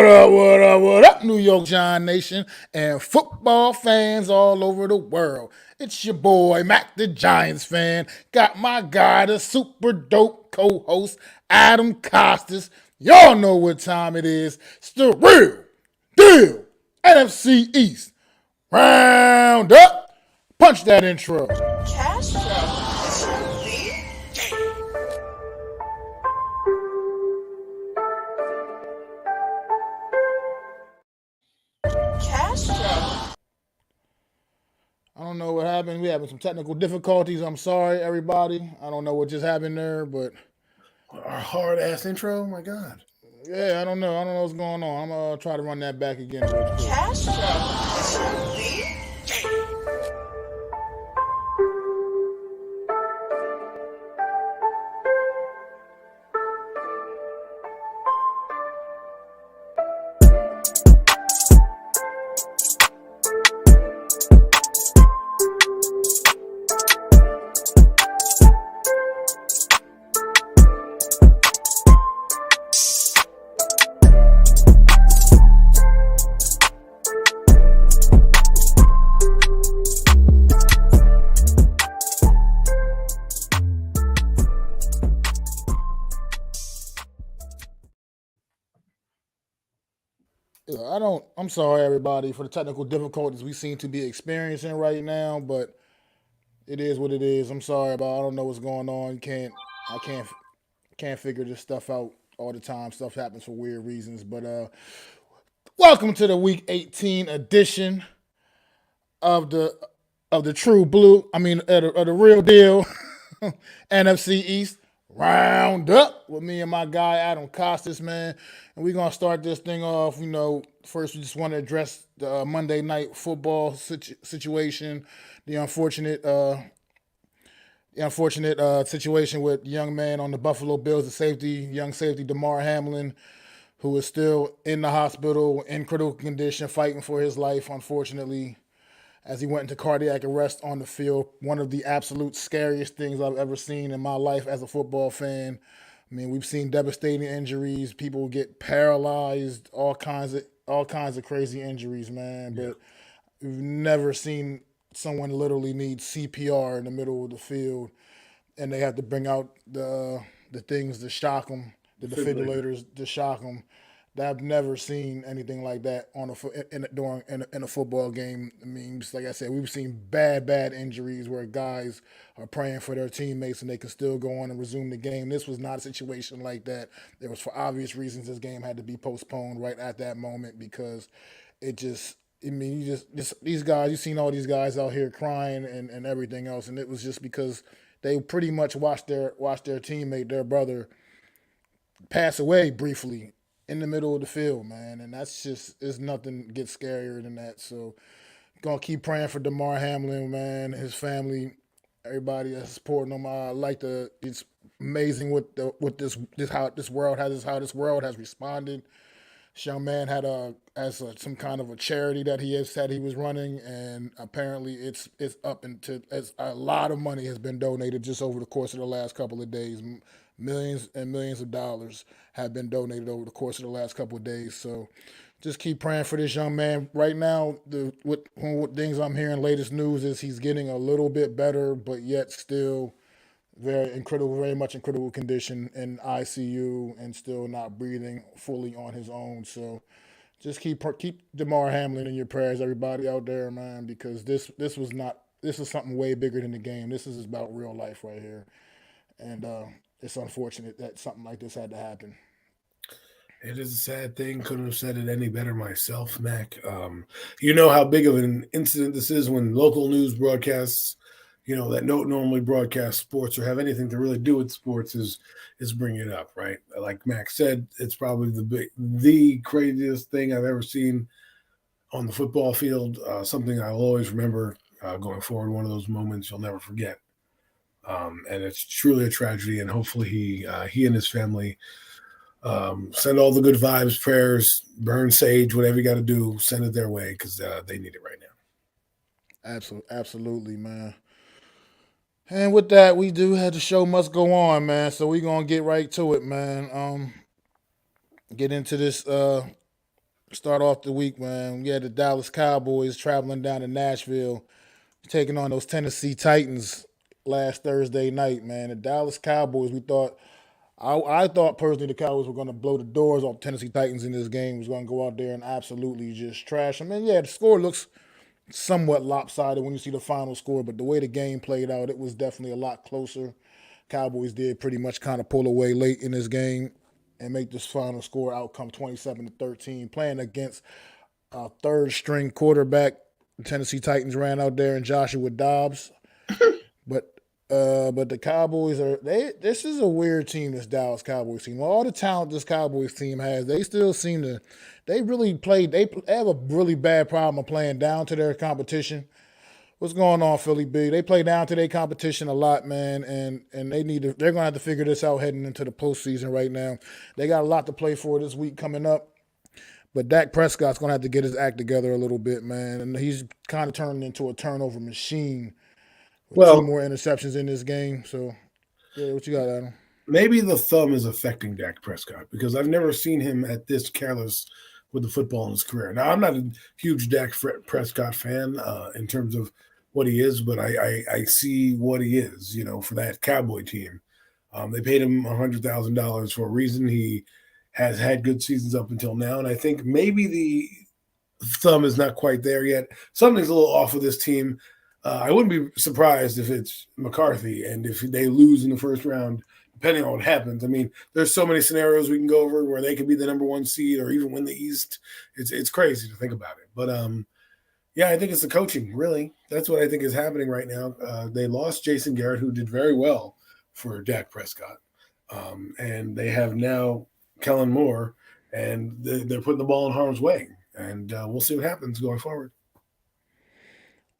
What up, New York Giant Nation and football fans all over the world? It's your boy, Mac the Giants fan. Got my guy, the super dope co-host, Adam Costas. Y'all know what time it is. It's the real deal NFC East Round-Up. Punch that intro. Castro, is your lead? Castro. I don't know what happened. We having some technical difficulties. I'm sorry, everybody. I don't know what just happened there, but Our hard ass intro, my God. yeah, I don't know. I don't know what's going on. I'm gonna try to run that back again real quick. Castro, is your lead? I'm sorry, everybody, for the technical difficulties we seem to be experiencing right now, but it is what it is. I'm sorry about. I don't know what's going on. I can't figure this stuff out all the time. Stuff happens for weird reasons. But welcome to the Week 18 edition of the True Blue. I mean, of the real deal NFC East Round-Up with me and my guy Adam Costas, man. And we're gonna start this thing off. First we just want to address the Monday night football situation, the unfortunate situation with the young man on the Buffalo Bills, young safety Damar Hamlin, who is still in the hospital in critical condition, fighting for his life, unfortunately, as he went into cardiac arrest on the field. One of the absolute scariest things I've ever seen in my life as a football fan. I mean, we've seen devastating injuries, people get paralyzed, all kinds of crazy injuries, man. But we've never seen someone literally need CPR in the middle of the field, and they have to bring out the things to shock them, the defibrillators to shock them. I've never seen anything like that in a football game. I mean, just like I said, we've seen bad injuries where guys are praying for their teammates and they can still go on and resume the game. This was not a situation like that. There was, for obvious reasons, this game had to be postponed right at that moment because it just. I mean, these guys. You've seen all these guys out here crying and everything else, and it was just because they pretty much watched their teammate, their brother, pass away briefly in the middle of the field, man. And there's nothing gets scarier than that. So, gonna keep praying for Damar Hamlin, man, his family, everybody that's supporting him. It's amazing how this world has responded. This young man had some kind of a charity that he has said he was running, and apparently it's up into a lot of money has been donated just over the course of the last couple of days. Millions and millions of dollars have been donated over the course of the last couple of days. So just keep praying for this young man. Right now, what things I'm hearing, latest news is he's getting a little bit better, but yet still very much in critical condition in ICU and still not breathing fully on his own. So just keep Damar Hamlin in your prayers, everybody out there, man, because this is something way bigger than the game. This is about real life right here, and it's unfortunate that something like this had to happen. It is a sad thing. Couldn't have said it any better myself, Mac. You know how big of an incident this is when local news broadcasts, that don't normally broadcast sports or have anything to really do with sports is bringing it up, right? Like Mac said, it's probably the craziest thing I've ever seen on the football field. Something I'll always remember going forward. One of those moments you'll never forget. And it's truly a tragedy. And hopefully he and his family send all the good vibes, prayers, burn sage, whatever you got to do, send it their way because they need it right now. Absolutely, man. And with that, we do have the show must go on, man. So we're gonna get right to it, man. Get into this Start off the week, man. We had the Dallas Cowboys traveling down to Nashville, taking on those Tennessee Titans last Thursday night, man. The Dallas Cowboys, I thought personally the Cowboys were going to blow the doors off Tennessee Titans in this game. Was going to go out there and absolutely just trash them. And yeah, the score looks somewhat lopsided when you see the final score, but the way the game played out, it was definitely a lot closer. Cowboys did pretty much kind of pull away late in this game and make this final score outcome 27-13, playing against a third string quarterback. The Tennessee Titans ran out there and Joshua Dobbs. But the Cowboys this is a weird team, this Dallas Cowboys team. All the talent this Cowboys team has, they still seem to they have a really bad problem of playing down to their competition. What's going on, Philly B? They play down to their competition a lot, man, and they're gonna have to figure this out heading into the postseason right now. They got a lot to play for this week coming up. But Dak Prescott's gonna have to get his act together a little bit, man. And he's kind of turned into a turnover machine. Well, 2 more interceptions in this game. So, yeah, what you got, Adam? maybe the thumb is affecting Dak Prescott because I've never seen him at this careless with the football in his career. Now, I'm not a huge Dak Prescott fan in terms of what he is, but I see what he is, for that Cowboy team. They paid him $100,000 for a reason. He has had good seasons up until now, and I think maybe the thumb is not quite there yet. Something's a little off with this team. I wouldn't be surprised if it's McCarthy and if they lose in the first round, depending on what happens. I mean, there's so many scenarios we can go over where they could be the number 1 seed or even win the East. It's crazy to think about it. But, yeah, I think it's the coaching, really. That's what I think is happening right now. They lost Jason Garrett, who did very well for Dak Prescott. And they have now Kellen Moore, and they're putting the ball in harm's way. And we'll see what happens going forward.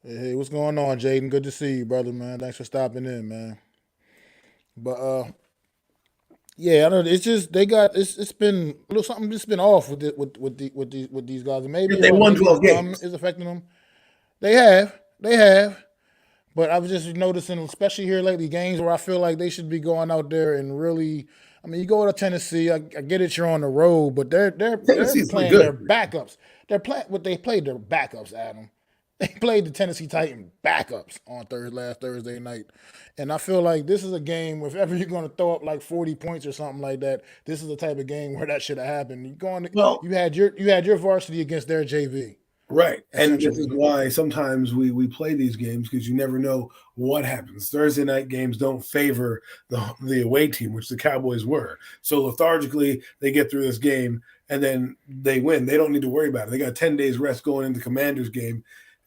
Hey, what's going on, Jaden? Good to see you, brother, man. Thanks for stopping in, man. But yeah, I know it's just it's been a little something just been off with these guys. And maybe They won maybe 12 the thumb games. is affecting them. They have. But I was just noticing, especially here lately, games where I feel like they should be going out there and really. I mean, you go to Tennessee. I get it, you're on the road, but they're Tennessee's pretty playing their good. backups. They're playing what they played their backups, Adam. They played the Tennessee Titans backups on last Thursday night, and I feel like this is a game. If ever you're going to throw up like 40 points or something like that, this is the type of game where that should have happened. Well, You had your varsity against their JV, right. And this is essentially. why sometimes we play these games because you never know what happens. Thursday night games don't favor the away team, which the Cowboys were. So lethargically, they get through this game and then they win. They don't need to worry about it. They got 10 days rest going into Commanders game.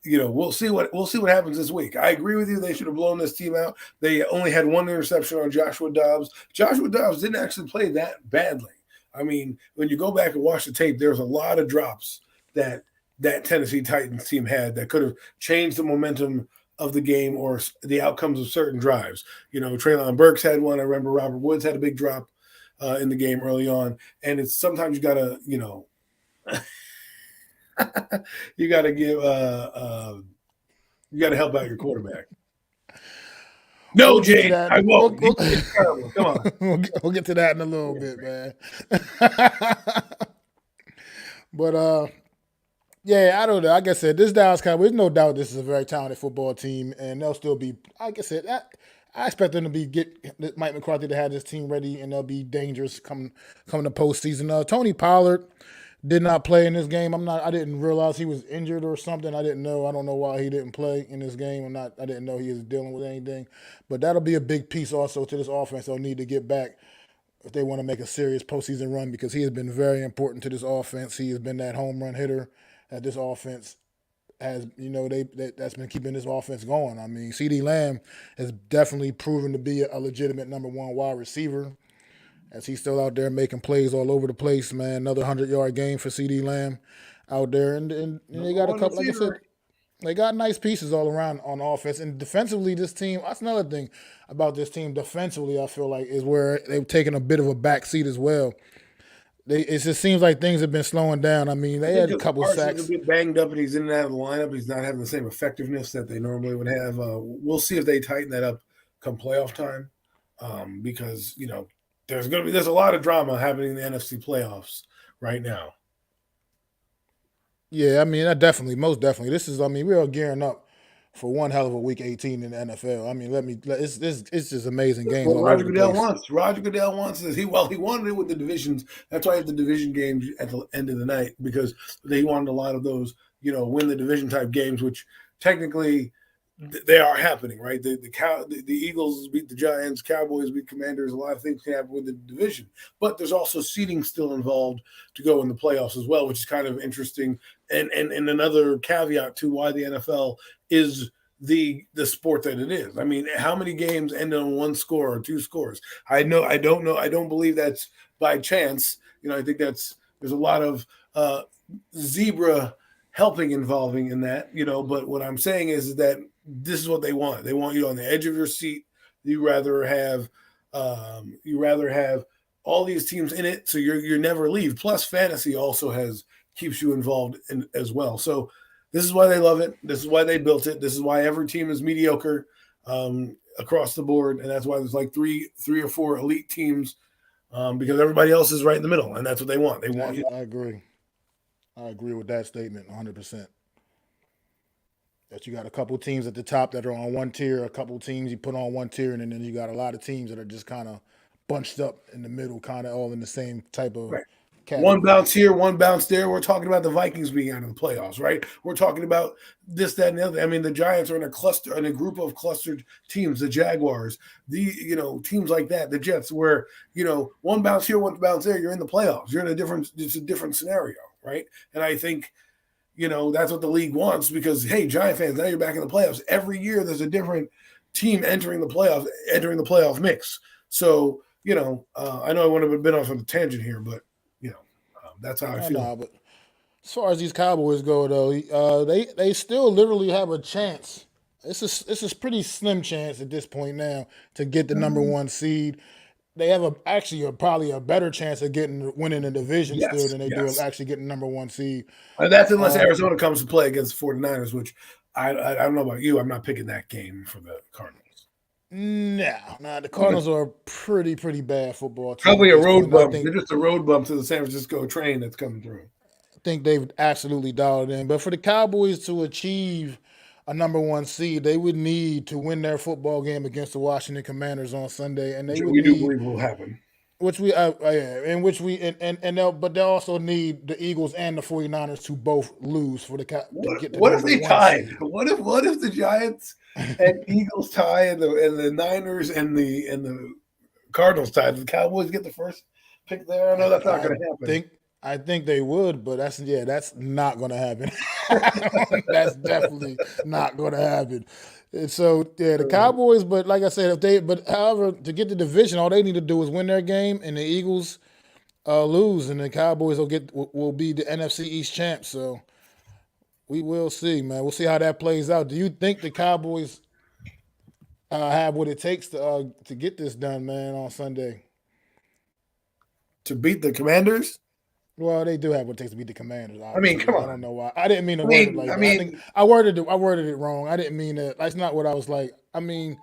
We'll see what happens this week. I agree with you. They should have blown this team out. They only had 1 interception on Joshua Dobbs. Joshua Dobbs didn't actually play that badly. I mean, when you go back and watch the tape, there's a lot of drops that Tennessee Titans team had that could have changed the momentum of the game or the outcomes of certain drives. Treylon Burks had one. I remember Robert Woods had a big drop in the game early on. And it's sometimes you got to, you got to give you got to help out your quarterback. No, We'll get to Jay, that. I won't. It's terrible. Come on. We'll get to that in a little bit, man. But yeah, I don't know. Like I said, this Dallas Cowboys, there's no doubt this is a very talented football team, and they'll still be. Like I said, I expect them to get Mike McCarthy to have this team ready, and they'll be dangerous coming to postseason. Tony Pollard did not play in this game. I didn't realize he was injured or something. I didn't know. I don't know why he didn't play in this game. I didn't know he was dealing with anything. But that'll be a big piece also to this offense. They'll need to get back if they want to make a serious postseason run because he has been very important to this offense. He has been that home run hitter that this offense has, that's been keeping this offense going. I mean, CeeDee Lamb has definitely proven to be a legitimate number 1 wide receiver. As he's still out there making plays all over the place, man. Another 100-yard game for CeeDee Lamb out there. And they got a couple, like I said, they got nice pieces all around on offense. And defensively, this team, that's another thing about this team. Defensively, I feel like, is where they've taken a bit of a back seat as well. It just seems like things have been slowing down. I mean, they had a couple sacks. He's a bit banged up and he's in and out of the lineup. He's not having the same effectiveness that they normally would have. We'll see if they tighten that up come playoff time because, there's a lot of drama happening in the NFC playoffs right now. Yeah, I mean, that definitely, most definitely. This is, I mean, we are gearing up for one hell of a week 18 in the NFL. I mean, it's just amazing That's games what all over Roger the Goodell place. wants. Roger Goodell wants this. He wanted it with the divisions. That's why he had the division games at the end of the night because they wanted a lot of those, win the division type games, which technically they are happening, right? The Eagles beat the Giants, Cowboys beat Commanders. A lot of things can happen with the division, but there's also seeding still involved to go in the playoffs as well, which is kind of interesting. And another caveat to why the NFL is the sport that it is. I mean, how many games end on one score or two scores? I don't know. I don't believe that's by chance. I think there's a lot of zebra helping involving in that. But what I'm saying is that this is what they want. They want you on the edge of your seat. You rather have all these teams in it, so you're never leave. Plus, fantasy also keeps you involved in as well. So this is why they love it. This is why they built it. This is why every team is mediocre across the board, and that's why there's like three or four elite teams because everybody else is right in the middle, and that's what they want. They want you. I agree. I agree with that statement 100%. That you got a couple teams at the top that are on one tier, a couple teams you put on one tier, and then you got a lot of teams that are just kind of bunched up in the middle, kind of all in the same type of Right. One category. bounce here, one bounce there. We're talking about the Vikings being out of the playoffs, right? We're talking about this, that, and the other. I mean, the Giants are in a group of clustered teams. The Jaguars, teams like that. The Jets, where one bounce here, one bounce there. You're in the playoffs. It's a different scenario, right? And I think that's what the league wants because hey, Giant fans, now you're back in the playoffs. Every year there's a different team entering the playoff mix. So I know I would have been off on a tangent here, but that's how I I feel. know, but as far as these Cowboys go, though, they still literally have a chance. It's a pretty slim chance at this point now to get the number one seed. They have probably a better chance of winning the division still Yes, than they do of yes. actually getting number one seed. And that's unless Um, Arizona comes to play against the 49ers, which I don't know about you. I'm not picking that game for the Cardinals. no, the Cardinals are a pretty bad football team Probably at a this road point. I bump. think They're just a road bump to the San Francisco train that's coming through. think they've absolutely dialed in. But for the Cowboys to achieve a number one seed, they would need to win their football game against the Washington Commanders on Sunday, and Which they would we do need believe will happen. in which we and they'll also need the Eagles and the 49ers to both lose to get the What if number they one tied? seed. What if the Giants and Eagles tie and the Niners and the Cardinals tie? Do the Cowboys get the first pick there? I know that's not I going to happen. think I think they would, but that's not going to happen. That's definitely not going to happen. And so yeah, the Cowboys. But like I said, however, to get the division, all they need to do is win their game, and the Eagles lose, and the Cowboys will be the NFC East champs. So we will see, man. We'll see how that plays out. Do you think the Cowboys have what it takes to get this done, man, on Sunday? To beat the Commanders? Well, they do have what it takes to beat the Commanders. I mean, Obviously, come I don't on. know why. I didn't mean to I word it mean, like I that. I think mean, I worded it wrong. I didn't mean that. That's not what I was like. I mean,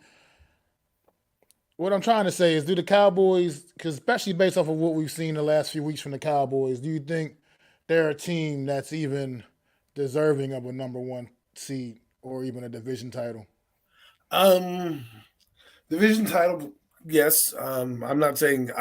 what I'm trying to say is, do the Cowboys, because especially based off of what we've seen the last few weeks from the Cowboys, do you think they're a team that's even deserving of a number one seed or even a division title? um, division title, yes. I'm not saying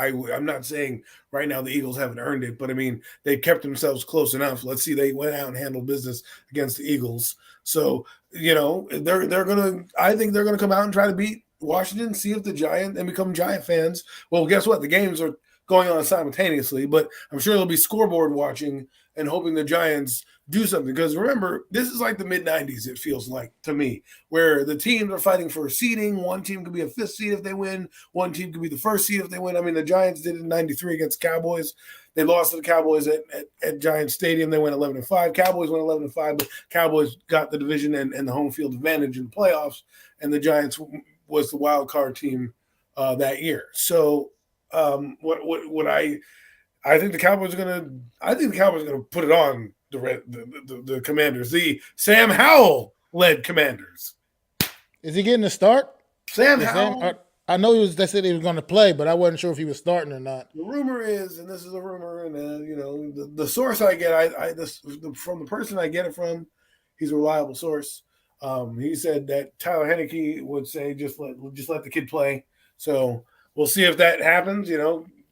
right now the Eagles haven't earned it, but I mean they kept themselves close enough. Let's see, they went out and handled business against the Eagles. So they're gonna. I think they're gonna come out and try to beat Washington, see if the Giant and become Giant fans. Well, guess what? The games are going on simultaneously, but I'm sure they'll be scoreboard watching and hoping the Giants do something. Because remember, this is like the mid '90s. It feels like to me where the teams are fighting for seeding. One team could be a fifth seed if they win. One team could be the first seed if they win. I mean, the Giants did it in '93 against the Cowboys. They lost to the Cowboys at Giants Stadium. They went 11-5. Cowboys went 11-5, but Cowboys got the division and the home field advantage in the playoffs, and the Giants was the wild card team that year. So what I think the Cowboys are gonna put it on the Commanders, the Sam Howell led Commanders. Is he getting a start? Sam Is Sam? Howell, I know they said he was going to play, but I wasn't sure if he was starting or not. The rumor is, and this is a rumor, and the source I get, from the person I get it from, he's a reliable source. He said that Tyler Henneke would say just let the kid play. So we'll see if that happens.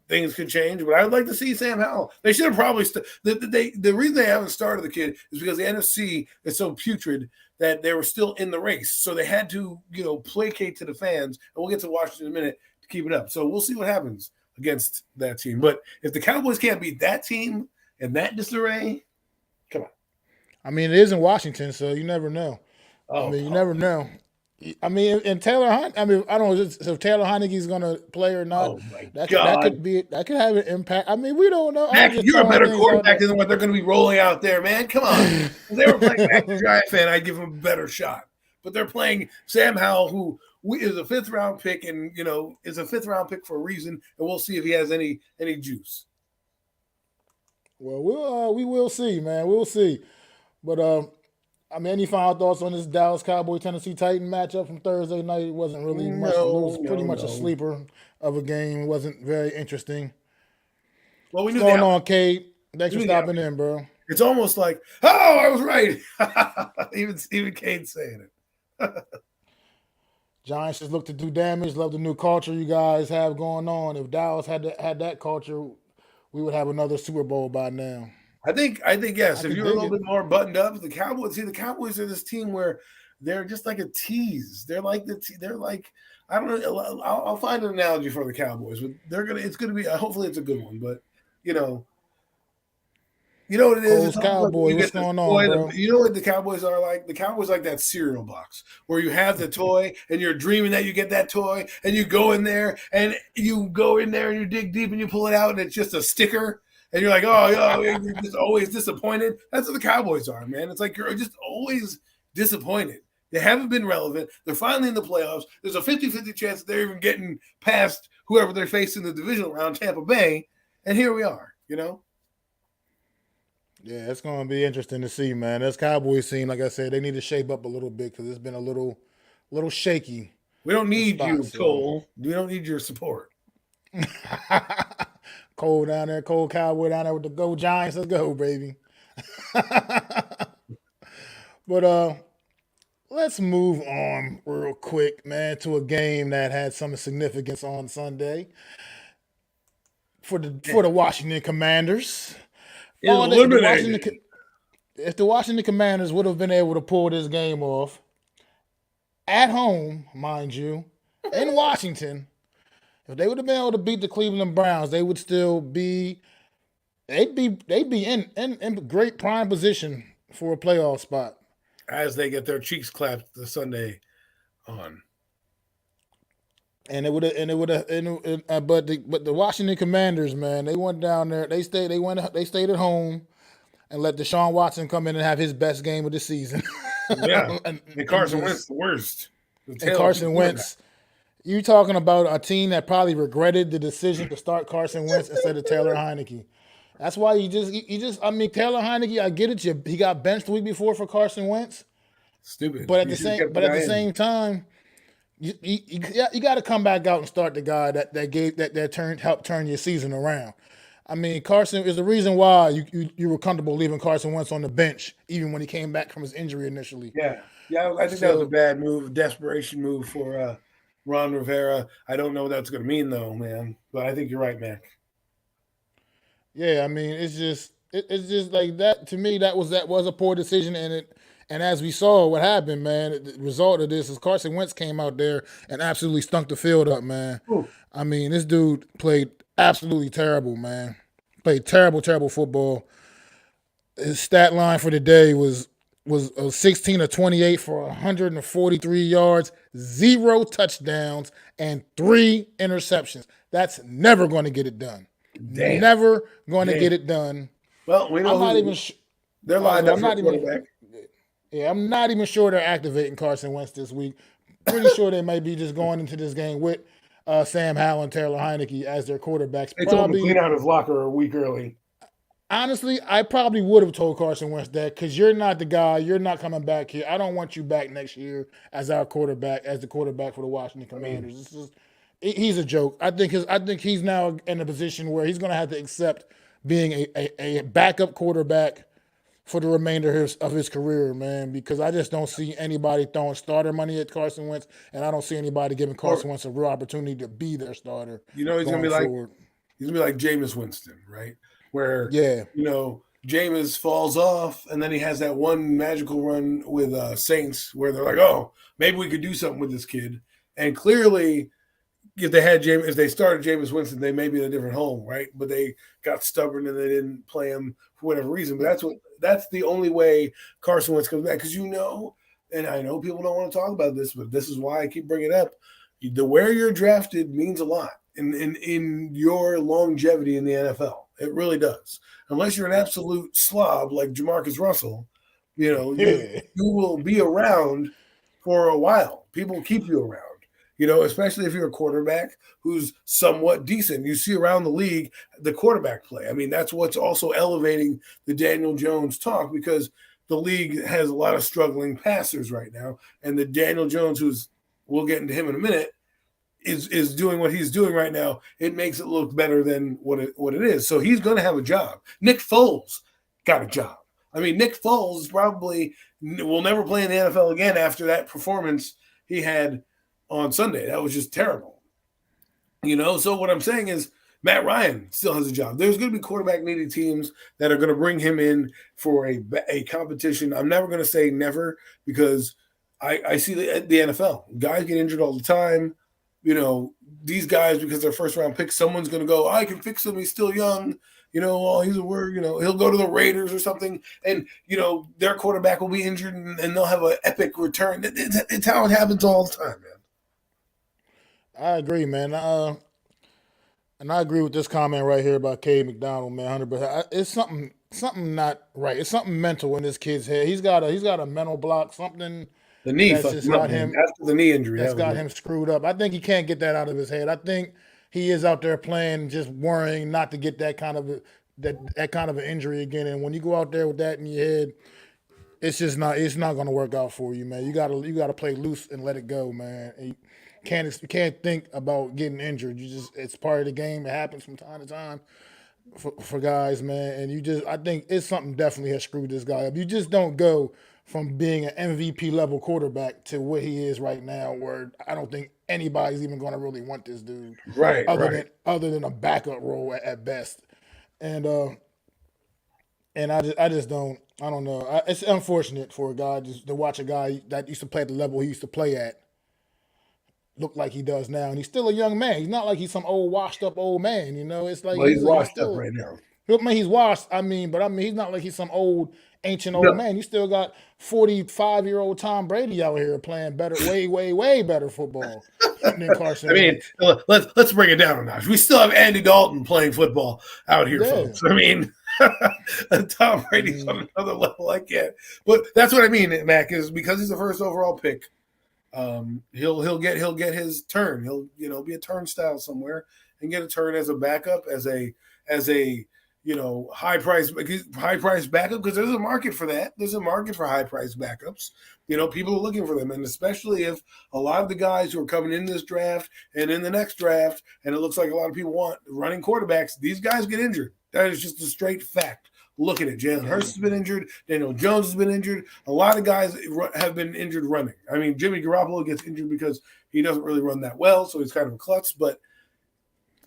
Things could change, but I'd like to see Sam Howell. They should have probably the reason they haven't started the kid is because the NFC is so putrid that they were still in the race. So they had to, placate to the fans, and we'll get to Washington in a minute to keep it up. So we'll see what happens against that team. But if the Cowboys can't beat that team in that disarray, come on. I mean, it is in Washington, so you never know. You never know. I mean, and Taylor Hunt. I mean, I don't know if Taylor Heineke's going to play or not. Oh my God, that could have an impact. I mean, we don't know. Mac, you're a better quarterback than what they're going to be rolling out there, man. Come on. If they were playing MacDaGiantsFan fan, I'd give them a better shot. But they're playing Sam Howell, who is a 5th round pick, and is a 5th round pick for a reason. And we'll see if he has any juice. Well, we will see, man. We'll see. But I mean, any final thoughts on this Dallas Cowboy Tennessee Titan matchup from Thursday night? It wasn't really much. It was pretty much a sleeper of a game. It wasn't very interesting. Well, we knew what's going on, Kate? Thanks for stopping in, bro. It's almost like, oh, I was right. even Kate's saying it. Giants just look to do damage. Love the new culture you guys have going on. If Dallas had that culture, we would have another Super Bowl by now. I think yes. If you're a little bit more buttoned up, the Cowboys are this team where they're just like a tease. They're like I don't know. I'll find an analogy for the Cowboys, but it's gonna be. Hopefully, it's a good one. But you know what it is. Cowboys, what's going on, bro? You know what the Cowboys are like? The Cowboys are like that cereal box where you have the toy and you're dreaming that you get that toy, and you go in there and you dig deep and you pull it out and it's just a sticker. And you're like, oh, you're just always disappointed. That's what the Cowboys are, man. It's like you're just always disappointed. They haven't been relevant. They're finally in the playoffs. There's a 50-50 chance that they're even getting past whoever they're facing in the divisional round, Tampa Bay. And here we are, Yeah, it's going to be interesting to see, man. This Cowboys team, like I said, they need to shape up a little bit because it's been a little shaky. We don't need you, Cole. We don't need your support. Cole down there, Cole Cowboy down there with the Go Giants. Let's go, baby. But let's move on real quick, man, to a game that had some significance on Sunday for the Washington Commanders. If the Washington Commanders would have been able to pull this game off at home, mind you, in Washington. If they would have been able to beat the Cleveland Browns, they would still be they'd be in great prime position for a playoff spot. As they get their cheeks clapped the Sunday on. But the Washington Commanders, man, they went down there, they stayed at home and let Deshaun Watson come in and have his best game of the season. Yeah. and Carson Wentz the worst. And Carson Wentz. You talking about a team that probably regretted the decision to start Carson Wentz instead of Taylor Heineke. That's why Taylor Heineke, I get it. He got benched the week before for Carson Wentz. Stupid. But at the same time, you got to come back out and start the guy that helped turn your season around. I mean, Carson is the reason why you were comfortable leaving Carson Wentz on the bench, even when he came back from his injury initially. Yeah, I think that was a bad move, desperation move for Ron Rivera. I don't know what that's going to mean, though, man. But I think you're right, Mac. Yeah, I mean, it's just like that. To me, that was a poor decision, and as we saw what happened, man, the result of this is Carson Wentz came out there and absolutely stunk the field up, man. Ooh. I mean, this dude played absolutely terrible, man. Played terrible football. His stat line for the day was 16 of 28 for 143 yards, 0 touchdowns, and 3 interceptions. That's never going to get it done. Damn. Never going to get it done. Well, we know I'm not even they're lined up for quarterback. Yeah, I'm not even sure they're activating Carson Wentz this week. Pretty sure they may be just going into this game with Sam Howell and Taylor Heineke as their quarterbacks. They told him to clean out his locker a week early. Honestly, I probably would have told Carson Wentz that because you're not the guy. You're not coming back here. I don't want you back next year as our quarterback, as the quarterback for the Washington Commanders. he's a joke. I think he's now in a position where he's going to have to accept being a backup quarterback for the remainder of his career, man, because I just don't see anybody throwing starter money at Carson Wentz, and I don't see anybody giving Or, Carson Wentz a real opportunity to be their starter he's gonna going be like forward. Jameis Winston, right? Where Yeah. Jameis falls off, and then he has that one magical run with Saints where they're like, "Oh, maybe we could do something with this kid." And clearly, if they started Jameis Winston, they may be in a different home, right? But they got stubborn and they didn't play him for whatever reason. But that's the only way Carson Wentz comes back, because and I know people don't want to talk about this, but this is why I keep bringing it up. Where you're drafted means a lot in your longevity in the NFL. It really does. Unless you're an absolute slob like Jamarcus Russell, you will be around for a while. People keep you around. Especially if you're a quarterback who's somewhat decent. You see around the league the quarterback play. I mean, that's what's also elevating the Daniel Jones talk, because the league has a lot of struggling passers right now. And the Daniel Jones, we'll get into him in a minute, is doing what he's doing right now. It makes it look better than what it is. So he's going to have a job. Nick Foles got a job. I mean, Nick Foles probably will never play in the NFL again after that performance he had on Sunday. That was just terrible. So what I'm saying is Matt Ryan still has a job. There's going to be quarterback needy teams that are going to bring him in for a competition. I'm never going to say never, because I see the NFL. Guys get injured all the time. These guys, because they're first round picks, someone's going to go, I can fix him. He's still young. He's a word, he'll go to the Raiders or something, and, their quarterback will be injured and they'll have an epic return. It's how it happens all the time, man. I agree, man. And I agree with this comment right here about Cade McDonald, man, 100%. It's something not right. It's something mental in this kid's head. He's got a mental block, something the knee that's just got him after the knee injury. That's got him screwed up. I think he can't get that out of his head. I think he is out there playing, just worrying not to get that kind of an injury again. And when you go out there with that in your head, it's not going to work out for you, man. You gotta play loose and let it go, man. And you can't think about getting injured. It's part of the game. It happens from time to time for guys, man. And I think it's something definitely has screwed this guy up. You just don't go from being an MVP level quarterback to what he is right now, where I don't think anybody's even going to really want this dude, right? Other than a backup role at best. And I just don't. I don't know. It's unfortunate for a guy just to watch a guy that used to play at the level he used to play at look like he does now, and he's still a young man. He's not like he's some old washed up old man. It's like he's washed up right now. He's washed. But he's not like he's some old ancient old man. You still got 45-year-old Tom Brady out here playing better, way, way, way better football than Carson. I mean, let's bring it down a notch. We still have Andy Dalton playing football out here, folks. I mean, Tom Brady's on another level. I can't. But that's what I mean, Mac, is because he's the first overall pick. He'll get his turn. He'll be a turnstile somewhere and get a turn as a backup, as a high price backup, because there's a market for that. There's a market for high price backups. People are looking for them, and especially if a lot of the guys who are coming in this draft and in the next draft, and it looks like a lot of people want running quarterbacks, these guys get injured. That is just a straight fact. Look at it. Jalen Hurts has been injured. Daniel Jones has been injured. A lot of guys have been injured running. I mean, Jimmy Garoppolo gets injured because he doesn't really run that well, so he's kind of a klutz. But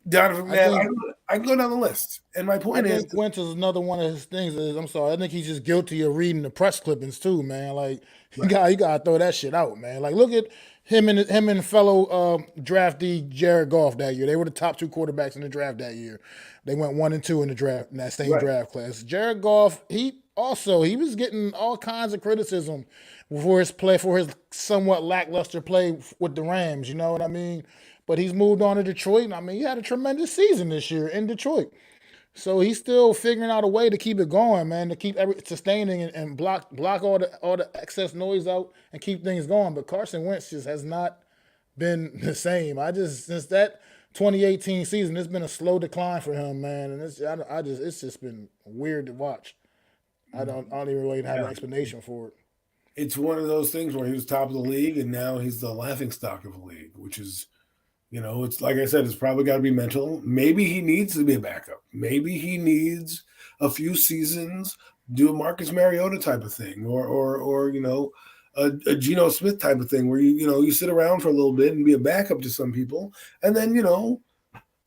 Donovan, I can go down the list. And my point is, Wentz is another one of his things. I think he's just guilty of reading the press clippings too, man. Like you gotta throw that shit out, man. Like look at him and fellow draftee Jared Goff that year. They were the top two quarterbacks in the draft that year. They went 1 and 2 in the draft in that same draft class. Jared Goff, he was getting all kinds of criticism for his somewhat lackluster play with the Rams. You know what I mean? But he's moved on to Detroit. I mean, he had a tremendous season this year in Detroit. So he's still figuring out a way to keep it going, man, to keep sustaining and block all the excess noise out and keep things going. But Carson Wentz just has not been the same. Since that 2018 season, it's been a slow decline for him, man, and it's just been weird to watch. I don't even really have an explanation for it. It's one of those things where he was top of the league, and now he's the laughingstock of the league, which is It's like I said, it's probably got to be mental. Maybe he needs to be a backup. Maybe he needs a few seasons, do a Marcus Mariota type of thing, or a Geno Smith type of thing, where you sit around for a little bit and be a backup to some people, and then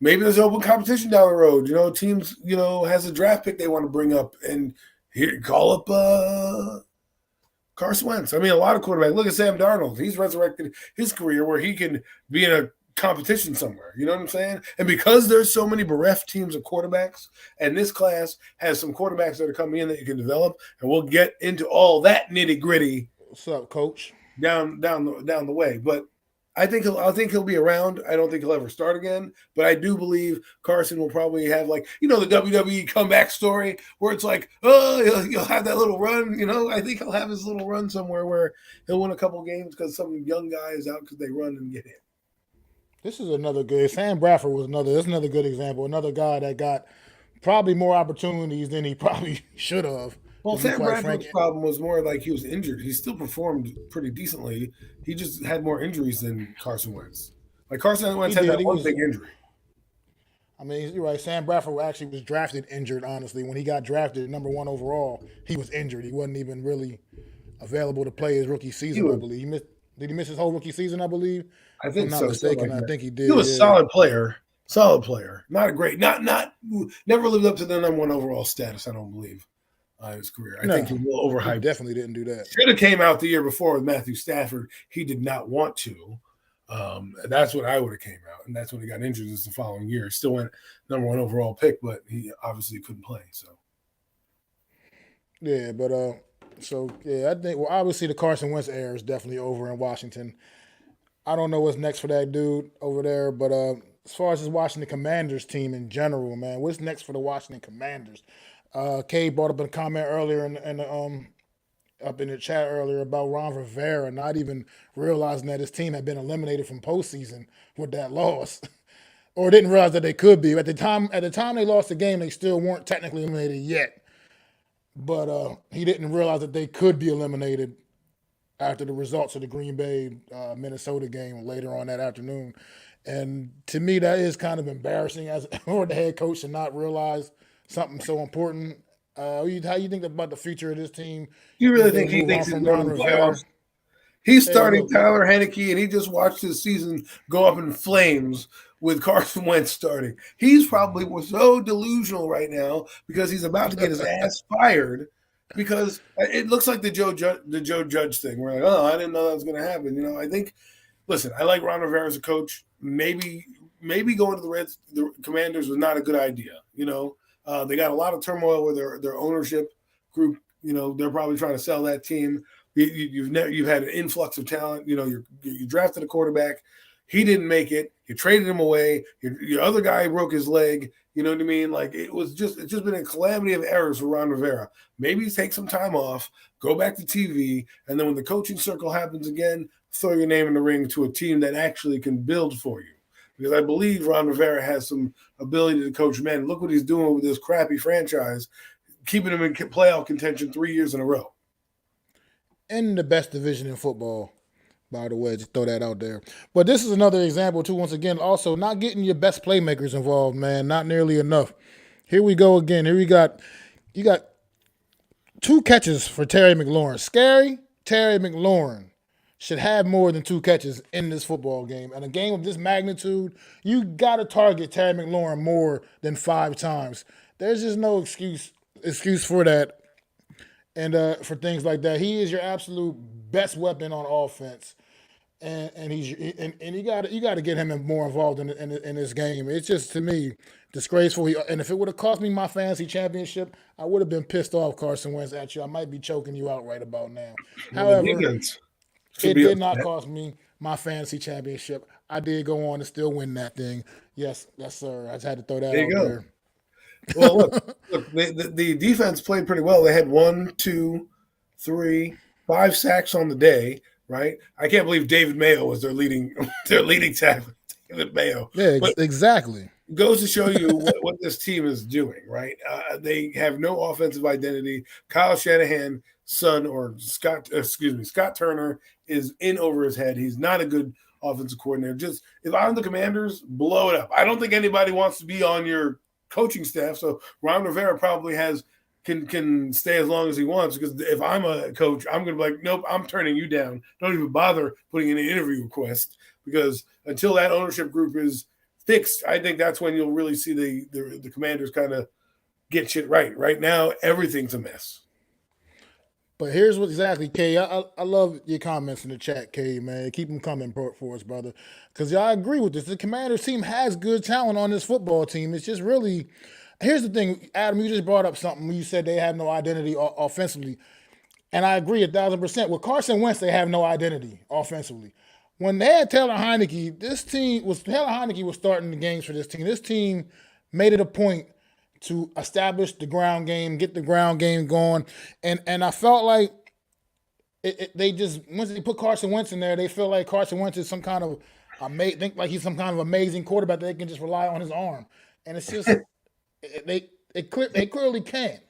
maybe there's open competition down the road. Teams has a draft pick they want to bring up, and here call up Carson Wentz. I mean, a lot of quarterbacks. Look at Sam Darnold. He's resurrected his career where he can be in a competition somewhere. You know what I'm saying? And because there's so many bereft teams of quarterbacks, and this class has some quarterbacks that are coming in that you can develop, and we'll get into all that nitty gritty. What's up, Coach? Down the way, but I think he'll be around. I don't think he'll ever start again, but I do believe Carson will probably have the WWE comeback story where it's like, oh, he'll have that little run. I think he'll have his little run somewhere where he'll win a couple games because some young guy is out because they run and get hit. This is another good. Sam Bradford was another good example. Another guy that got probably more opportunities than he probably should have. Well, Sam Bradford's problem was more like he was injured. He still performed pretty decently. He just had more injuries than Carson Wentz. Like Carson Wentz had that one big injury. I mean, you're right. Sam Bradford actually was drafted injured, honestly. When he got drafted number 1 overall, he was injured. He wasn't even really available to play his rookie season, I believe. Did he miss his whole rookie season, I believe? I think so. If I'm not mistaken, I think he did. He was a solid player. Not a great, never lived up to the number 1 overall status, I don't believe. His career. I think he will overhyped. He definitely didn't do that. Should have came out the year before with Matthew Stafford. He did not want to. That's when I would have came out, and that's when he got injured. This the following year. Still went number 1 overall pick, but he obviously couldn't play. So yeah, but I think obviously the Carson Wentz era is definitely over in Washington. I don't know what's next for that dude over there, but as far as his Washington Commanders team in general, man, what's next for the Washington Commanders? Kay brought up a comment earlier up in the chat earlier about Ron Rivera not even realizing that his team had been eliminated from postseason with that loss, or didn't realize that they could be. At the time they lost the game, they still weren't technically eliminated yet. But he didn't realize that they could be eliminated after the results of the Green Bay Minnesota game later on that afternoon. And to me, that is kind of embarrassing as for the head coach to not realize something so important. How you think about the future of this team? You really think he thinks he's going to the playoffs? He's starting Tyler Heineke, and he just watched his season go up in flames with Carson Wentz starting. He's probably so delusional right now because he's about to get his ass fired because it looks like the Joe Judge thing. We're like, oh, I didn't know that was going to happen. I think, listen, I like Ron Rivera as a coach. Maybe going to the Commanders was not a good idea. They got a lot of turmoil with their ownership group. They're probably trying to sell that team. You've had an influx of talent. You drafted a quarterback. He didn't make it. You traded him away. Your other guy broke his leg. You know what I mean? Like it's just been a calamity of errors for Ron Rivera. Maybe take some time off, go back to TV, and then when the coaching circle happens again, throw your name in the ring to a team that actually can build for you. Because I believe Ron Rivera has some ability to coach men. Look what he's doing with this crappy franchise, keeping them in playoff contention 3 years in a row. In the best division in football, by the way, just throw that out there. But this is another example, too, once again, also not getting your best playmakers involved, man, not nearly enough. Here we go again. You got 2 catches for Terry McLaurin. Scary Terry McLaurin should have more than 2 catches in this football game. And a game of this magnitude, you got to target Terry McLaurin more than 5 times. There's just no excuse for that and for things like that. He is your absolute best weapon on offense. And you got to get him more involved in this game. It's just, to me, disgraceful. And if it would have cost me my fantasy championship, I would have been pissed off, Carson Wentz, at you. I might be choking you out right about now. However, it did not cost me my fantasy championship. I did go on to still win that thing. Yes, sir. I just had to throw that out there. Well, look, the defense played pretty well. They had 1, 2, 3, 5 sacks on the day, right? I can't believe David Mayo was their leading tackler. David Mayo. Yeah, exactly. Goes to show you what this team is doing, right? They have no offensive identity. Kyle Shanahan's son, or Scott Turner, is in over his head. He's not a good offensive coordinator. Just if I'm the Commanders, blow it up. I don't think anybody wants to be on your coaching staff. So Ron Rivera probably can stay as long as he wants, because if I'm a coach, I'm going to be like, nope, I'm turning you down. Don't even bother putting in an interview request, because until that ownership group is fixed, I think that's when you'll really see the Commanders kind of get shit right. Right now, everything's a mess. But here's what exactly, K. I love your comments in the chat, K, man. Keep them coming for us, brother. Because I agree with this. The Commanders team has good talent on this football team. It's just really, here's the thing, Adam, you just brought up something when you said they have no identity offensively. And I agree 1,000%. With Carson Wentz, they have no identity offensively. When they had Taylor Heineke, Taylor Heineke was starting the games for this team. This team made it a point to establish the ground game, get the ground game going. And I felt like they just, once they put Carson Wentz in there, they feel like Carson Wentz is some kind of think like he's some kind of amazing quarterback that they can just rely on his arm. And it's just they clearly can.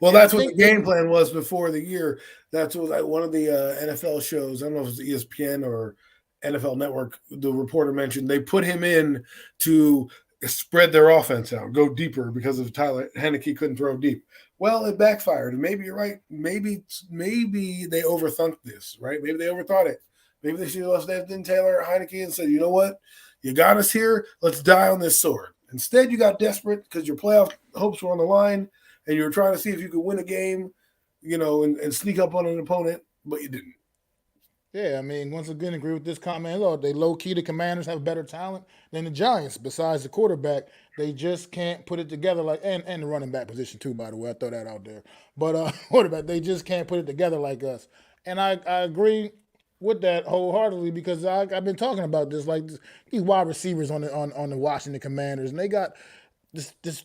Well, that's what the game plan was before the year. That's what one of the NFL shows, I don't know if it was ESPN or NFL Network, the reporter mentioned they put him in to spread their offense out, go deeper, because of Tyler Heineke couldn't throw deep. Well, it backfired, and maybe you're right. Maybe they overthunk this, right? Maybe they overthought it. Maybe they should have left in Taylor Heineke and said, you know what? You got us here. Let's die on this sword. Instead, you got desperate because your playoff hopes were on the line, and you were trying to see if you could win a game, and sneak up on an opponent, but you didn't. Yeah, I mean, once again, agree with this comment. Look, they low-key, the Commanders have better talent than the Giants. Besides the quarterback, they just can't put it together and the running back position too, by the way. I throw that out there. But quarterback, they just can't put it together like us. And I agree with that wholeheartedly, because I've been talking about this, like these wide receivers on the Washington Commanders, and they got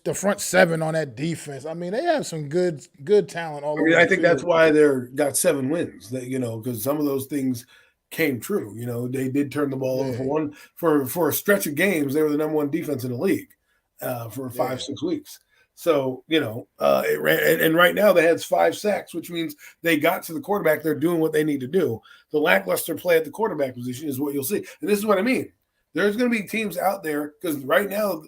the front seven on that defense. I mean, they have some good talent all over. I think that's why they're got 7 wins. That because some of those things came true. They did turn the ball over for a stretch of games. They were the number 1 defense in the league for 5-6 weeks. So it ran, and right now they had 5 sacks, which means they got to the quarterback. They're doing what they need to do. The lackluster play at the quarterback position is what you'll see, and this is what I mean. There's going to be teams out there, because right now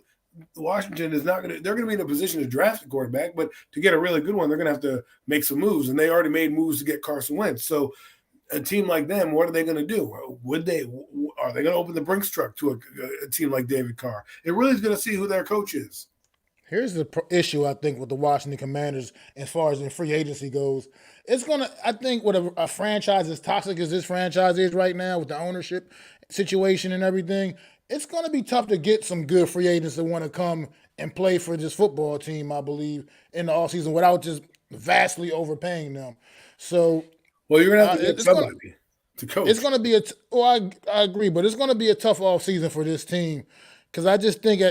Washington is not going to – they're going to be in a position to draft a quarterback, but to get a really good one, they're going to have to make some moves, and they already made moves to get Carson Wentz. So a team like them, what are they going to do? Are they going to open the Brinks truck to a team like David Carr? It really is going to see who their coach is. Here's the issue, I think, with the Washington Commanders as far as in free agency goes. It's going to – I think with a franchise as toxic as this franchise is right now, with the ownership situation and everything – it's going to be tough to get some good free agents that want to come and play for this football team, I believe, in the offseason without just vastly overpaying them. So, well, you're going to have to get somebody to coach. It's going to be I agree, but it's going to be a tough offseason for this team, because I just think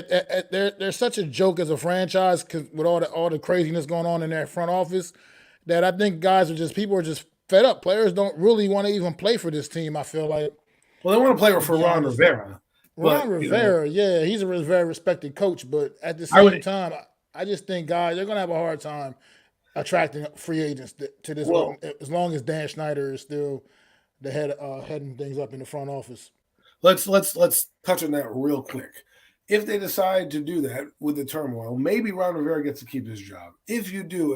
they're such a joke as a franchise, because with all the craziness going on in their front office, that I think people are just fed up. Players don't really want to even play for this team, I feel like. Well, they want to play for Ron Rivera. Ron Rivera, he's a very respected coach, but at the same time, I just think guys, they're going to have a hard time attracting free agents to this, as long as Dan Snyder is still the heading things up in the front office. Let's touch on that real quick. If they decide to do that with the turmoil, maybe Ron Rivera gets to keep his job. If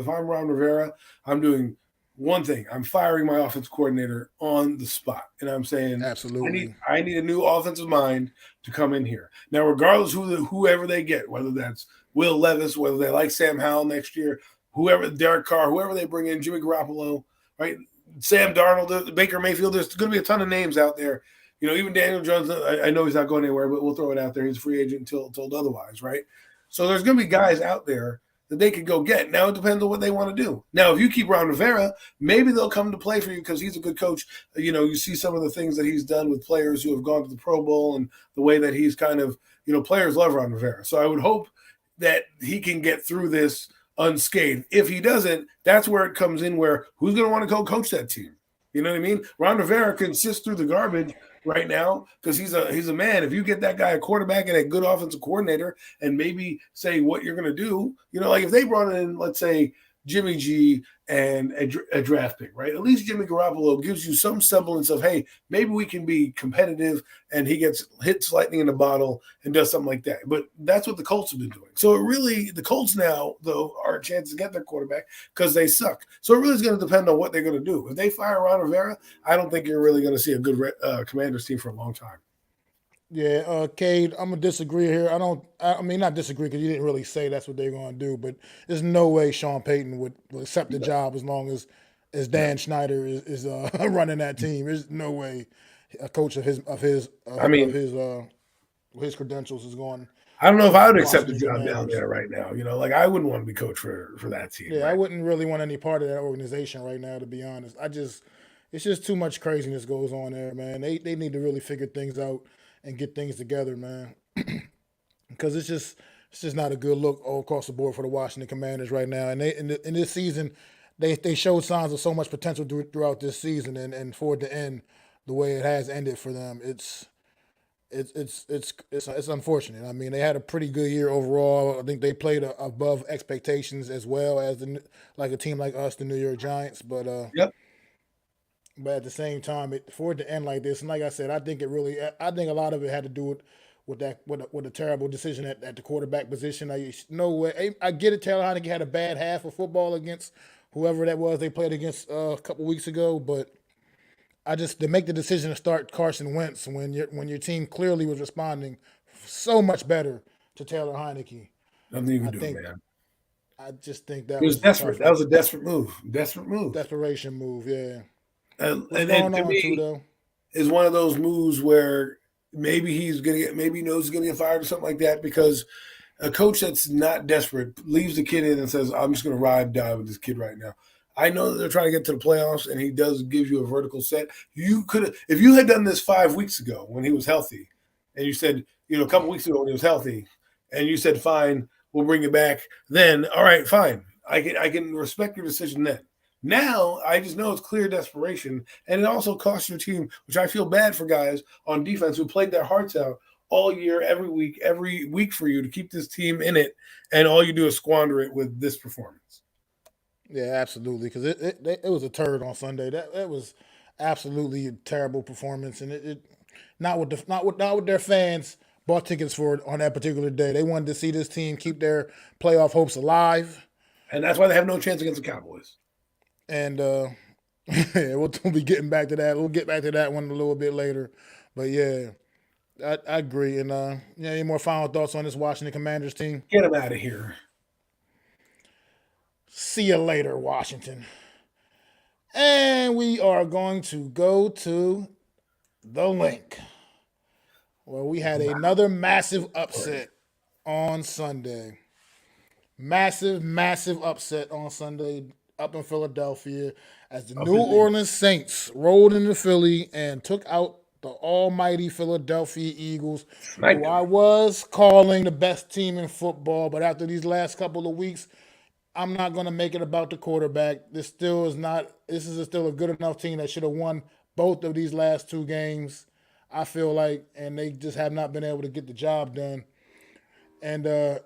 I'm Ron Rivera, I'm doing one thing. I'm firing my offensive coordinator on the spot. And I'm saying, absolutely, I need a new offensive mind to come in here. Now, regardless whoever they get, whether that's Will Levis, whether they like Sam Howell next year, whoever, Derek Carr, whoever they bring in, Jimmy Garoppolo, right? Sam Darnold, Baker Mayfield, there's going to be a ton of names out there. Even Daniel Jones, I know he's not going anywhere, but we'll throw it out there. He's a free agent until told otherwise, right? So there's going to be guys out there that they could go get. Now it depends on what they want to do. Now, if you keep Ron Rivera, maybe they'll come to play for you because he's a good coach. You see some of the things that he's done with players who have gone to the Pro Bowl, and the way that he's kind of, players love Ron Rivera. So I would hope that he can get through this unscathed. If he doesn't, that's where it comes in, where who's going to want to go coach that team? You know what I mean? Ron Rivera can sift through the garbage right now because he's a man. If you get that guy a quarterback and a good offensive coordinator, and maybe say what you're going to do, like if they brought in, let's say, Jimmy G, and a draft pick, right? At least Jimmy Garoppolo gives you some semblance of, hey, maybe we can be competitive, and he hits lightning in a bottle and does something like that. But that's what the Colts have been doing. So the Colts now, though, are a chance to get their quarterback because they suck. So it really is going to depend on what they're going to do. If they fire Ron Rivera, I don't think you're really going to see a good Commanders team for a long time. Yeah, Cade, I'm gonna disagree here. I mean, not disagree because you didn't really say that's what they're gonna do, but there's no way Sean Payton would accept the job as long as Dan Schneider is running that team. There's no way a coach of his credentials is going. I don't know if I would accept the Washington job down Commanders. there right now. Like I wouldn't want to be coach for that team. Yeah, I right? wouldn't really want any part of that organization right now, to be honest. It's just too much craziness goes on there, man. They need to really figure things out and get things together, man. Because it's just not a good look all across the board for the Washington Commanders right now. And in this season, they showed signs of so much potential throughout this season, and for it to end the way it has ended for them, it's unfortunate. I mean, they had a pretty good year overall. I think they played above expectations as well as like a team like us, the New York Giants. But Yep. But at the same time, for it to end like this, and like I said, I think a lot of it had to do with a terrible decision at the quarterback position. No way. I get it. Taylor Heinicke had a bad half of football against whoever that was they played against a couple weeks ago, but to make the decision to start Carson Wentz when your team clearly was responding so much better to Taylor Heinicke. Nothing you can do, man. I just think that It was desperate. That was a desperate move. Desperation move, yeah. And going to on, me, Tudo? is one of those moves where maybe he knows he's gonna get fired or something like that, because a coach that's not desperate leaves the kid in and says, I'm just gonna ride die with this kid right now. I know that they're trying to get to the playoffs, and he does give you a vertical set. You could have, if you had done this 5 weeks ago when he was healthy, and you said, a couple weeks ago when he was healthy, and you said, fine, we'll bring it back, then all right, fine. I can respect your decision then. Now, I just know it's clear desperation, and it also costs your team, which I feel bad for guys on defense who played their hearts out all year, every week for you to keep this team in it, and all you do is squander it with this performance. Yeah, absolutely, because it was a turd on Sunday. That was absolutely a terrible performance, and it not what their fans bought tickets for on that particular day. They wanted to see this team keep their playoff hopes alive, and that's why they have no chance against the Cowboys. And we'll be getting back to that. We'll get back to that one a little bit later. But yeah, I agree. And any more final thoughts on this Washington Commanders team? Get them out of here. See you later, Washington. And we are going to go to the link, where we had another massive upset on Sunday. Massive upset on Sunday up in Philadelphia as the New Orleans Saints rolled into Philly and took out the almighty Philadelphia Eagles, who I was calling the best team in football. But after these last couple of weeks, I'm not going to make it about the quarterback. This is still a good enough team that should have won both of these last two games, I feel like, and they just have not been able to get the job done. And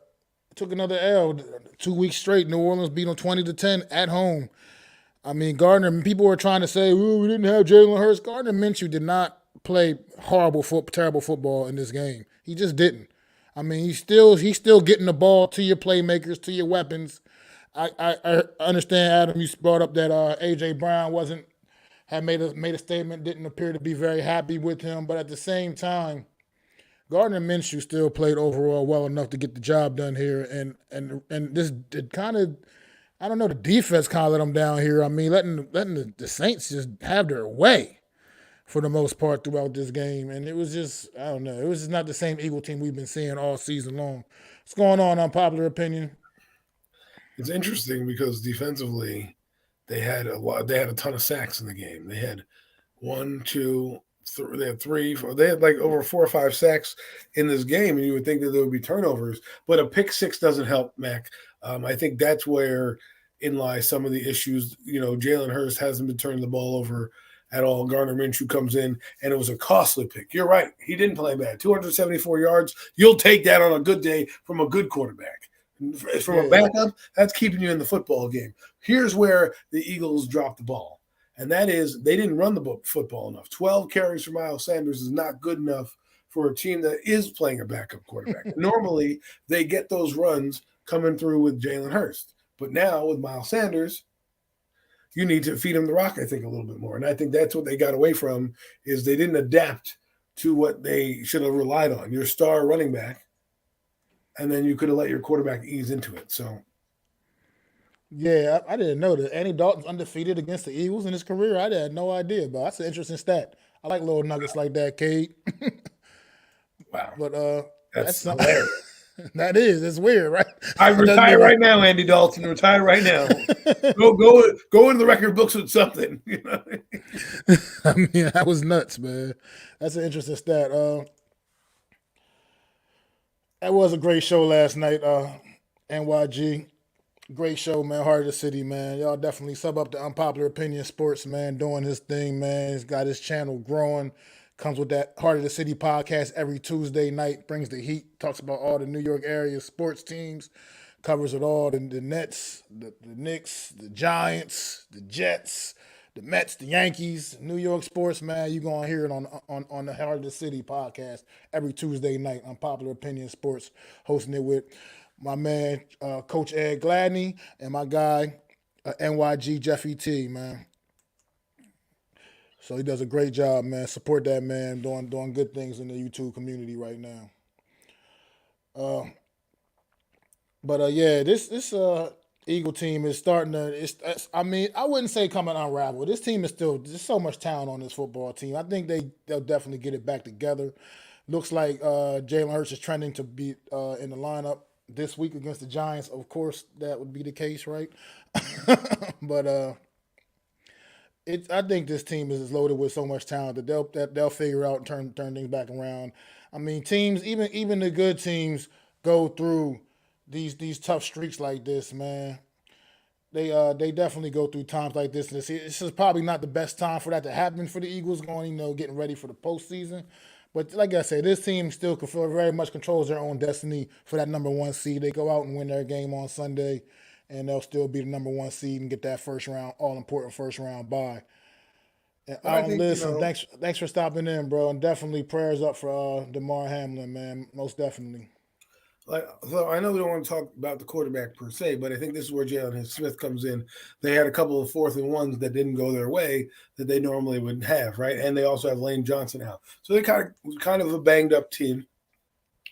took another L 2 weeks straight. New Orleans beat them 20-10 at home. I mean, people were trying to say, we didn't have Jalen Hurts. Gardner Minshew did not play terrible football in this game. He just didn't. I mean, he's still getting the ball to your playmakers, to your weapons. I understand, Adam, you brought up that A.J. Brown had made a statement, didn't appear to be very happy with him. But at the same time, Gardner Minshew still played overall well enough to get the job done here, and this did kind of, I don't know, the defense kind of let them down here. I mean, letting the Saints just have their way for the most part throughout this game, and it was just, I don't know, it was just not the same Eagle team we've been seeing all season long. What's going on, unpopular opinion? It's interesting because defensively, they had a ton of sacks in the game. They had 1, 2, 3, they had 3, 4, they had like over 4 or 5 sacks in this game, and you would think that there would be turnovers, but a pick six doesn't help, Mac. I think that's where in lies some of the issues. Jalen Hurts hasn't been turning the ball over at all. Gardner Minshew comes in, and it was a costly pick. You're right. He didn't play bad. 274 yards. You'll take that on a good day from a good quarterback. From a backup, that's keeping you in the football game. Here's where the Eagles dropped the ball, and that is they didn't run the football enough. 12 carries for Miles Sanders is not good enough for a team that is playing a backup quarterback. Normally, they get those runs coming through with Jalen Hurts. But now with Miles Sanders, you need to feed him the rock, I think, a little bit more. And I think that's what they got away from is they didn't adapt to what they should have relied on, your star running back, and then you could have let your quarterback ease into it. So, Yeah, I didn't know that Andy Dalton's undefeated against the Eagles in his career. I had no idea, but that's an interesting stat. I like little nuggets like that, Cade. wow, But that's something. hilarious. That is. It's weird, right? I It doesn't retire even- right now, Andy Dalton. Retire right now. Go into the record books with something. You know? I mean, that was nuts, man. That's an interesting stat. That was a great show last night. NYG, great show, man. Heart of the city, man. Y'all definitely sub up to Unpopular Opinion Sports, man. Doing his thing, man. He's got his channel growing. Comes with that Heart of the City podcast every Tuesday night. Brings the heat. Talks about all the New York area sports teams. Covers it all. The Nets, the Knicks, the Giants, the Jets, the Mets, the Yankees, New York sports, man. You're going to hear it on the Heart of the City podcast every Tuesday night. Unpopular Opinion Sports. Hosting it with my man, Coach Ed Gladney, and my guy, NYG Jeffy T, man. So he does a great job, man. Support that man, doing good things in the YouTube community right now. But yeah, this Eagle team is starting to. I mean, I wouldn't say coming unraveled. This team is still. There's so much talent on this football team. I think they'll definitely get it back together. Looks like Jalen Hurts is trending to be in the lineup this week against the Giants. Of course, that would be the case, right? But I think this team is loaded with so much talent that they'll figure out and turn things back around. I mean, teams, even the good teams, go through these tough streaks like this, man. They definitely go through times like this. This is probably not the best time for that to happen for the Eagles, getting ready for the postseason. But like I said, this team still very much controls their own destiny for that number one seed. They go out and win their game on Sunday, and they'll still be the number one seed and get that all important first round bye. And listen, thanks for stopping in, bro, and definitely prayers up for DeMar Hamlin, man, most definitely. So I know we don't want to talk about the quarterback per se, but I think this is where Jalen Smith comes in. They had a couple of 4th and 1s that didn't go their way that they normally would have, right? And they also have Lane Johnson out, so they kind of a banged up team.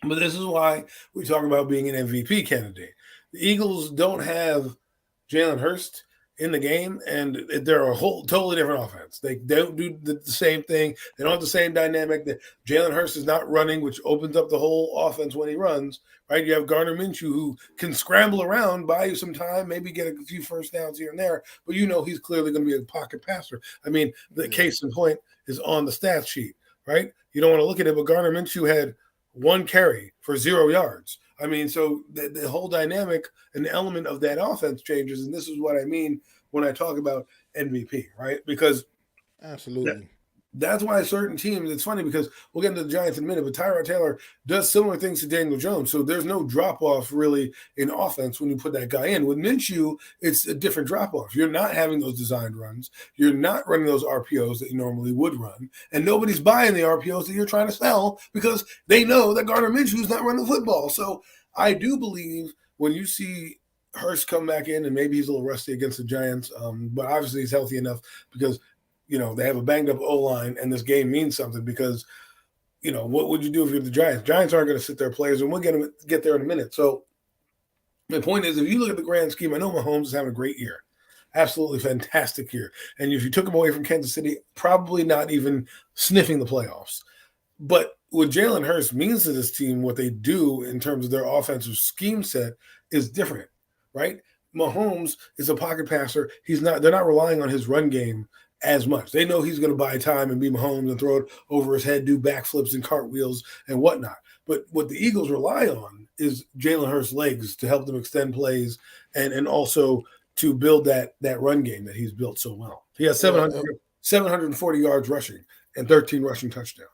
But this is why we talk about being an MVP candidate. The Eagles don't have Jalen Hurts in the game, and they're a whole totally different offense. They don't do the same thing. They don't have the same dynamic. That Jalen Hurts is not running, which opens up the whole offense when he runs, right? You have Gardner Minshew, who can scramble around, buy you some time, maybe get a few first downs here and there, but he's clearly going to be a pocket passer. I mean, the case in point is on the stat sheet, right? You don't want to look at it, but Gardner Minshew had 1 carry for 0 yards. I mean, so the whole dynamic and the element of that offense changes, and this is what I mean when I talk about MVP, right? Because absolutely, that's why certain teams, it's funny because we'll get into the Giants in a minute, but Tyrod Taylor does similar things to Daniel Jones, so there's no drop-off really in offense when you put that guy in. With Minshew, it's a different drop-off. You're not having those designed runs. You're not running those RPOs that you normally would run, and nobody's buying the RPOs that you're trying to sell because they know that Gardner Minshew's not running the football. So I do believe when you see Hurst come back in, and maybe he's a little rusty against the Giants, but obviously he's healthy enough because they have a banged up O-line, and this game means something because, what would you do if you're the Giants? Giants aren't going to sit their players, and we'll get there in a minute. So the point is, if you look at the grand scheme, I know Mahomes is having a great year, absolutely fantastic year. And if you took him away from Kansas City, probably not even sniffing the playoffs. But what Jalen Hurts means to this team, what they do in terms of their offensive scheme set is different, right? Mahomes is a pocket passer. They're not relying on his run game as much. They know he's going to buy time and be Mahomes and throw it over his head, do backflips and cartwheels and whatnot. But what the Eagles rely on is Jalen Hurts' legs to help them extend plays and also to build that run game that he's built so well. He has 740 yards rushing and 13 rushing touchdowns.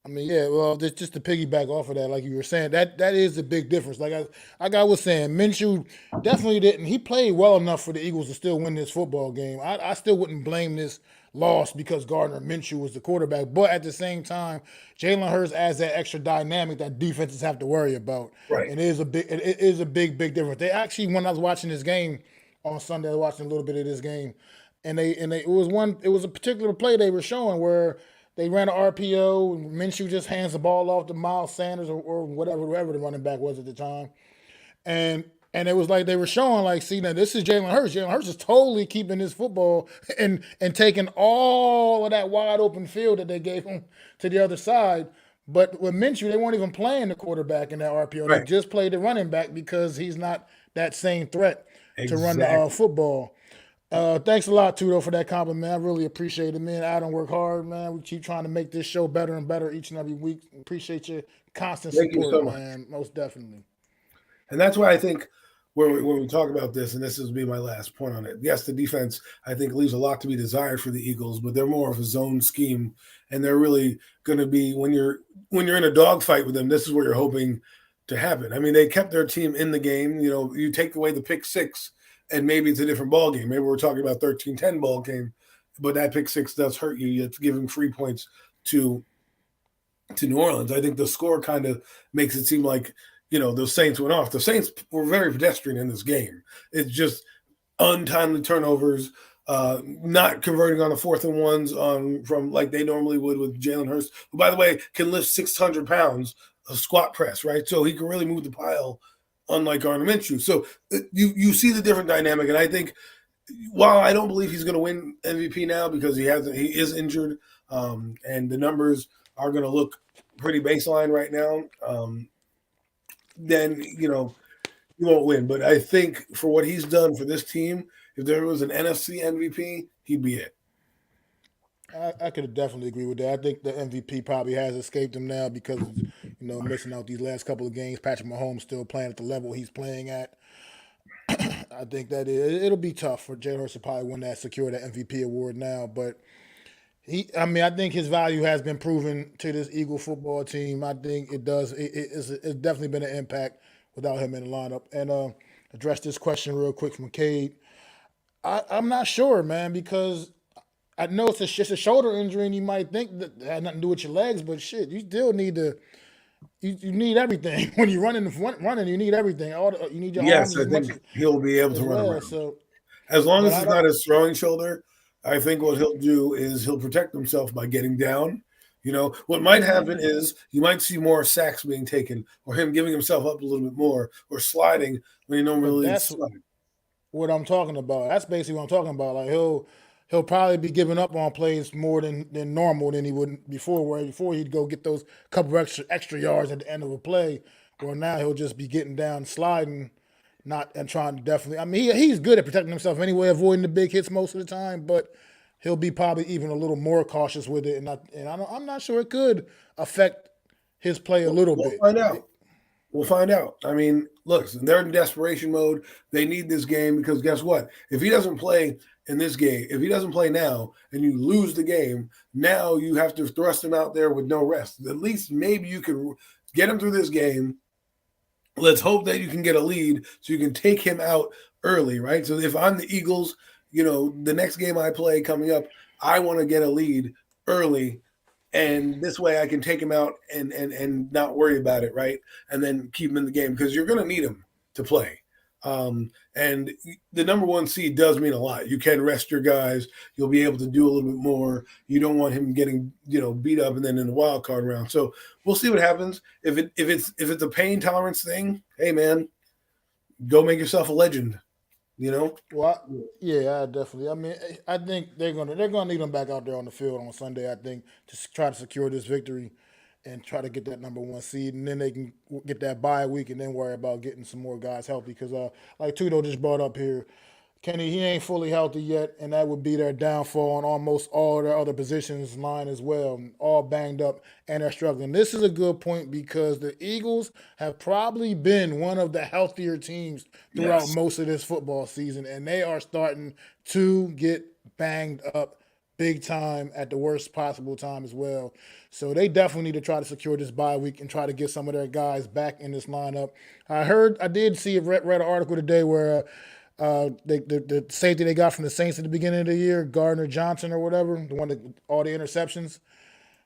I mean, yeah, well, just to piggyback off of that, like you were saying, that is the big difference. Like I was saying, Minshew definitely didn't. He played well enough for the Eagles to still win this football game. I still wouldn't blame this loss because Gardner Minshew was the quarterback. But at the same time, Jalen Hurts adds that extra dynamic that defenses have to worry about. Right. It is a big difference. They actually, when I was watching this game on Sunday, I was watching a little bit of this game, and it was a particular play they were showing where they ran an RPO. And Minshew just hands the ball off to Miles Sanders or whoever the running back was at the time, and it was like they were showing like, see, now this is Jalen Hurts. Jalen Hurts is totally keeping this football and taking all of that wide open field that they gave him to the other side. But with Minshew, they weren't even playing the quarterback in that RPO. They Right. just played the running back because he's not that same threat to run the Exactly. football. Thanks a lot, Tudo, for that compliment. I really appreciate it, man. Adam work hard, man. We keep trying to make this show better and better each and every week. Appreciate your constant Thank you support, so much. man. Most definitely. And that's why I think when we talk about this, and this will be my last point on it. Yes, the defense I think leaves a lot to be desired for the Eagles, but they're more of a zone scheme, and they're really going to be when you're in a dogfight with them. This is where you're hoping to happen. I mean, they kept their team in the game. You know, you take away the pick six, and maybe it's a different ball game. Maybe we're talking about 13-10 ball game, but that pick six does hurt you. You have to give them free points to New Orleans. I think the score kind of makes it seem like, you know, the Saints went off. The Saints were very pedestrian in this game. It's just untimely turnovers, not converting on the 4th and 1s from like they normally would with Jalen Hurts, who, by the way, can lift 600 pounds of squat press, right? So he can really move the pile, unlike Gardner Minshew. So you see the different dynamic, and I think while I don't believe he's going to win MVP now because he is injured, and the numbers are going to look pretty baseline right now, then you won't win. But I think for what he's done for this team, if there was an NFC MVP, he'd be it. I could definitely agree with that. I think the MVP probably has escaped him now because missing out these last couple of games. Patrick Mahomes still playing at the level he's playing at. I think that it'll be tough for Jalen Hurts to probably win that, secure that MVP award now. But I think his value has been proven to this Eagle football team. I think it does. It's definitely been an impact without him in the lineup. And address this question real quick from Cade. I'm not sure, man, because I know it's just a shoulder injury, and you might think that it had nothing to do with your legs, but shit, you still need to. You need everything when you're running. You need everything. You need your Yes, arms I as much think he'll be able as to run well. around. So, As long but as I it's don't. not his throwing shoulder, I think what he'll do is he'll protect himself by getting down. What might happen is you might see more sacks being taken or him giving himself up a little bit more or sliding when he But normally that's slide. what I'm talking about. That's basically what I'm talking about. Like he'll probably be giving up on plays more than normal than he would before. Where before he'd go get those couple extra yards at the end of a play. Where now he'll just be getting down, sliding, not and trying to definitely. I mean, he's good at protecting himself anyway, avoiding the big hits most of the time. But he'll be probably even a little more cautious with it, I'm not sure it could affect his play a little We'll bit. find out. We'll find out. I mean, look, they're in desperation mode. They need this game because guess what? If he doesn't play in this game, if he doesn't play now and you lose the game, now you have to thrust him out there with no rest. At least maybe you can get him through this game. Let's hope that you can get a lead so you can take him out early, right? So if I'm the Eagles, the next game I play coming up, I want to get a lead early, and this way I can take him out and not worry about it, right? And then keep him in the game because you're going to need him to play. And the number one seed does mean a lot. You can rest your guys. You'll be able to do a little bit more. You don't want him getting beat up and then in the wild card round. So we'll see what happens. If it's a pain tolerance thing, hey man, go make yourself a legend. Well, yeah, definitely. I mean, I think they're gonna need him back out there on the field on Sunday. I think to try to secure this victory and try to get that number one seed, and then they can get that bye week, and then worry about getting some more guys healthy. Because like Tudo just brought up here, Kenny, he ain't fully healthy yet, and that would be their downfall on almost all their other positions line as well, all banged up and they're struggling. This is a good point because the Eagles have probably been one of the healthier teams throughout Yes. most of this football season, and they are starting to get banged up big time at the worst possible time as well. So they definitely need to try to secure this bye week and try to get some of their guys back in this lineup. I did see, read an article today where the safety they got from the Saints at the beginning of the year, Gardner Johnson or whatever, the one that all the interceptions.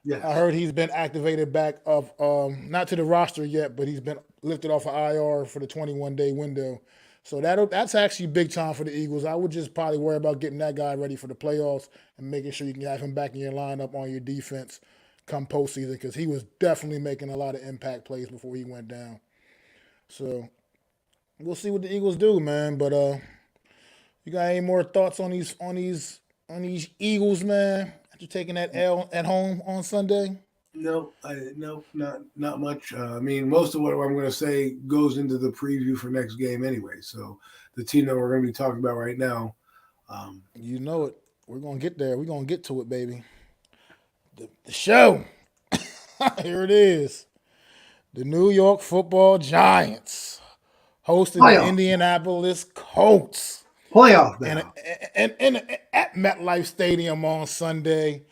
Yes. I heard he's been activated back of not to the roster yet, but he's been lifted off of IR for the 21-day window. So that's actually big time for the Eagles. I would just probably worry about getting that guy ready for the playoffs and making sure you can have him back in your lineup on your defense come postseason, because he was definitely making a lot of impact plays before he went down. So we'll see what the Eagles do, man. But you got any more thoughts on these Eagles, man? After taking that L at home on Sunday? No, not much. I mean, most of what I'm going to say goes into the preview for next game anyway. So the team that we're going to be talking about right now, you know it. We're going to get there. We're going to get to it, baby. The show. Here it is. The New York Football Giants hosting the Indianapolis Colts. Playoff now. At MetLife Stadium on Sunday.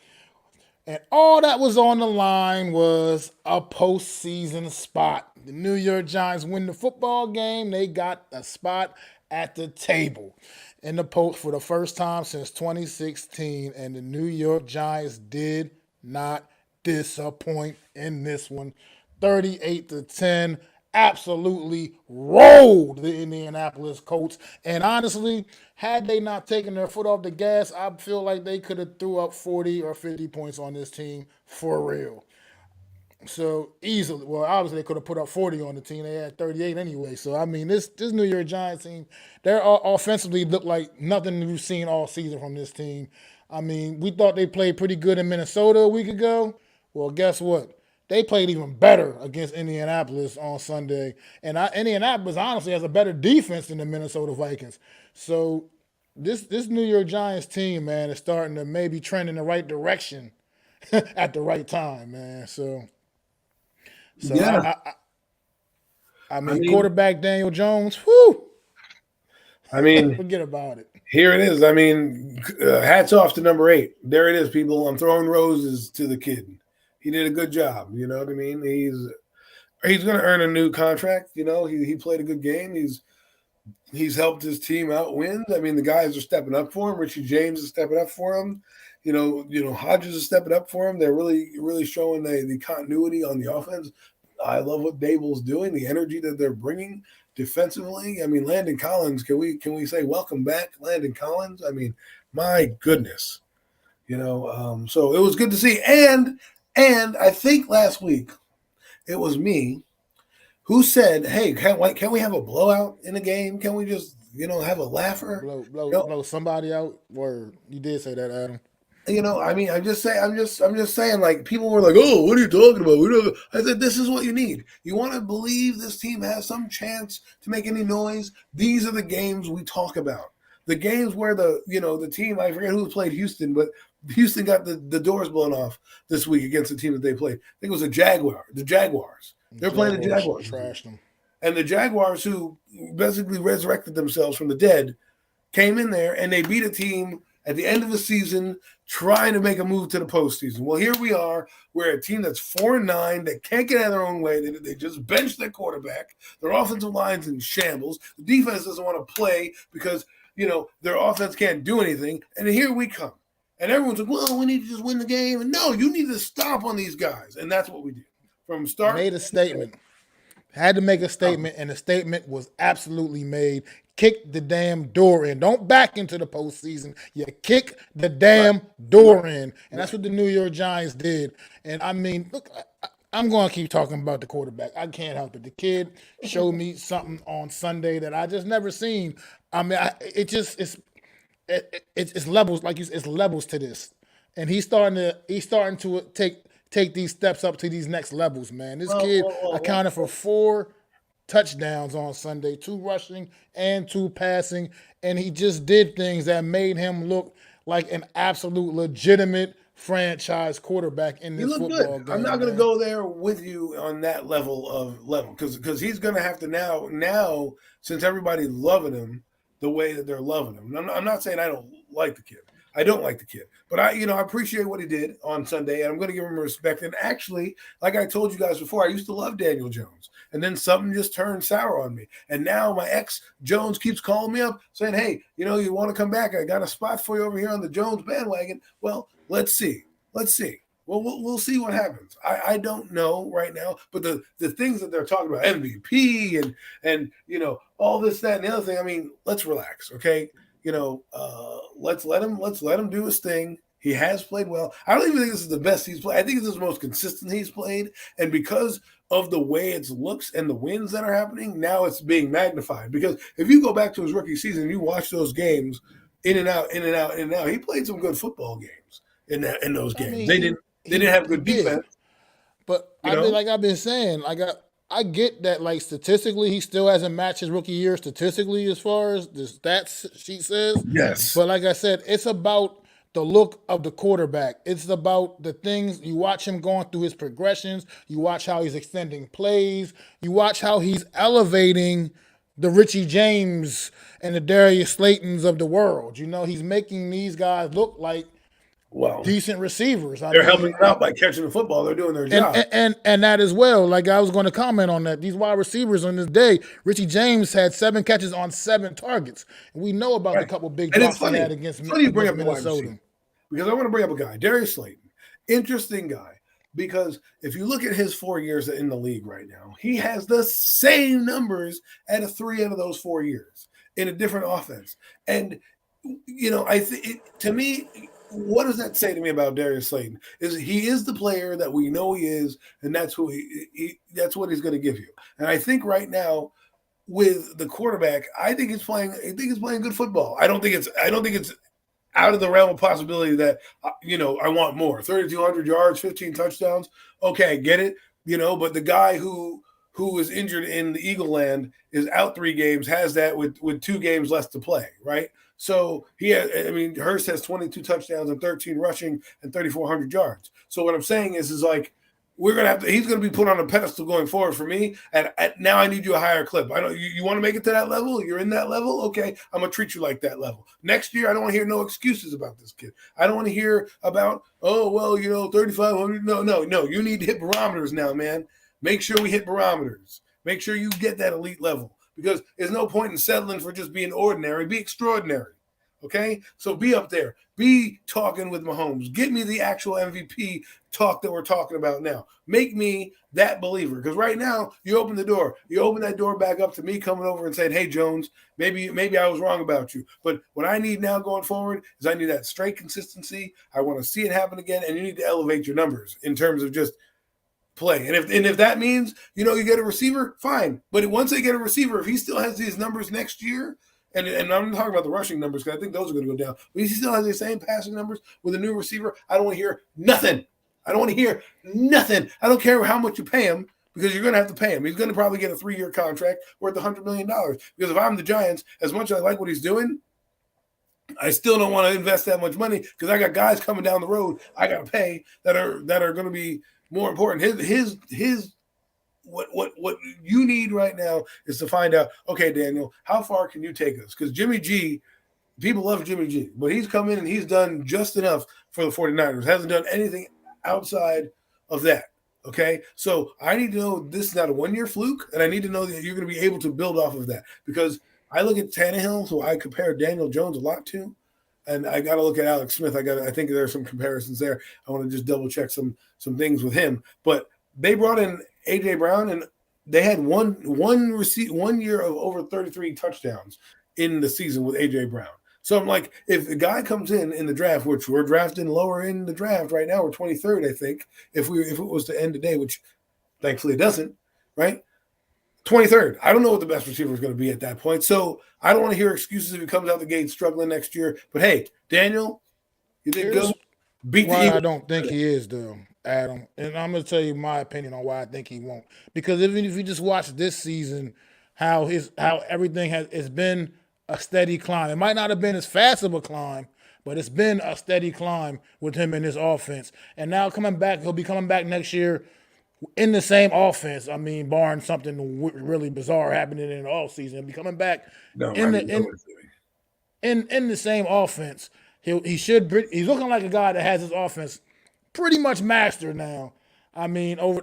And all that was on the line was a postseason spot. The New York Giants win the football game. They got a spot at the table in the post for the first time since 2016. And the New York Giants did not disappoint in this one. 38-10. Absolutely rolled the Indianapolis Colts. And honestly, had they not taken their foot off the gas, I feel like they could have threw up 40 or 50 points on this team for real. So easily, well, obviously they could have put up 40 on the team. They had 38 anyway. So, I mean, this New York Giants team, they're offensively look like nothing we've seen all season from this team. I mean, we thought they played pretty good in Minnesota a week ago. Well, guess what? They played even better against Indianapolis on Sunday. And Indianapolis honestly has a better defense than the Minnesota Vikings. So this New York Giants team, man, is starting to maybe trend in the right direction at the right time, man. So yeah. I mean, quarterback Daniel Jones, whew. I mean, forget about it. Here it is. I mean, hats off to number 8. There it is, people. I'm throwing roses to the kid. He did a good job. You know what I mean? He's going to earn a new contract. You know, he played a good game. He's helped his team out win. I mean, the guys are stepping up for him. Richie James is stepping up for him. You know, Hodges is stepping up for him. They're really showing the continuity on the offense. I love what Dable's doing, the energy that they're bringing defensively. I mean, Landon Collins, can we say welcome back, Landon Collins? I mean, my goodness. You know, so it was good to see. And I think last week it was me who said, hey, can we have a blowout in a game? Can we just, have a laugher? Blow somebody out? Word. You did say that, Adam. You know, I mean, I'm just saying, like, people were like, oh, what are you talking about? I said, this is what you need. You want to believe this team has some chance to make any noise? These are the games we talk about. The games where the team, I forget who played Houston, but Houston got the doors blown off this week against the team that they played. I think it was the Jaguars. They're playing the Jaguars. Trashed them. And the Jaguars, who basically resurrected themselves from the dead, came in there and they beat a team at the end of the season trying to make a move to the postseason. Well, here we are. We're a team that's 4-9 that can't get out of their own way. They just benched their quarterback. Their offensive line's in shambles. The defense doesn't want to play because, their offense can't do anything. And here we come. And everyone's like, well, we need to just win the game. And no, you need to stomp on these guys. And that's what we did. From start. Made a statement. Had to make a statement, and the statement was absolutely made. Kick the damn door in. Don't back into the postseason. You kick the damn door in. And that's what the New York Giants did. And, I mean, look, I'm going to keep talking about the quarterback. I can't help it. The kid showed me something on Sunday that I just never seen. I mean, it's levels, like it's levels to this. And he's starting to take these steps up to these next levels, man. This kid accounted for 4 touchdowns on Sunday, 2 rushing and 2 passing, and he just did things that made him look like an absolute legitimate franchise quarterback in this football game. I'm not going to go there with you on that level because he's going to have to now since everybody's loving him the way that they're loving him. I'm not saying I don't like the kid. I don't like the kid, but I appreciate what he did on Sunday, and I'm going to give him respect. And actually, like I told you guys before, I used to love Daniel Jones, and then something just turned sour on me. And now my ex Jones keeps calling me up saying, "Hey, you want to come back? I got a spot for you over here on the Jones bandwagon." Well, let's see. Well, we'll see what happens. I don't know right now, but the things that they're talking about, MVP and all this, that, and the other thing. I mean, let's relax, okay? Let's let him do his thing. He has played well. I don't even think this is the best he's played. I think this is the most consistent he's played, and because of the way it looks and the wins that are happening, now it's being magnified. Because if you go back to his rookie season, you watch those games in and out, he played some good football games in those games. mean, They didn't have good defense. But I've been saying, I get that, like, statistically, he still hasn't matched his rookie year statistically as far as the stats sheet says. Yes. But like I said, it's about the look of the quarterback. It's about the things you watch him going through his progressions. You watch how he's extending plays. You watch how he's elevating the Richie James and the Darius Slaytons of the world. He's making these guys look like decent receivers. They're helping them out by catching the football. They're doing their job. And that as well. Like, I was going to comment on that. These wide receivers on this day, Richie James had 7 catches on 7 targets. And we know about the couple big drops he had against Minnesota. Because I want to bring up a guy, Darius Slayton. Interesting guy. Because if you look at his 4 years in the league right now, he has the same numbers out of 3 out of those 4 years in a different offense. And, I think to me, what does that say to me about Darius Slayton? Is he is the player that we know he is, and that's who that's what he's going to give you. And I think right now with the quarterback, I think he's playing good football. I don't think it's out of the realm of possibility that I want more. 3,200 yards, 15 touchdowns. Okay, get it. But the guy who is injured in the Eagle land is out 3 games, has that with 2 games left to play, right? So Hurst has 22 touchdowns and 13 rushing and 3,400 yards. So what I'm saying is like, he's going to be put on a pedestal going forward for me. And now I need you a higher clip. I know you want to make it to that level. You're in that level. Okay. I'm going to treat you like that level. Next year, I don't want to hear no excuses about this kid. I don't want to hear about, 3,500. No. You need to hit barometers now, man. Make sure we hit barometers. Make sure you get that elite level. Because there's no point in settling for just being ordinary. Be extraordinary, okay? So be up there. Be talking with Mahomes. Get me the actual MVP talk that we're talking about now. Make me that believer. Because right now, you open the door. You open that door back up to me coming over and saying, "Hey, Jones, maybe I was wrong about you." But what I need now going forward is I need that straight consistency. I want to see it happen again, and you need to elevate your numbers in terms of just play. And if that means, you get a receiver, fine. But once they get a receiver, if he still has these numbers next year, and I'm not talking about the rushing numbers because I think those are going to go down, but he still has the same passing numbers with a new receiver, I don't want to hear nothing. I don't want to hear nothing. I don't care how much you pay him because you're going to have to pay him. He's going to probably get a 3-year contract worth $100 million. Because if I'm the Giants, as much as I like what he's doing, I still don't want to invest that much money because I got guys coming down the road I got to pay that are going to be more important. What you need right now is to find out, okay, Daniel, how far can you take us? Because Jimmy G, people love Jimmy G, but he's come in and he's done just enough for the 49ers. Hasn't done anything outside of that, okay? So I need to know this is not a 1-year fluke, and I need to know that you're going to be able to build off of that. Because I look at Tannehill, who I compare Daniel Jones a lot to, and I got to look at Alex Smith. I think there are some comparisons there. I want to just double check some things with him. But they brought in A.J. Brown, and they had one year of over 33 touchdowns in the season with A.J. Brown. So I'm like, if the guy comes in the draft, which we're drafting lower in the draft right now, we're 23rd, I think, if it was to end today, which thankfully it doesn't, right? 23rd. I don't know what the best receiver is going to be at that point. So I don't want to hear excuses if he comes out the gate struggling next year. But hey, Daniel, you did good. Beat the Eagles. I don't think he is, though, Adam. And I'm going to tell you my opinion on why I think he won't. Because even if you just watch this season, how everything it's been a steady climb. It might not have been as fast of a climb, but it's been a steady climb with him in this offense. And now he'll be coming back next year in the same offense. I mean, barring something really bizarre happening in the offseason, he'll be coming back in the same offense. He's looking like a guy that has his offense pretty much mastered now. I mean, over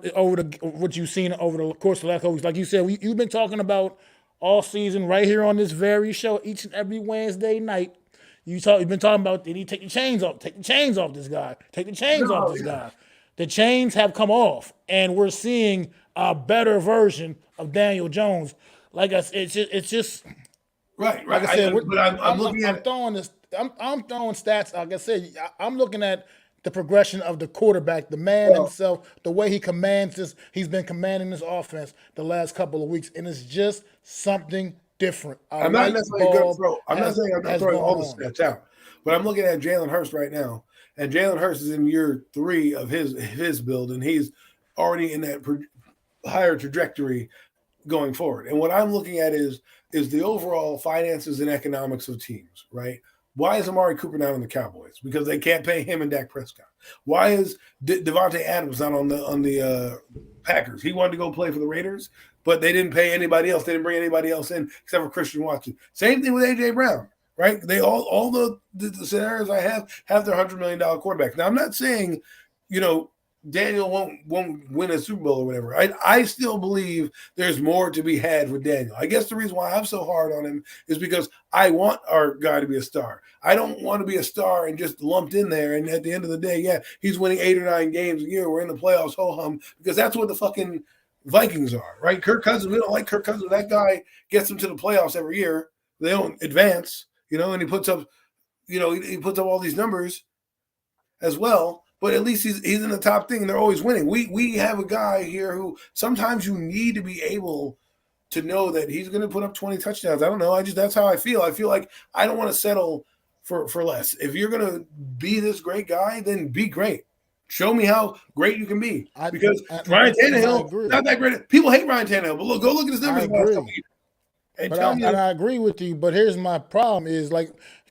what you've seen over the course of the last couple weeks, like you said, you've been talking about all season right here on this very show each and every Wednesday night. You've been talking about, did he take the chains off? Take the chains off this guy. Take the chains off this guy. The chains have come off, and we're seeing a better version of Daniel Jones. Like I said, it's just right. like I said. I'm looking at throwing this. I'm throwing stats. Like I said, I'm looking at the progression of the quarterback, the man himself, the way he commands this. He's been commanding this offense the last couple of weeks, and it's just something different. I'm not necessarily going to throw. I'm not saying I'm not throwing all the stats out, but I'm looking at Jalen Hurts right now, and Jalen Hurts is in year 3 of his build, and he's already in that higher trajectory going forward. And what I'm looking at is the overall finances and economics of teams, right? Why is Amari Cooper not on the Cowboys? Because they can't pay him and Dak Prescott. Why is Devontae Adams not on the Packers? He wanted to go play for the Raiders, but they didn't pay anybody else. They didn't bring anybody else in except for Christian Watson. Same thing with A.J. Brown, right? They all the scenarios I have their $100 million quarterbacks. Now, I'm not saying, Daniel won't win a Super Bowl or whatever. I still believe there's more to be had with Daniel. I guess the reason why I'm so hard on him is because I want our guy to be a star. I don't want to be a star and just lumped in there. And at the end of the day, yeah, he's winning 8 or 9 games a year. We're in the playoffs, ho-hum, because that's what the fucking Vikings are, right? Kirk Cousins, we don't like Kirk Cousins. That guy gets them to the playoffs every year. They don't advance, and he puts up, he puts up all these numbers as well. But at least he's in the top thing, and they're always winning. We have a guy here who sometimes you need to be able to know that he's going to put up 20 touchdowns. I don't know. That's how I feel. I feel like I don't want to settle for less. If you're going to be this great guy, then be great. Show me how great you can be. Because Ryan Tannehill, not that great. People hate Ryan Tannehill, but go look at his numbers. I agree with you. But here's my problem: is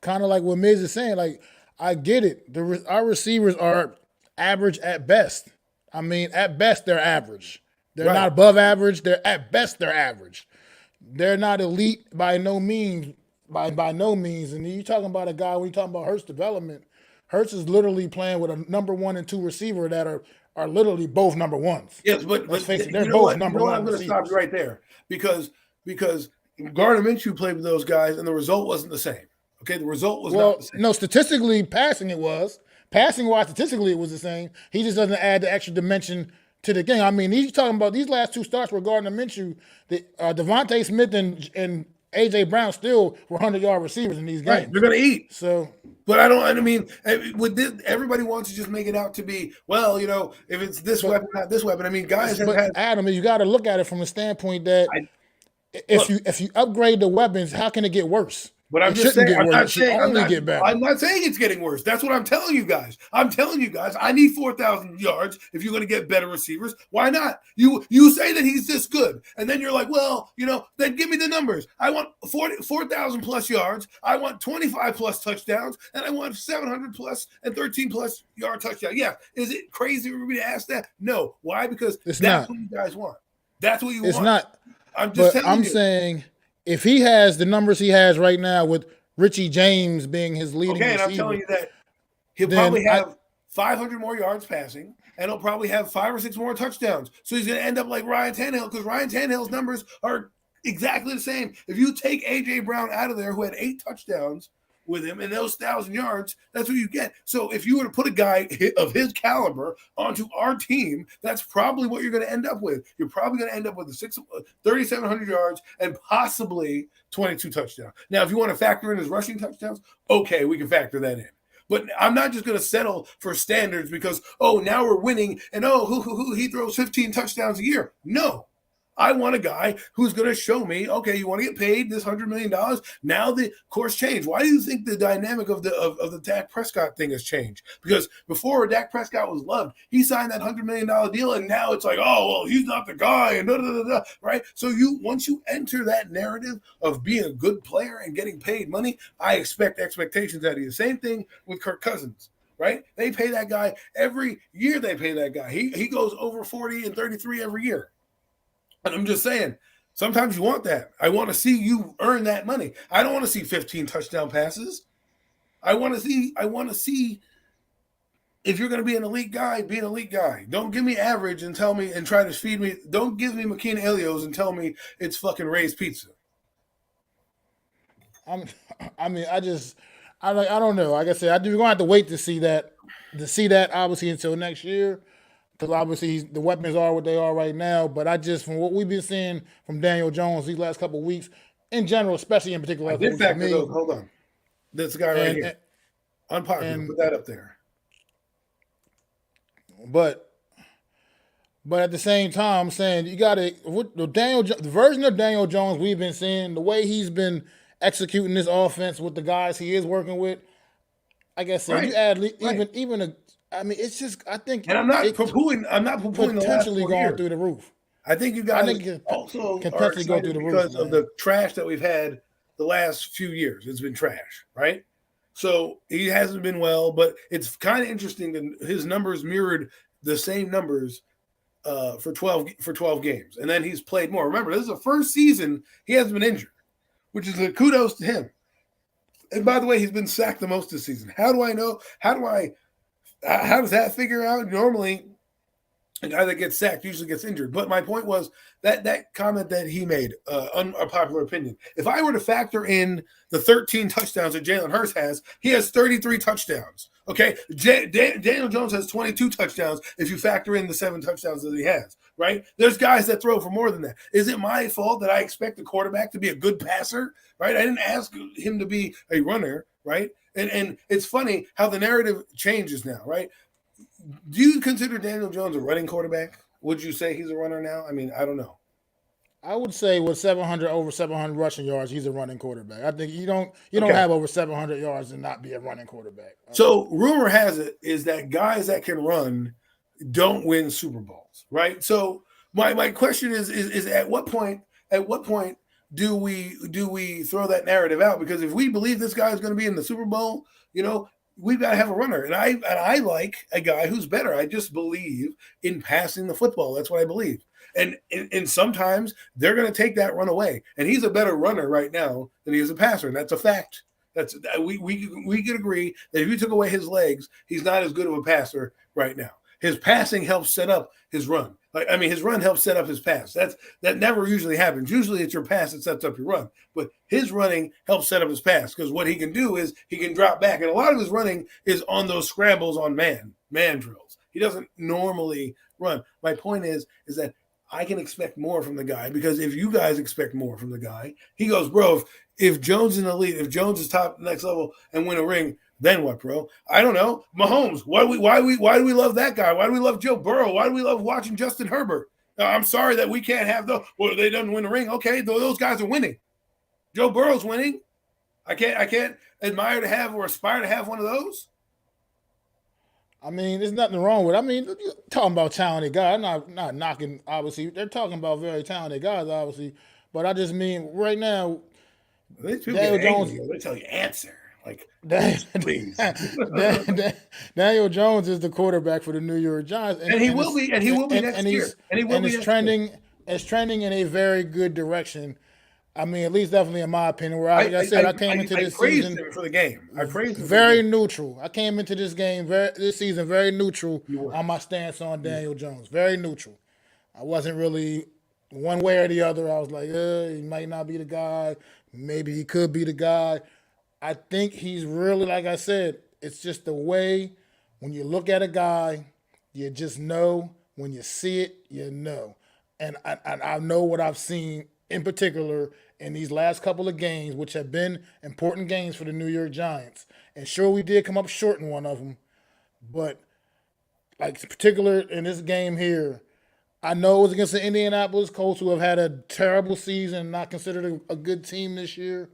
kind of like what Miz is saying. Like, I get it. Our receivers are average at best. I mean, at best they're average. They're not above average. They're at best they're average. They're not elite by no means. By no means. And you're talking about a guy, when you're talking about Hurts development, Hurts is literally playing with a number 1 and 2 receiver that are literally both number 1s. Yes, but let's face it, they're both number 1 I'm going to stop you right there because Gardner Minshew played with those guys and the result wasn't the same. Okay, the result was not the same. No, statistically, passing it was. Passing-wise, statistically, it was the same. He just doesn't add the extra dimension to the game. I mean, he's talking about these last 2 starts were Gardner Minshew. Devontae Smith and A.J. Brown still were 100-yard receivers in these games. Right, they're going to eat. So, but with this, everybody wants to just make it out to be, if it's this weapon, not this weapon. I mean, guys have had. Adam, you got to look at it from the standpoint that if you upgrade the weapons, how can it get worse? But I'm just saying, I'm not saying it's getting worse. That's what I'm telling you guys. I need 4,000 yards if you're going to get better receivers. Why not? You say that he's this good, and then you're like, then give me the numbers. I want 4,000 plus yards. I want 25 plus touchdowns, and I want 700 plus and 13 plus yard touchdown. Yeah, is it crazy for me to ask that? No. Why? Because that's what you guys want. That's what you want. It's not. I'm just telling you. Saying. If he has the numbers he has right now with Richie James being his leading receiver, and I'm telling you that he'll probably have 500 more yards passing, and he'll probably have 5 or 6 more touchdowns. So he's going to end up like Ryan Tannehill because Ryan Tannehill's numbers are exactly the same. If you take A.J. Brown out of there, who had 8 touchdowns with him and those 1,000 yards, that's what you get. So if you were to put a guy of his caliber onto our team, that's probably what you're going to end up with. You're probably going to end up with 3,700 yards and possibly 22 touchdowns. Now, if you want to factor in his rushing touchdowns, okay, we can factor that in. But I'm not just going to settle for standards because, now we're winning and, he throws 15 touchdowns a year. No. I want a guy who's going to show me, okay, you want to get paid this $100 million. Now the course changed. Why do you think the dynamic of the Dak Prescott thing has changed? Because before Dak Prescott was loved, he signed that $100 million deal, and now it's like, he's not the guy, and right? So once you enter that narrative of being a good player and getting paid money, I expect expectations out of you. Same thing with Kirk Cousins. Right? They pay that guy every year. They pay that guy. He goes over 40 and 33 every year. And I'm just saying, sometimes you want that. I want to see you earn that money. I don't want to see 15 touchdown passes. I want to see if you're going to be an elite guy, be an elite guy. Don't give me average and tell me and try to feed me. Don't give me McKean Elios and tell me it's fucking Ray's Pizza. I mean, I don't know. Like I said, we're gonna have to wait to see that obviously until next year, because obviously the weapons are what they are right now. But I just, from what we've been seeing from Daniel Jones these last couple of weeks, in general, especially in particular, I did factor those. Hold on, this guy right here, unpopular. Put that up there. But at the same time, I'm saying you got to the version of Daniel Jones we've been seeing, the way he's been executing this offense with the guys he is working with. Like I said, you add even a. I mean, it's just, I think, and I'm not poo-pooing potentially the last 4 going years. through the roof. I think you guys also can are potentially go through the because roof of the trash that we've had the last few years. It's been trash, right? So he hasn't been well, but it's kind of interesting that his numbers mirrored the same numbers for 12 games, and then he's played more. Remember, this is the first season he hasn't been injured, which is a kudos to him. And by the way, he's been sacked the most this season. How do I know? How does that figure out? Normally, a guy that gets sacked usually gets injured. But my point was that comment that he made, unpopular opinion. If I were to factor in the 13 touchdowns that Jalen Hurts has, he has 33 touchdowns. Okay, Daniel Jones has 22 touchdowns if you factor in the 7 touchdowns that he has, right? There's guys that throw for more than that. Is it my fault that I expect the quarterback to be a good passer, right? I didn't ask him to be a runner, right? And it's funny how the narrative changes now, right? Do you consider Daniel Jones a running quarterback? Would you say he's a runner now? I mean, I don't know. I would say with over 700 rushing yards, he's a running quarterback. I think you don't have over 700 yards and not be a running quarterback. So rumor has it is that guys that can run don't win Super Bowls, right? So my question is at what point do we throw that narrative out? Because if we believe this guy is going to be in the Super Bowl, we've got to have a runner. And I like a guy who's better. I just believe in passing the football. That's what I believe. And sometimes they're going to take that run away. And he's a better runner right now than he is a passer. And that's a fact. We could agree that if you took away his legs, he's not as good of a passer right now. His passing helps set up his run. His run helps set up his pass. That never usually happens. Usually it's your pass that sets up your run. But his running helps set up his pass, because what he can do is he can drop back. And a lot of his running is on those scrambles on man drills. He doesn't normally run. My point is that I can expect more from the guy, because if you guys expect more from the guy, he goes, bro, if Jones is elite, if Jones is top next level and win a ring, then what, bro? I don't know. Mahomes. Why do we love that guy? Why do we love Joe Burrow? Why do we love watching Justin Herbert? I'm sorry that we can't have those. Well, they didn't win a ring. Okay, those guys are winning. Joe Burrow's winning. I can't admire to have or aspire to have one of those. I mean, there's nothing wrong with it. I mean, you're talking about talented guys. I'm not knocking, obviously. They're talking about very talented guys, obviously. But I just mean, right now, Daniel Jones. They tell you answer. Daniel Jones is the quarterback for the New York Giants. And he will be next year. And it's trending in a very good direction. I mean, at least definitely in my opinion. Where I came into this season him for the game. I praised him very neutral. I came into this game this season very neutral on my stance on Daniel Jones. Very neutral. I wasn't really one way or the other. I was like, he might not be the guy. Maybe he could be the guy. I think he's really, like I said, it's just the way when you look at a guy, you just know. When you see it, you know. And I know what I've seen in particular in these last couple of games, which have been important games for the New York Giants. And sure, we did come up short in one of them. But, like, in particular in this game here, I know it was against the Indianapolis Colts, who have had a terrible season, not considered a good team this year.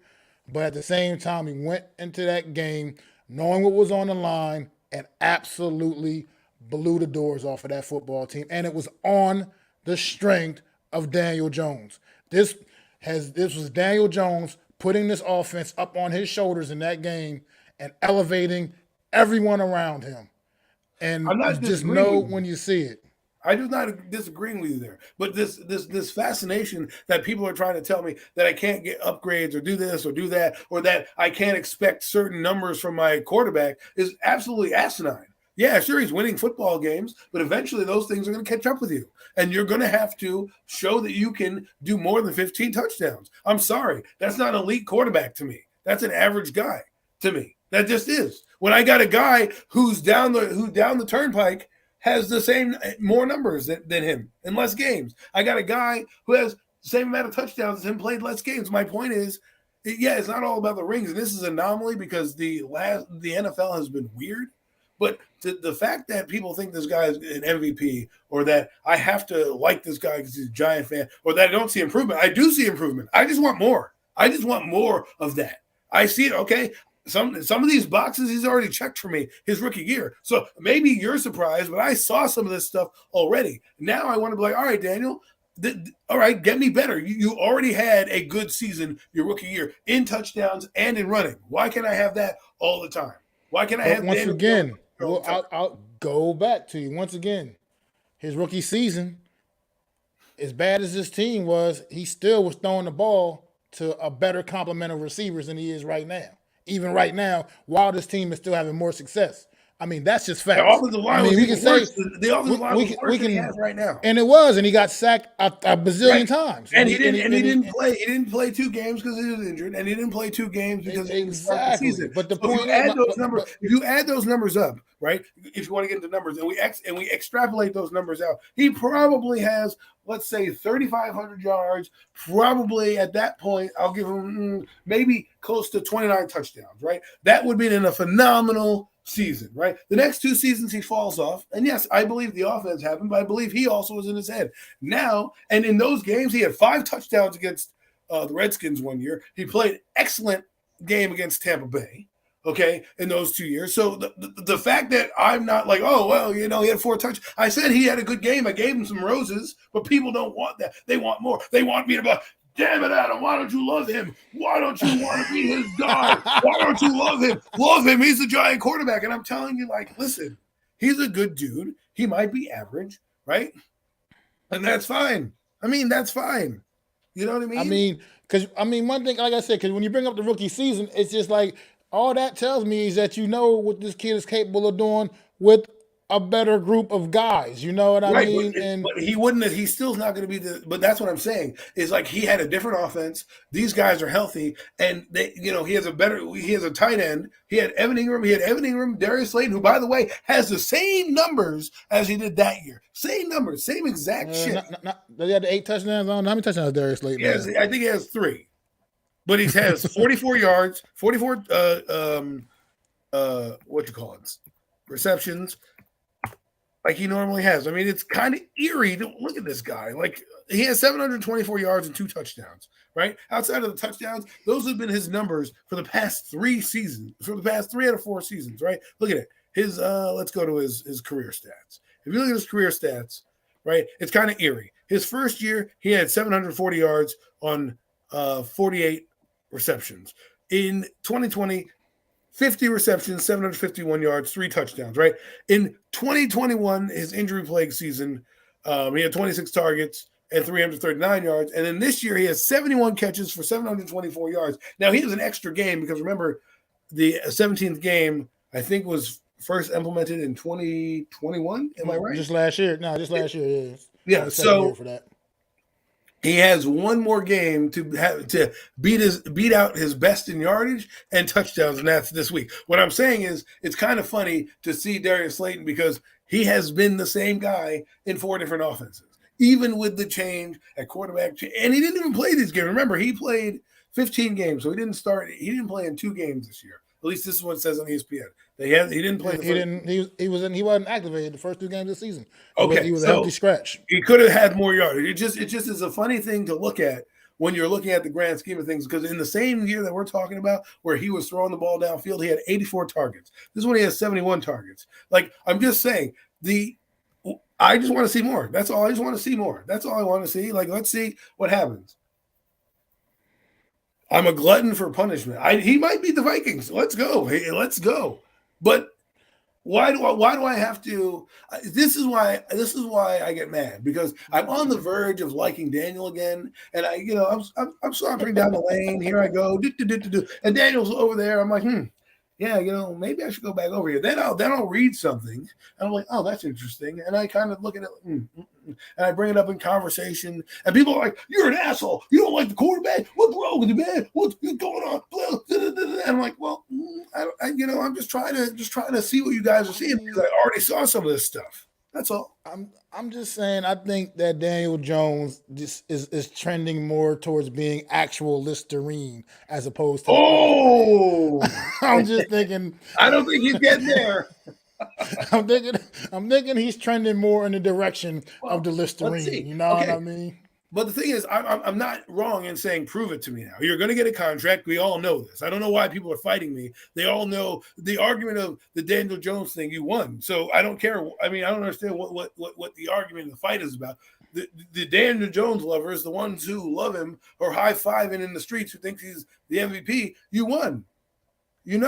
But at the same time, he went into that game knowing what was on the line and absolutely blew the doors off of that football team. And it was on the strength of Daniel Jones. This was Daniel Jones putting this offense up on his shoulders in that game and elevating everyone around him. And you just know when you see it. I'm just not disagreeing with you there. But this fascination that people are trying to tell me that I can't get upgrades or do this or do that, or that I can't expect certain numbers from my quarterback is absolutely asinine. Yeah, sure, he's winning football games, but eventually those things are going to catch up with you. And you're going to have to show that you can do more than 15 touchdowns. I'm sorry. That's not an elite quarterback to me. That's an average guy to me. That just is. When I got a guy who's down the turnpike has the same more numbers than him in less games. I got a guy who has the same amount of touchdowns as him, played less games. My point is, yeah, it's not all about the rings. And this is an anomaly because the NFL has been weird. But the fact that people think this guy is an MVP, or that I have to like this guy because he's a Giant fan, or that I don't see improvement, I do see improvement. I just want more. I just want more of that. I see it. Okay, some of these boxes he's already checked for me his rookie year. So maybe you're surprised, but I saw some of this stuff already. Now I want to be like, all right, Daniel, all right, get me better. You already had a good season your rookie year in touchdowns and in running. Why can't I have that all the time? Why can't I have once Daniel again? Well, I'll go back to you once again. His rookie season, as bad as his team was, he still was throwing the ball to a better complement of receivers than he is right now. Even right now, while this team is still having more success. I mean, that's just facts. The offensive line was even worse than he has right now. And it was, and he got sacked a bazillion times. And he didn't play. He didn't play 2 games because he was injured, and he didn't play 2 games because he was the season. But the point, if you add those numbers up, right? If you want to get into numbers, and we extrapolate those numbers out, he probably has, let's say, 3,500 yards. Probably at that point, I'll give him maybe close to 29 touchdowns. Right? That would be in a phenomenal season, right? The next 2 seasons he falls off, and yes, I believe the offense happened, but I believe he also was in his head now. And in those games, he had 5 touchdowns against the Redskins one year. He played excellent game against Tampa Bay. Okay, in those 2 years. So the fact that I'm not like, oh well, he had 4 touchdowns. I said he had a good game. I gave him some roses, but people don't want that. They want more. They want me to be. Damn it, Adam, why don't you love him? Why don't you want to be his guy? Why don't you love him? Love him. He's a giant quarterback. And I'm telling you, like, listen, he's a good dude. He might be average, right? And that's fine. I mean, that's fine. You know what I mean? One thing, like I said, because when you bring up the rookie season, it's just like, all that tells me is that you know what this kid is capable of doing with a better group of guys. You know what I mean? But he wouldn't. He's still not going to be the. But that's what I'm saying. Is like he had a different offense. These guys are healthy, and they, he has a tight end. He had Evan Ingram, Darius Slayton, who, by the way, has the same numbers as he did that year. Same numbers, same exact shit. They had 8 touchdowns on. How many touchdowns has Darius Slayton? Yes, I think he has 3. But he has 44 yards, 44 receptions, like he normally has. I mean, it's kind of eerie to look at this guy. Like, he has 724 yards and 2 touchdowns, right? Outside of the touchdowns, those have been his numbers for the past 3 seasons, for the past 3 out of 4 seasons, right? Look at it. His let's go to his career stats. If you look at his career stats, right, it's kind of eerie. His first year, he had 740 yards on 48 receptions. In 2020, 50 receptions, 751 yards, 3 touchdowns, right? In 2021, his injury-plagued season, he had 26 targets and 339 yards. And then this year, he has 71 catches for 724 yards. Now, he has an extra game because, remember, the 17th game, I think, was first implemented in 2021. Am I right? Just last year. No, just last year, yeah. So for that. He has one more game to beat out his best in yardage and touchdowns, and that's this week. What I'm saying is, it's kind of funny to see Darius Slayton because he has been the same guy in 4 different offenses, even with the change at quarterback. And he didn't even play these games. Remember, he played 15 games, so he didn't start. He didn't play in 2 games this year. At least this is what it says on ESPN. He didn't play. He wasn't activated the first 2 games of the season. Okay, he was a healthy scratch. He could have had more yardage. It just is a funny thing to look at when you're looking at the grand scheme of things. Because in the same year that we're talking about, where he was throwing the ball downfield, he had 84 targets. This one he has 71 targets. Like, I'm just saying, I just want to see more. That's all. I just want to see more. That's all I want to see. Like, let's see what happens. I'm a glutton for punishment. He might beat the Vikings. Let's go. Hey, let's go. But Why do I have to? This is why I get mad, because I'm on the verge of liking Daniel again, and I'm sauntering down the lane. Here I go, and Daniel's over there. I'm like, yeah, maybe I should go back over here. Then I'll read something, and I'm like, oh, that's interesting, and I kind of look at it, and I bring it up in conversation, and people are like, you're an asshole. You don't like the quarterback. What's wrong with you, man? What's going on? And I'm like, well, I'm just trying to see what you guys are seeing, because I already saw some of this stuff. That's all. I'm just saying, I think that Daniel Jones just is trending more towards being actual Listerine as opposed to. Oh, I'm just thinking. I don't think he's getting there. I'm thinking he's trending more in the direction of the Listerine. You know what I mean? But the thing is, I'm not wrong in saying, prove it to me now. You're going to get a contract. We all know this. I don't know why people are fighting me. They all know the argument of the Daniel Jones thing. You won. So I don't care. I mean, I don't understand what the argument of the fight is about. The Daniel Jones lovers, the ones who love him, are high-fiving in the streets, who think he's the MVP. You won. You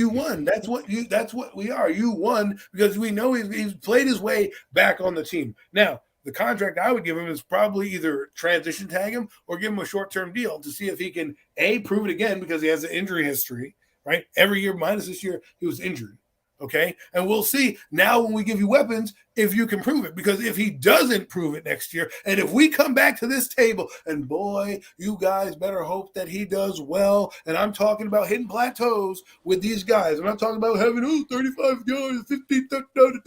won. That's what we are. You won because we know he's played his way back on the team. Now, the contract I would give him is probably either transition tag him or give him a short-term deal to see if he can, A, prove it again, because he has an injury history, right? Every year minus this year, he was injured. Okay. And we'll see now when we give you weapons if you can prove it, because if he doesn't prove it next year, and if we come back to this table, and boy, you guys better hope that he does well. And I'm talking about hitting plateaus with these guys. I'm not talking about having 35 yards, 15 touchdowns.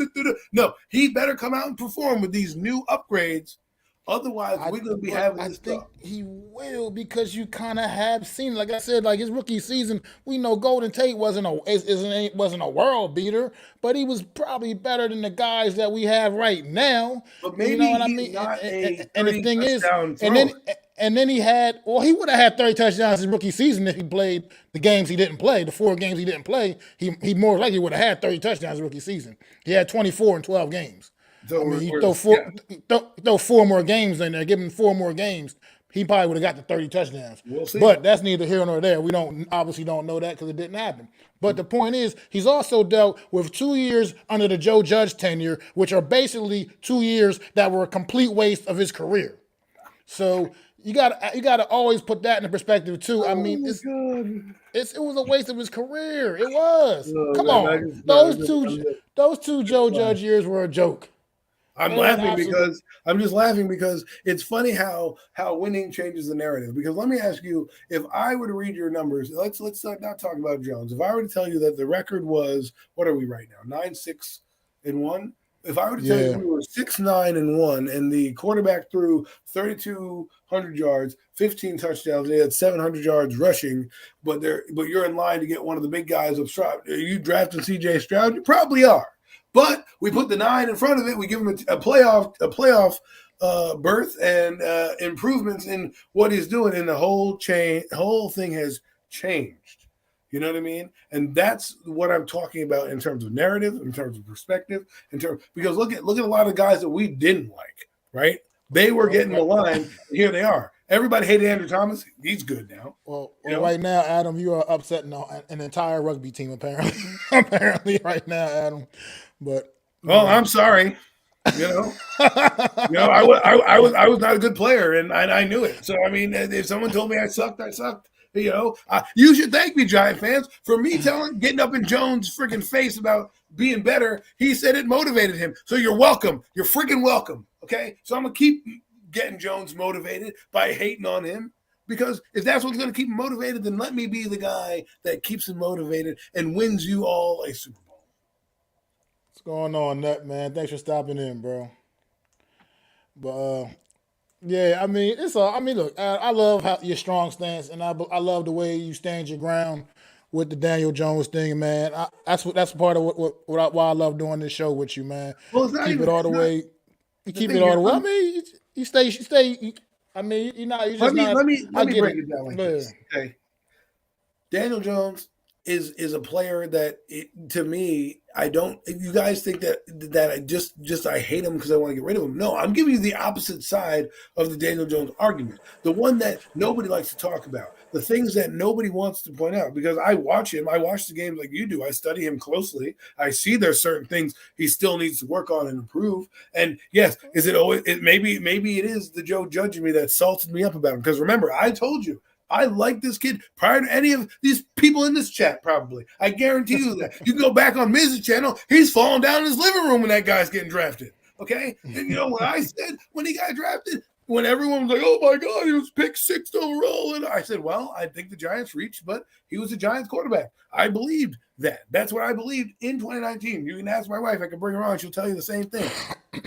No, he better come out and perform with these new upgrades. Otherwise, we're going to be having this stuff. I think he will, because you kind of have seen, like I said, like his rookie season, we know Golden Tate wasn't a world beater, but he was probably better than the guys that we have right now. But maybe, you know what I mean? And the thing is, and then he would have had 30 touchdowns his rookie season if he played the games he didn't play, the 4 games he didn't play. He more likely would have had 30 touchdowns his rookie season. He had 24 in 12 games. So you throw 4 more games in there, give him 4 more games, he probably would have got the 30 touchdowns. We'll see. But that's neither here nor there. We obviously don't know that because it didn't happen. But the point is, he's also dealt with 2 years under the Joe Judge tenure, which are basically 2 years that were a complete waste of his career. So you got to always put that in perspective too. I mean, it was a waste of his career. It was. Come on, those two Joe Judge years were a joke. I'm just laughing because it's funny how winning changes the narrative. Because let me ask you, if I were to read your numbers, let's not talk about Jones. If I were to tell you that the record was, what are we right now, 9-6-1? If I were to tell you we were 6-9-1, and the quarterback threw 3,200 yards, 15 touchdowns, they had 700 yards rushing, but you're in line to get one of the big guys of Stroud. Are you drafting C.J. Stroud? You probably are. But we put the 9 in front of it. We give him a playoff berth and improvements in what he's doing, and the whole thing has changed. You know what I mean? And that's what I'm talking about in terms of narrative, in terms of perspective, because look at a lot of guys that we didn't like, right? They were getting maligned, and here they are. Everybody hated Andrew Thomas. He's good now. Well, right now, Adam, you are upsetting an entire rugby team, apparently. Apparently, right now, Adam. But I'm sorry. I was not a good player, and I knew it. So I mean, if someone told me I sucked, I sucked. You should thank me, Giant fans, for me getting up in Jones' freaking face about being better. He said it motivated him. So you're welcome. You're freaking welcome. Okay, so I'm gonna keep getting Jones motivated by hating on him, because if that's what's going to keep him motivated, then let me be the guy that keeps him motivated and wins you all a Super Bowl. What's going on, Nut, man? Thanks for stopping in, bro. But yeah, I mean, look, I love your strong stance, and I love the way you stand your ground with the Daniel Jones thing, man. That's part of why I love doing this show with you, man. Well, it's not keep even, it all the way. You keep it all the way. I mean, you stay. I mean, you're not. Let me break it down like this. Okay, Daniel Jones is a player that, to me, I don't. If you guys think that I hate him because I want to get rid of him, no, I'm giving you the opposite side of the Daniel Jones argument, the one that nobody likes to talk about, the things that nobody wants to point out. Because I watch him, I watch the games like you do. I study him closely. I see there's certain things he still needs to work on and improve. And yes, is it always? Maybe it is the Joe judging me that salted me up about him. Because remember, I told you. I like this kid prior to any of these people in this chat, probably. I guarantee you that. You can go back on Miz's channel, he's falling down in his living room when that guy's getting drafted. Okay? And you know what I said when he got drafted? When everyone was like, oh my God, he was picked 6th overall. And I said, well, I think the Giants reached, but he was a Giants quarterback. I believed that. That's what I believed in 2019. You can ask my wife, I can bring her on, she'll tell you the same thing.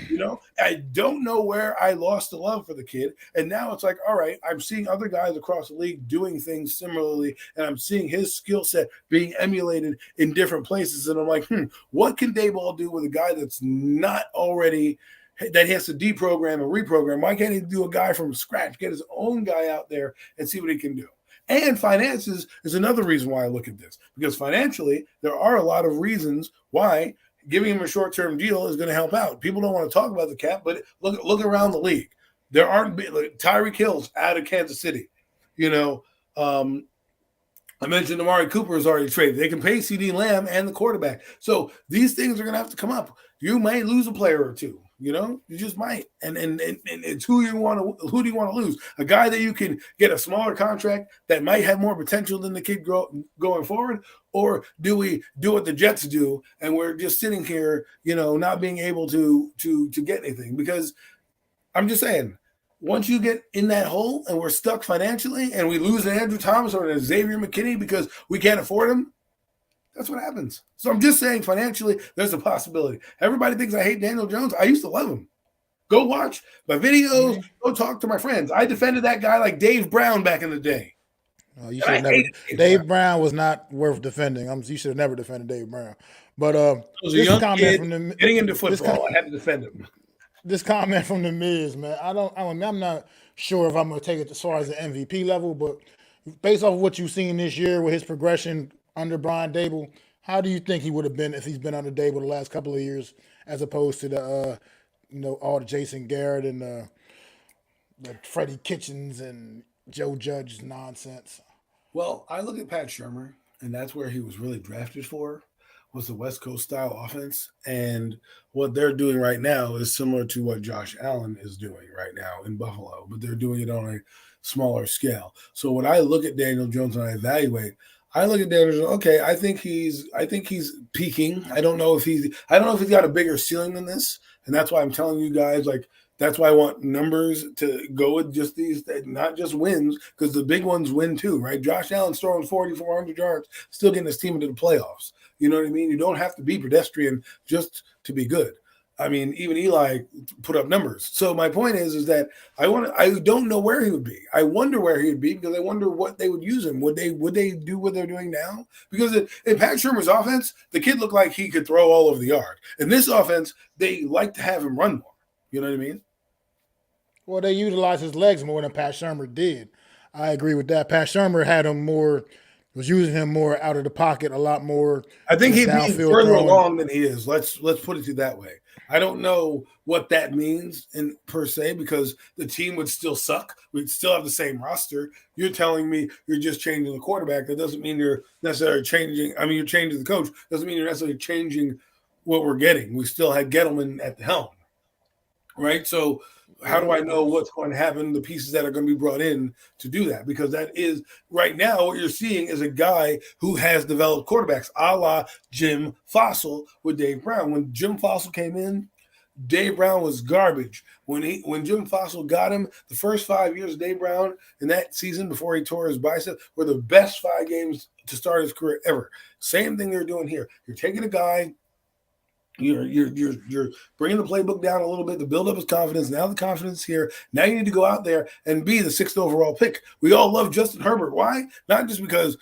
You know, I don't know where I lost the love for the kid. And now it's like, all right, I'm seeing other guys across the league doing things similarly, and I'm seeing his skill set being emulated in different places. And I'm like, what can Dayball do with a guy that's not already – that he has to deprogram and reprogram? Why can't he do a guy from scratch, get his own guy out there and see what he can do? And finances is another reason why I look at this, because financially there are a lot of reasons why giving him a short-term deal is going to help out. People don't want to talk about the cap, but look around the league. There aren't like, Tyreek Hill's out of Kansas City. You know, I mentioned Amari Cooper is already traded. They can pay CD Lamb and the quarterback. So these things are going to have to come up. You may lose a player or two. You know, you just might, and it's who do you want to lose? A guy that you can get a smaller contract that might have more potential than the kid going forward, or do we do what the Jets do and we're just sitting here, you know, not being able to get anything? Because I'm just saying, once you get in that hole and we're stuck financially and we lose an Andrew Thomas or an Xavier McKinney because we can't afford him, that's what happens. So I'm just saying financially, there's a possibility. Everybody thinks I hate Daniel Jones. I used to love him. Go watch my videos. Go talk to my friends. I defended that guy like Dave Brown back in the day. You should have never. Dave Brown was not worth defending. You should have never defended Dave Brown. But this comment from the getting into football, I had to defend him. This comment from the Miz, man. I'm not sure if I'm going to take it as far as the MVP level, but based off of what you've seen this year with his progression under Brian Daboll, how do you think he would have been if he's been under Daboll the last couple of years, as opposed to the all the Jason Garrett and the Freddie Kitchens and Joe Judge nonsense? Well, I look at Pat Shurmur, and that's where he was really drafted for, was the West Coast style offense. And what they're doing right now is similar to what Josh Allen is doing right now in Buffalo, but they're doing it on a smaller scale. So when I look at Daniel Jones and I evaluate, I look at Daniel Jones, okay, I think he's peaking. I don't know if he's got a bigger ceiling than this. And that's why I'm telling you guys, like, that's why I want numbers to go with just these, not just wins, because the big ones win too, right? Josh Allen's throwing 4,400 yards, still getting his team into the playoffs. You know what I mean? You don't have to be pedestrian just to be good. I mean, even Eli put up numbers. So my point is that I don't know where he would be. I wonder where he would be, because I wonder what they would use him. Would they do what they're doing now? Because in Pat Shurmur's offense, the kid looked like he could throw all over the yard. In this offense, they like to have him run more. You know what I mean? Well, they utilize his legs more than Pat Shurmur did. I agree with that. Pat Shurmur was using him more out of the pocket, a lot more. I think he'd be further along than he is. Let's put it to that way. I don't know what that means per se, because the team would still suck. We'd still have the same roster. You're telling me you're just changing the quarterback. That doesn't mean you're necessarily changing. I mean, you're changing the coach. Doesn't mean you're necessarily changing what we're getting. We still had Gettleman at the helm, right? So how do I know what's going to happen, the pieces that are going to be brought in to do that? Because that is right now what you're seeing is a guy who has developed quarterbacks, a la Jim Fossil with Dave Brown. When Jim Fossil came in, Dave Brown was garbage. When Jim Fossil got him, the first 5 years of Dave Brown in that season before he tore his bicep were the best 5 games to start his career ever. Same thing they're doing here. You're taking a guy, You're bringing the playbook down a little bit to build up his confidence. Now the confidence is here. Now you need to go out there and be the 6th overall pick. We all love Justin Herbert. Why? Not just because,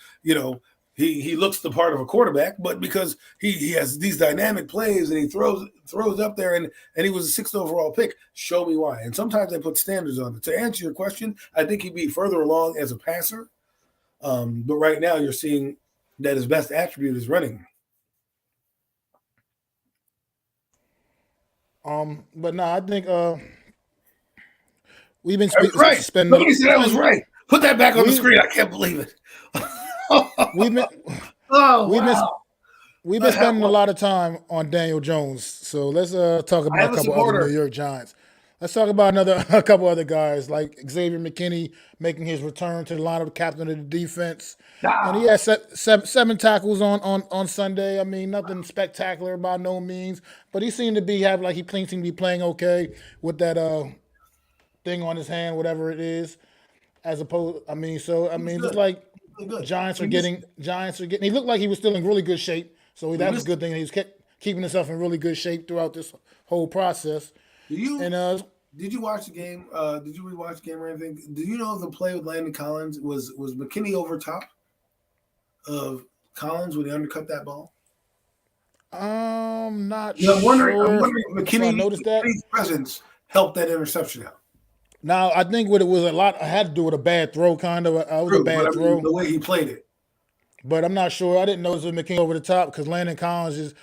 he looks the part of a quarterback, but because he has these dynamic plays and he throws up there and he was a 6th overall pick. Show me why. And sometimes they put standards on it. To answer your question, I think he'd be further along as a passer. But right now you're seeing that his best attribute is running. But no, I think we've been I was right. spending Somebody said I was right. Put that back on the we screen. I can't believe it. we've been Oh, we've been wow. we've I been have, spending a lot of time on Daniel Jones. So let's talk I about a have a couple other New supporter. York Giants. Let's talk about a couple other guys like Xavier McKinney making his return to the lineup, captain of the defense. And he Ah, had seven tackles on Sunday. I mean, nothing spectacular by no means, but he seemed to be have like he seemed to be playing okay with that thing on his hand, whatever it is. As opposed, I mean, so I he was mean, just good. like Really good. Giants are We missed. getting. He looked like he was still in really good shape, so We that was a missed. good thing. He was kept keeping himself in really good shape throughout this whole process. Did you And did you watch the game? Did you rewatch the game or anything? Did you know the play with Landon Collins was McKinney over top of Collins when he undercut that ball? not You know, I'm sure wondering if if I noticed that. McKinney's presence helped that interception out. Now I think what it was a lot. I had to do with a bad throw, kind of. It was a True, but I bad mean throw, the way he played it. but I'm not sure. I didn't notice it McKinney over the top because Landon Collins is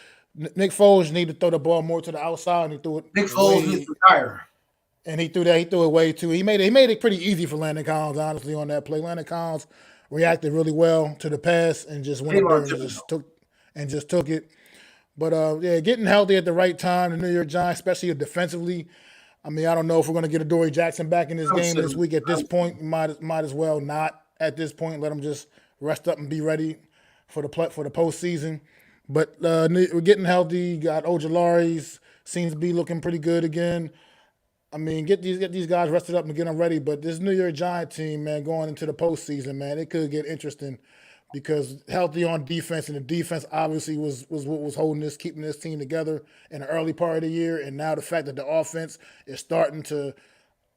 Nick Foles needed to throw the ball more to the outside, and he threw it Nick Foles needs way to retire. and he threw that. He threw it way too. He made it pretty easy for Landon Collins, honestly, on that play. Landon Collins reacted really well to the pass and just went up there Avon and Thibodeau. just took it. But yeah, getting healthy at the right time, the New York Giants, especially defensively. I mean, I don't know if we're going to get a Dory Jackson back in this I was game this saying, week. At I this was point, might as well not. At this point, let him just rest up and be ready for the postseason. But we're getting healthy. Got Ojolari's seems to be looking pretty good again. I mean, get these guys rested up and get them ready. But this New York Giant team, man, going into the postseason, man, it could get interesting because healthy on defense, and the defense obviously was what was holding this, keeping this team together in the early part of the year. And now the fact that the offense is starting to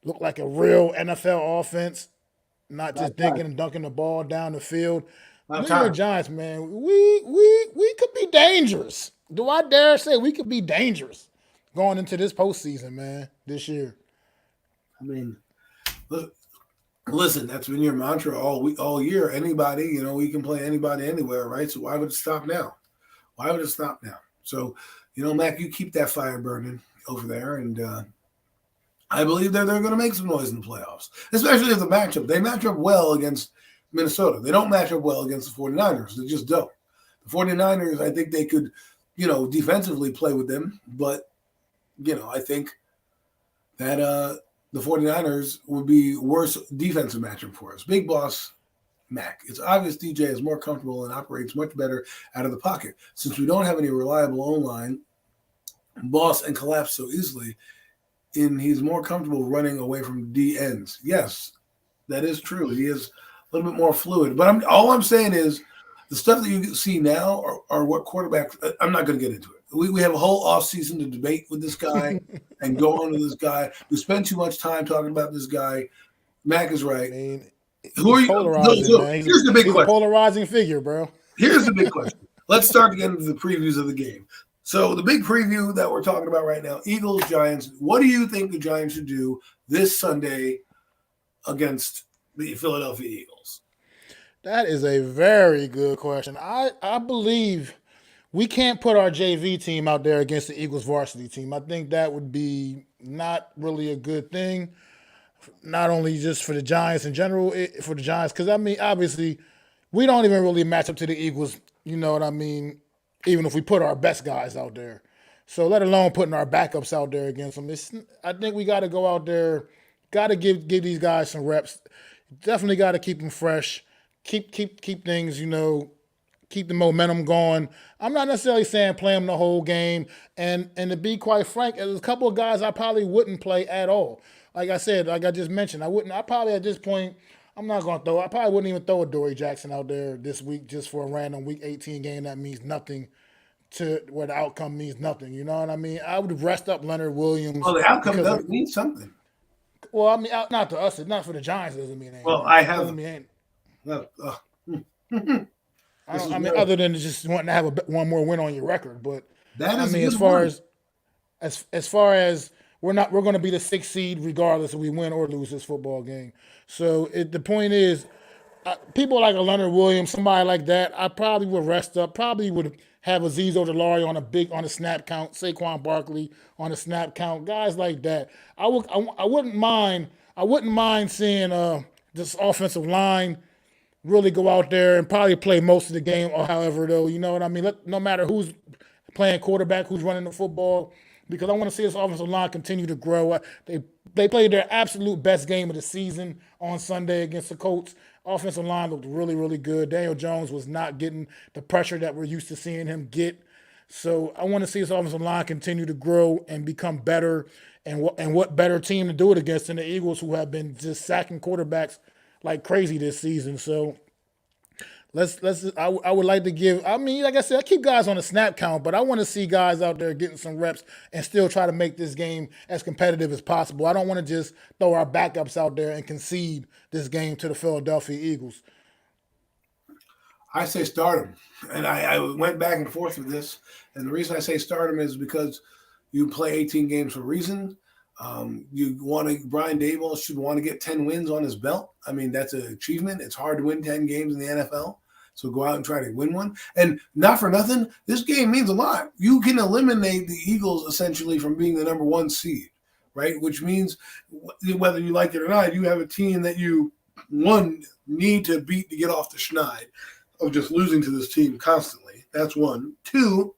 look like a real NFL offense, not just about time. dinking and dunking the ball down the field. About New York time. Giants, man, we could be dangerous. Do I dare say we could be dangerous going into this postseason, man, this year? I mean, look, listen, that's been your mantra all week, all year. Anybody, we can play anybody anywhere, right? So why would it stop now? Why would it stop now? So, Mac, you keep that fire burning over there, and I believe that they're going to make some noise in the playoffs, especially if the matchup. They match up well against Minnesota. They don't match up well against the 49ers. They just don't. The 49ers, I think they could, defensively play with them, but, I think that the 49ers would be worse defensive matchup for us. Big Boss Mac. It's obvious DJ is more comfortable and operates much better out of the pocket. Since we don't have any reliable O-line, Boss and collapse so easily, he's more comfortable running away from D ends. Yes, that is true. He is a little bit more fluid. But all I'm saying is the stuff that you see now are what quarterbacks – I'm not going to get into it. We have a whole offseason to debate with this guy and go on to this guy. We spend too much time talking about this guy. Mac is right. I mean, Who are he's you? polarizing, man. Here's the big He's a question. polarizing figure, bro. Here's the big question. Let's start to get into the previews of the game. So the big preview that we're talking about right now, Eagles, Giants. What do you think the Giants should do this Sunday against the Philadelphia Eagles? That is a very good question. I believe we can't put our JV team out there against the Eagles varsity team. I think that would be not really a good thing, not only just for the Giants in general, for the Giants, because, I mean, obviously, we don't even really match up to the Eagles, you know what I mean, even if we put our best guys out there. So let alone putting our backups out there against them. I think we got to go out there, got to give these guys some reps. Definitely got to keep them fresh, keep things, keep the momentum going. I'm not necessarily saying play them the whole game. And to be quite frank, there's a couple of guys I probably wouldn't play at all. Like I said, like I just mentioned, I probably at this point, I'm not going to throw. I probably wouldn't even throw a Dory Jackson out there this week just for a random Week 18 game that means nothing to where the outcome means nothing. You know what I mean? I would rest up Leonard Williams. Well, the outcome does mean something. Well, I mean, not to us. Not for the Giants. Doesn't mean anything. Well, I have. Doesn't mean anything. This I mean, other than just wanting to have one more win on your record, but that I is mean, a good as far as we're going to be the 6th seed regardless if we win or lose this football game. So the point is, people like a Leonard Williams, somebody like that, I probably would rest up. Probably would have Azeez Ojulari on a snap count, Saquon Barkley on a snap count, guys like that. I wouldn't mind. I wouldn't mind seeing this offensive line really go out there and probably play most of the game or however though. You know what I mean? No matter who's playing quarterback, who's running the football, because I want to see this offensive line continue to grow. They played their absolute best game of the season on Sunday against the Colts. Offensive line looked really, really good. Daniel Jones was not getting the pressure that we're used to seeing him get. So I want to see this offensive line continue to grow and become better. And what better team to do it against than the Eagles, who have been just sacking quarterbacks like crazy this season. So I would like to give. I mean, like I said, I keep guys on the snap count, but I want to see guys out there getting some reps and still try to make this game as competitive as possible. I don't want to just throw our backups out there and concede this game to the Philadelphia Eagles. I say start him, and I went back and forth with this, and the reason I say start him is because you play 18 games for a reason. Brian Daboll should want to get 10 wins on his belt. I mean, that's an achievement. It's hard to win 10 games in the NFL. So go out and try to win one. And not for nothing, this game means a lot. You can eliminate the Eagles essentially from being the number 1 seed, right? Which means whether you like it or not, you have a team that you, one, need to beat to get off the schneid of just losing to this team constantly. That's one. Two,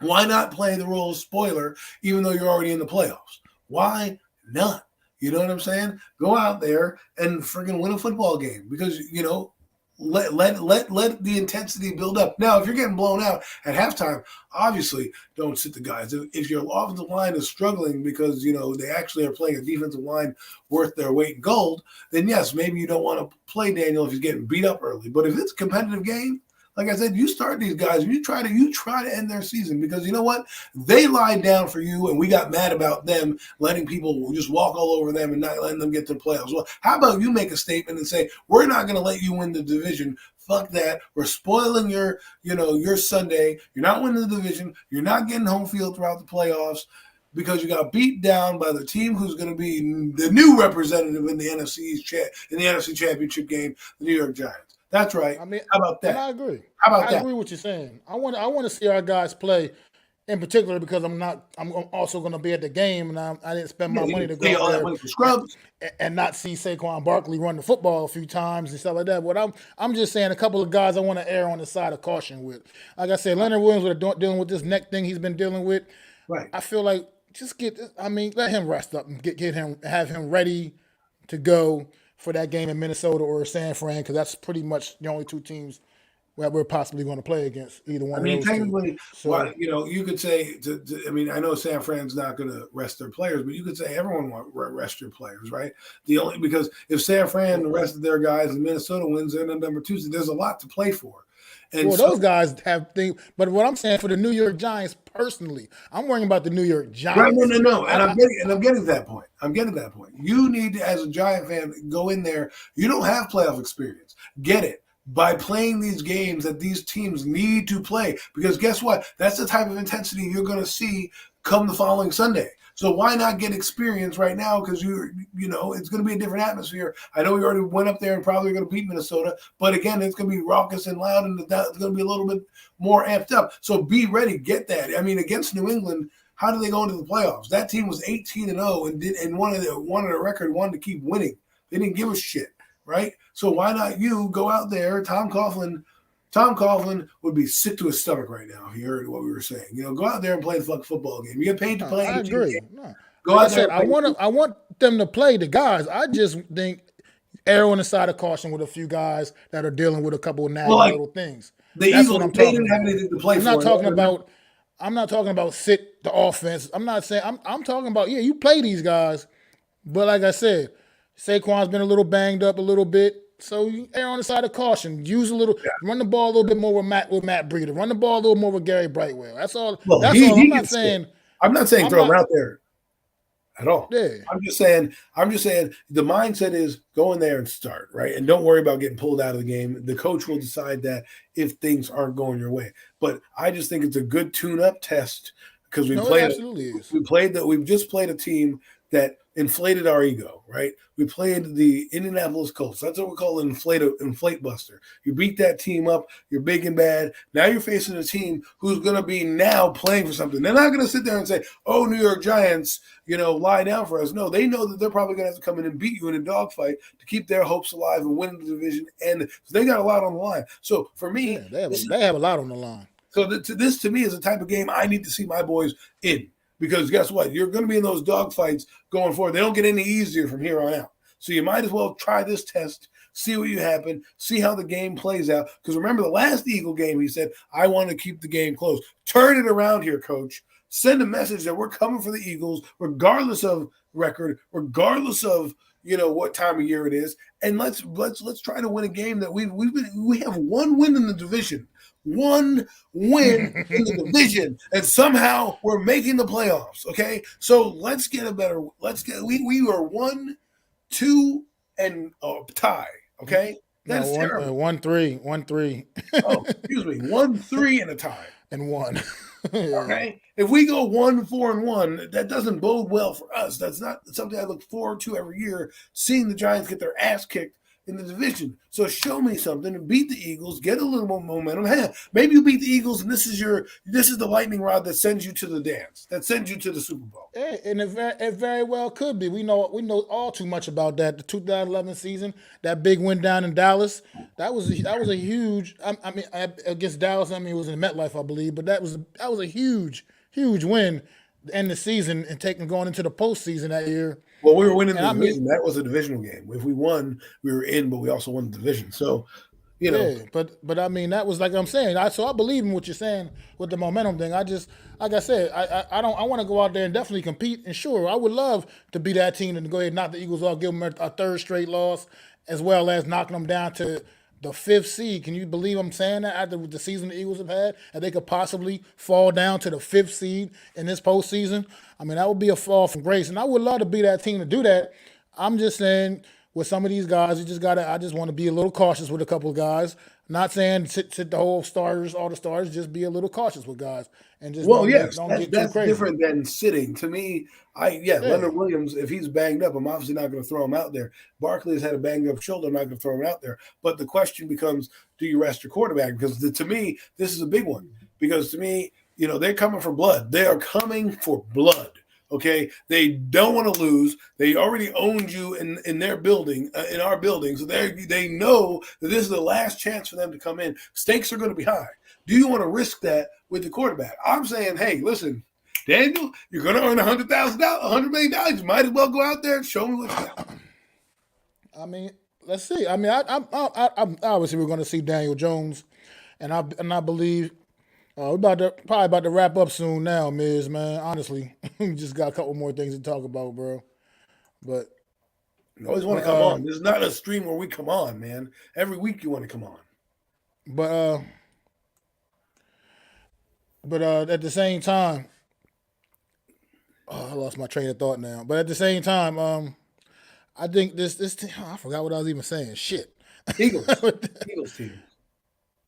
why not play the role of spoiler even though you're already in the playoffs? Why not? You know what I'm saying? Go out there and friggin' win a football game because, you know, let the intensity build up. Now, if you're getting blown out at halftime, obviously don't sit the guys. If your offensive line is struggling because, you know, they actually are playing a defensive line worth their weight in gold, then yes, maybe you don't want to play Daniel if he's getting beat up early. But if it's a competitive game, like I said, you start these guys and you try to end their season because you know what? They lied down for you and we got mad about them letting people just walk all over them and not letting them get to the playoffs. Well, how about you make a statement and say, we're not going to let you win the division. Fuck that. We're spoiling your Sunday. You're not winning the division. You're not getting home field throughout the playoffs because you got beat down by the team who's going to be the new representative in the NFC Championship game, the New York Giants. That's right. I mean, how about that? And I agree. How about that? I agree with what you're saying. I want to see our guys play, in particular because I'm also going to be at the game, and I didn't spend my money to go all that money for scrubs and not see Saquon Barkley run the football a few times and stuff like that. But I'm just saying a couple of guys I want to err on the side of caution with. Like I said, Leonard Williams dealing with this neck thing he's been dealing with. Right. I feel like let him rest up and have him ready to go for that game in Minnesota or San Fran, because that's pretty much the only two teams that we're possibly going to play against, either one of those technically, two. So, you could say, I know San Fran's not going to rest their players, but you could say everyone will rest your players, right? Because if San Fran rested their guys and Minnesota wins, they're the number 2, so there's a lot to play for. And those guys have things, but what I'm saying for the New York Giants personally, I'm worrying about the New York Giants. Right, no, and I'm getting to that point. You need to, as a Giant fan, go in there. You don't have playoff experience. Get it by playing these games that these teams need to play, because guess what? That's the type of intensity you're going to see come the following Sunday. So why not get experience right now? Because it's going to be a different atmosphere. I know we already went up there and probably going to beat Minnesota, but again, it's going to be raucous and loud, and it's going to be a little bit more amped up. So be ready, get that. I mean, against New England, how did they go into the playoffs? That team was 18-0 and wanted a record, wanted to keep winning. They didn't give a shit, right? So why not you go out there, Tom Coughlin would be sick to his stomach right now. He heard what we were saying. Go out there and play the fucking football game. You get paid to play. I agree. No. Go out there. I want them to play the guys. I just think err on the side of caution with a few guys that are dealing with a couple of little things. The Eagles, what I'm talking didn't have anything to play for. I'm not talking about sit the offense. I'm not saying I'm talking about you play these guys, but like I said, Saquon's been a little banged up a little bit. So you err on the side of caution. Run the ball a little bit more with Matt Breida. Run the ball a little more with Gary Brightwell. That's all. All. I'm not saying throw him out there at all. Yeah. I'm just saying the mindset is go in there and start, right? And don't worry about getting pulled out of the game. The coach will decide that if things aren't going your way. But I just think it's a good tune-up test because we've just played a team that inflated our ego, right? We played the Indianapolis Colts. That's what we call an inflate buster. You beat that team up. You're big and bad. Now you're facing a team who's going to be now playing for something. They're not going to sit there and say, "Oh, New York Giants, lie down for us." No, they know that they're probably going to have to come in and beat you in a dogfight to keep their hopes alive and win the division. And they got a lot on the line. So for me, they have a lot on the line. So this to me is the type of game I need to see my boys in. Because guess what? You're going to be in those dogfights going forward. They don't get any easier from here on out. So you might as well try this test, see what you happen, see how the game plays out. Because remember the last Eagle game, he said, "I want to keep the game close." Turn it around here, coach. Send a message that we're coming for the Eagles, regardless of record, regardless of what time of year it is, and let's try to win a game that we have one win in the division. One win in the division, and somehow we're making the playoffs. Okay, so we are 1-2 and tie. Okay, that's terrible. 1-3. Oh, excuse me, 1-3 and a tie and 1. Okay, if we go 1-4-1, that doesn't bode well for us. That's not something I look forward to every year. Seeing the Giants get their ass kicked in the division. So show me something and beat the Eagles, get a little more momentum. Hey, maybe you beat the Eagles, and this is the lightning rod that sends you to the dance, that sends you to the Super Bowl. Yeah, and it very well could be. We know all too much about that. The 2011 season, that big win down in Dallas, that was a huge. Against Dallas. It was in MetLife, I believe, but that was a huge win to end the season and going into the postseason that year. Well, we were winning the division. That was a divisional game. If we won, we were in, but we also won the division. So, Yeah, but that was like I'm saying. I believe in what you're saying with the momentum thing. I just, like I said, I want to go out there and definitely compete. And sure, I would love to be that team and go ahead and knock the Eagles off, give them a third straight loss, as well as knocking them down to the 5th seed. Can you believe I'm saying that after the season the Eagles have had, that they could possibly fall down to the 5th seed in this postseason? That would be a fall from grace, and I would love to be that team to do that. I'm just saying, with some of these guys, I just want to be a little cautious with a couple of guys. Not saying sit the all the starters, just be a little cautious with guys and just don't get too crazy. Different than sitting. To me, Leonard Williams, if he's banged up, I'm obviously not going to throw him out there. Barkley has had a banged up shoulder, I'm not going to throw him out there. But the question becomes, do you rest your quarterback? Because to me, this is a big one. Because to me, they're coming for blood. They are coming for blood. Okay, they don't want to lose. They already owned you in their building, in our building, so they know that this is the last chance for them to come in. Stakes are going to be high. Do you want to risk that with the quarterback? I'm saying, hey, listen, Daniel, you're going to earn $100 million. You might as well go out there and show me what you got. Let's see. I'm obviously we're going to see Daniel Jones, and I believe. We're probably about to wrap up soon now, Miz, man. Honestly, we just got a couple more things to talk about, bro. But you always want to come on. This is not a stream where we come on, man. Every week you want to come on. But at the same time, I lost my train of thought now. But at the same time, I think this team, I forgot what I was even saying. Shit. Eagles team.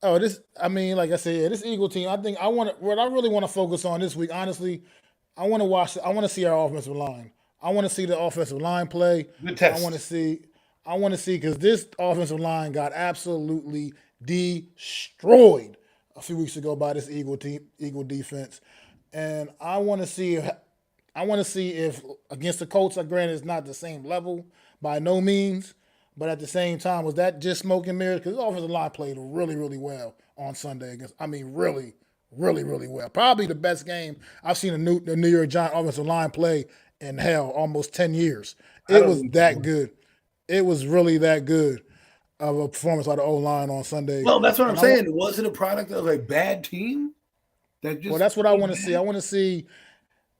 Oh, like I said, this Eagle team, what I really want to focus on this week, honestly, I want to see our offensive line. I want to see the offensive line play. Good test. I want to see, because this offensive line got absolutely destroyed a few weeks ago by this Eagle defense. And I want to see if against the Colts, granted it's not the same level by no means, but at the same time, was that just smoke and mirrors? Because the offensive line played really, really well on Sunday. Really, really, really well. Probably the best game I've seen the New York Giants offensive line play in almost 10 years. It was that good. It was really that good of a performance by the O-line on Sunday. Well, that's what I'm saying. It wasn't a product of a bad team. That's what I want to see. I want to see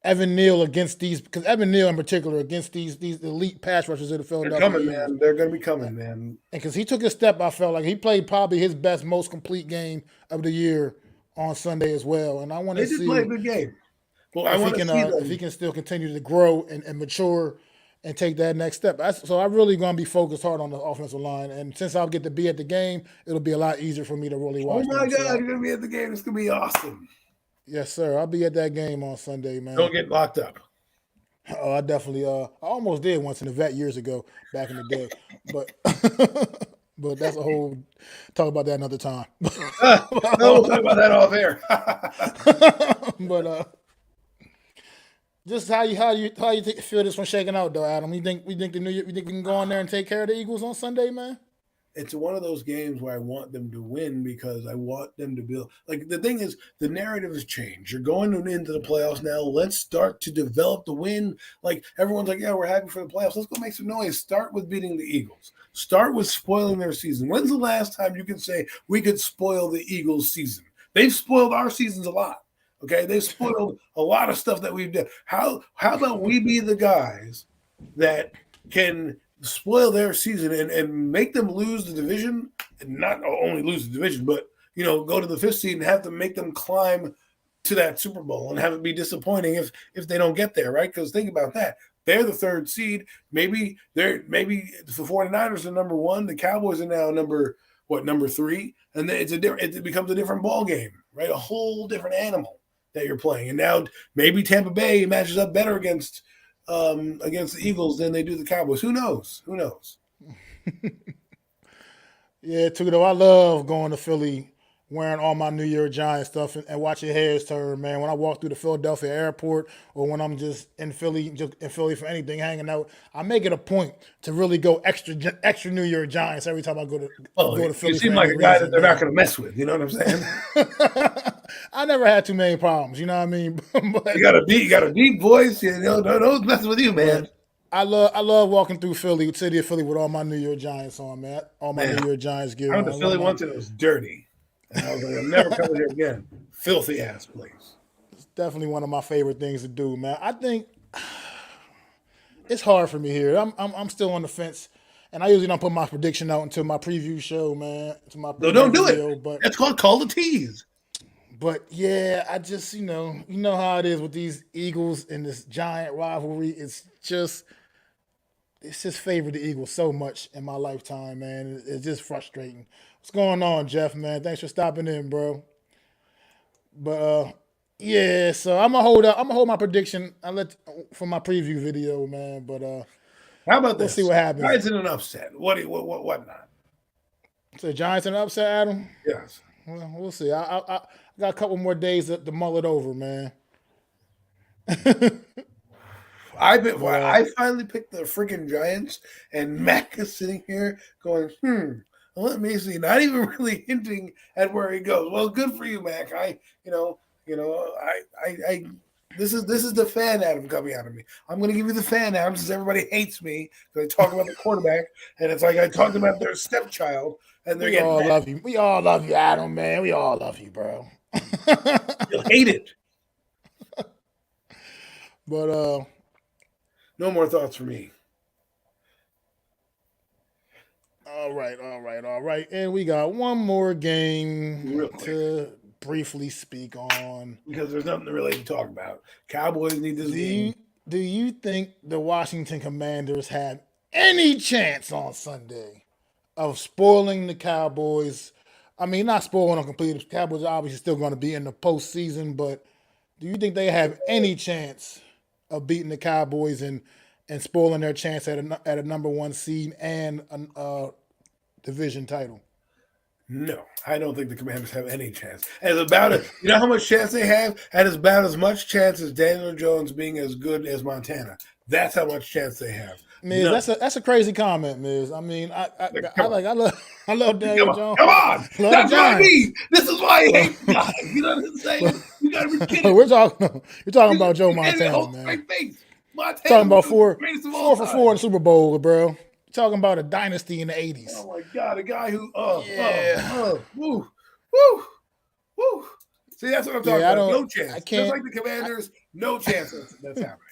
Evan Neal against these, because Evan Neal in particular against these elite pass rushers of the Philadelphia Eagles. Man. They're going to be coming, man. And because he took a step, I felt like he played probably his best, most complete game of the year on Sunday as well. And I want to see. They did play a good game. Well, if he can still continue to grow and mature and take that next step. So I'm really going to be focused hard on the offensive line. And since I'll get to be at the game, it'll be a lot easier for me to really watch. Oh, my God, you're going to be at the game. It's going to be awesome. Yes, sir. I'll be at that game on Sunday, man. Don't get locked up. Oh, I definitely I almost did once in the vet years ago, back in the day. But but that's a whole talk about that another time. No, we'll talk about that off air. But just how you feel this one shaking out though, Adam? You think we can go on there and take care of the Eagles on Sunday, man? It's one of those games where I want them to win because I want them to build. Like the thing is, the narrative has changed. You're going into the playoffs now. Let's start to develop the win. Like everyone's like, yeah, we're happy for the playoffs. Let's go make some noise. Start with beating the Eagles. Start with spoiling their season. When's the last time you can say we could spoil the Eagles' season? They've spoiled our seasons a lot. Okay, they've spoiled a lot of stuff that we've done. How about we be the guys that can spoil their season and make them lose the division, and not only lose the division, but go to the fifth seed and have to make them climb to that Super Bowl and have it be disappointing if they don't get there, right? Because think about that. They're the third seed. Maybe the 49ers are number one. The Cowboys are now number three, and then it becomes a different ball game, right? A whole different animal that you're playing. And now maybe Tampa Bay matches up better against the Eagles than they do the Cowboys. Who knows? Yeah, too though. I love going to Philly wearing all my New York Giants stuff and watching heads turn, man. When I walk through the Philadelphia airport or when I'm just in Philly for anything, hanging out, I make it a point to really go extra New York Giants every time I go to Philly. You seem like a guy that they're not going to mess with. You know what I'm saying? I never had too many problems. You know what I mean? But you got a deep voice. No messing with you, man. I love walking through Philly, city of Philly, with all my New York Giants on, man. All my New York Giants gear. I went to Philly once and it was dirty. And I was like, I'm never coming here again. Filthy ass place. It's definitely one of my favorite things to do, man. I think it's hard for me here. I'm still on the fence, and I usually don't put my prediction out until my preview show, man. No, don't do it. But it's called Call the Tease. But yeah, I just you know how it is with these Eagles and this giant rivalry. It's just favored the Eagles so much in my lifetime, man. It's just frustrating. What's going on, Jeff, man? Thanks for stopping in, bro. But yeah, so I'm gonna hold my prediction. For my preview video, man. But how about this? We'll see what happens. Giants in an upset. What not? So Giants in an upset, Adam? Yes. Well, we'll see. I got a couple more days to mull it over, man. I finally picked the freaking Giants, and Mac is sitting here going, let me see. Not even really hinting at where he goes. Well, good for you, Mac. This is the fan Adam coming out of me. I'm going to give you the fan Adam since everybody hates me because I talk about the quarterback, and it's like I talked about their stepchild, and they're getting mad. Love you. We all love you, Adam, man. We all love you, bro. You'll hate it. But no more thoughts for me. All right. And we got one more game to briefly speak on. Because there's nothing really to talk about. Cowboys need this game. Do you think the Washington Commanders have any chance on Sunday of spoiling the Cowboys? I mean, not spoiling them completely. The Cowboys are obviously still going to be in the postseason, but do you think they have any chance of beating the Cowboys and spoiling their chance at a number one seed and a division title? No, I don't think the Commanders have any chance. You know how much chance they have? And it's about as much chance as Daniel Jones being as good as Montana. That's how much chance they have. Miz, that's a crazy comment, Miz. I mean, I love Daniel Jones. Come on, that's what I mean. This is why I hate guys. You know what I'm saying? You got to be kidding. You're talking about Joe Montana, man. Montana talking about four for 4 in the Super Bowl, bro. You're talking about a dynasty in the 80s. Oh my God, a guy who woo. See, that's what I'm talking about. No chance. Just like the Commanders, no chance that's happening.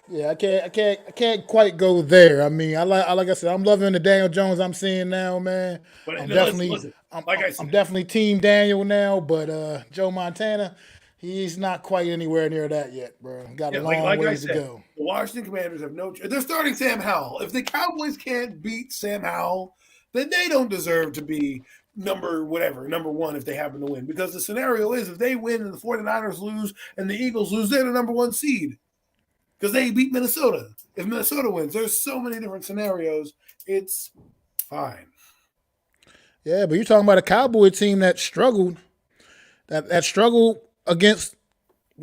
Yeah, I can't quite go there. I mean, like I said, I'm loving the Daniel Jones I'm seeing now, man. But I'm definitely Team Daniel now, but Joe Montana, he's not quite anywhere near that yet, bro. Got a long ways to go. The Washington Commanders have no chance. They're starting Sam Howell. If the Cowboys can't beat Sam Howell, then they don't deserve to be number one if they happen to win. Because the scenario is if they win and the 49ers lose and the Eagles lose, they're the number one seed. because they beat Minnesota. If Minnesota wins, there's so many different scenarios. It's fine. Yeah, but you're talking about a Cowboy team that struggled, that struggled But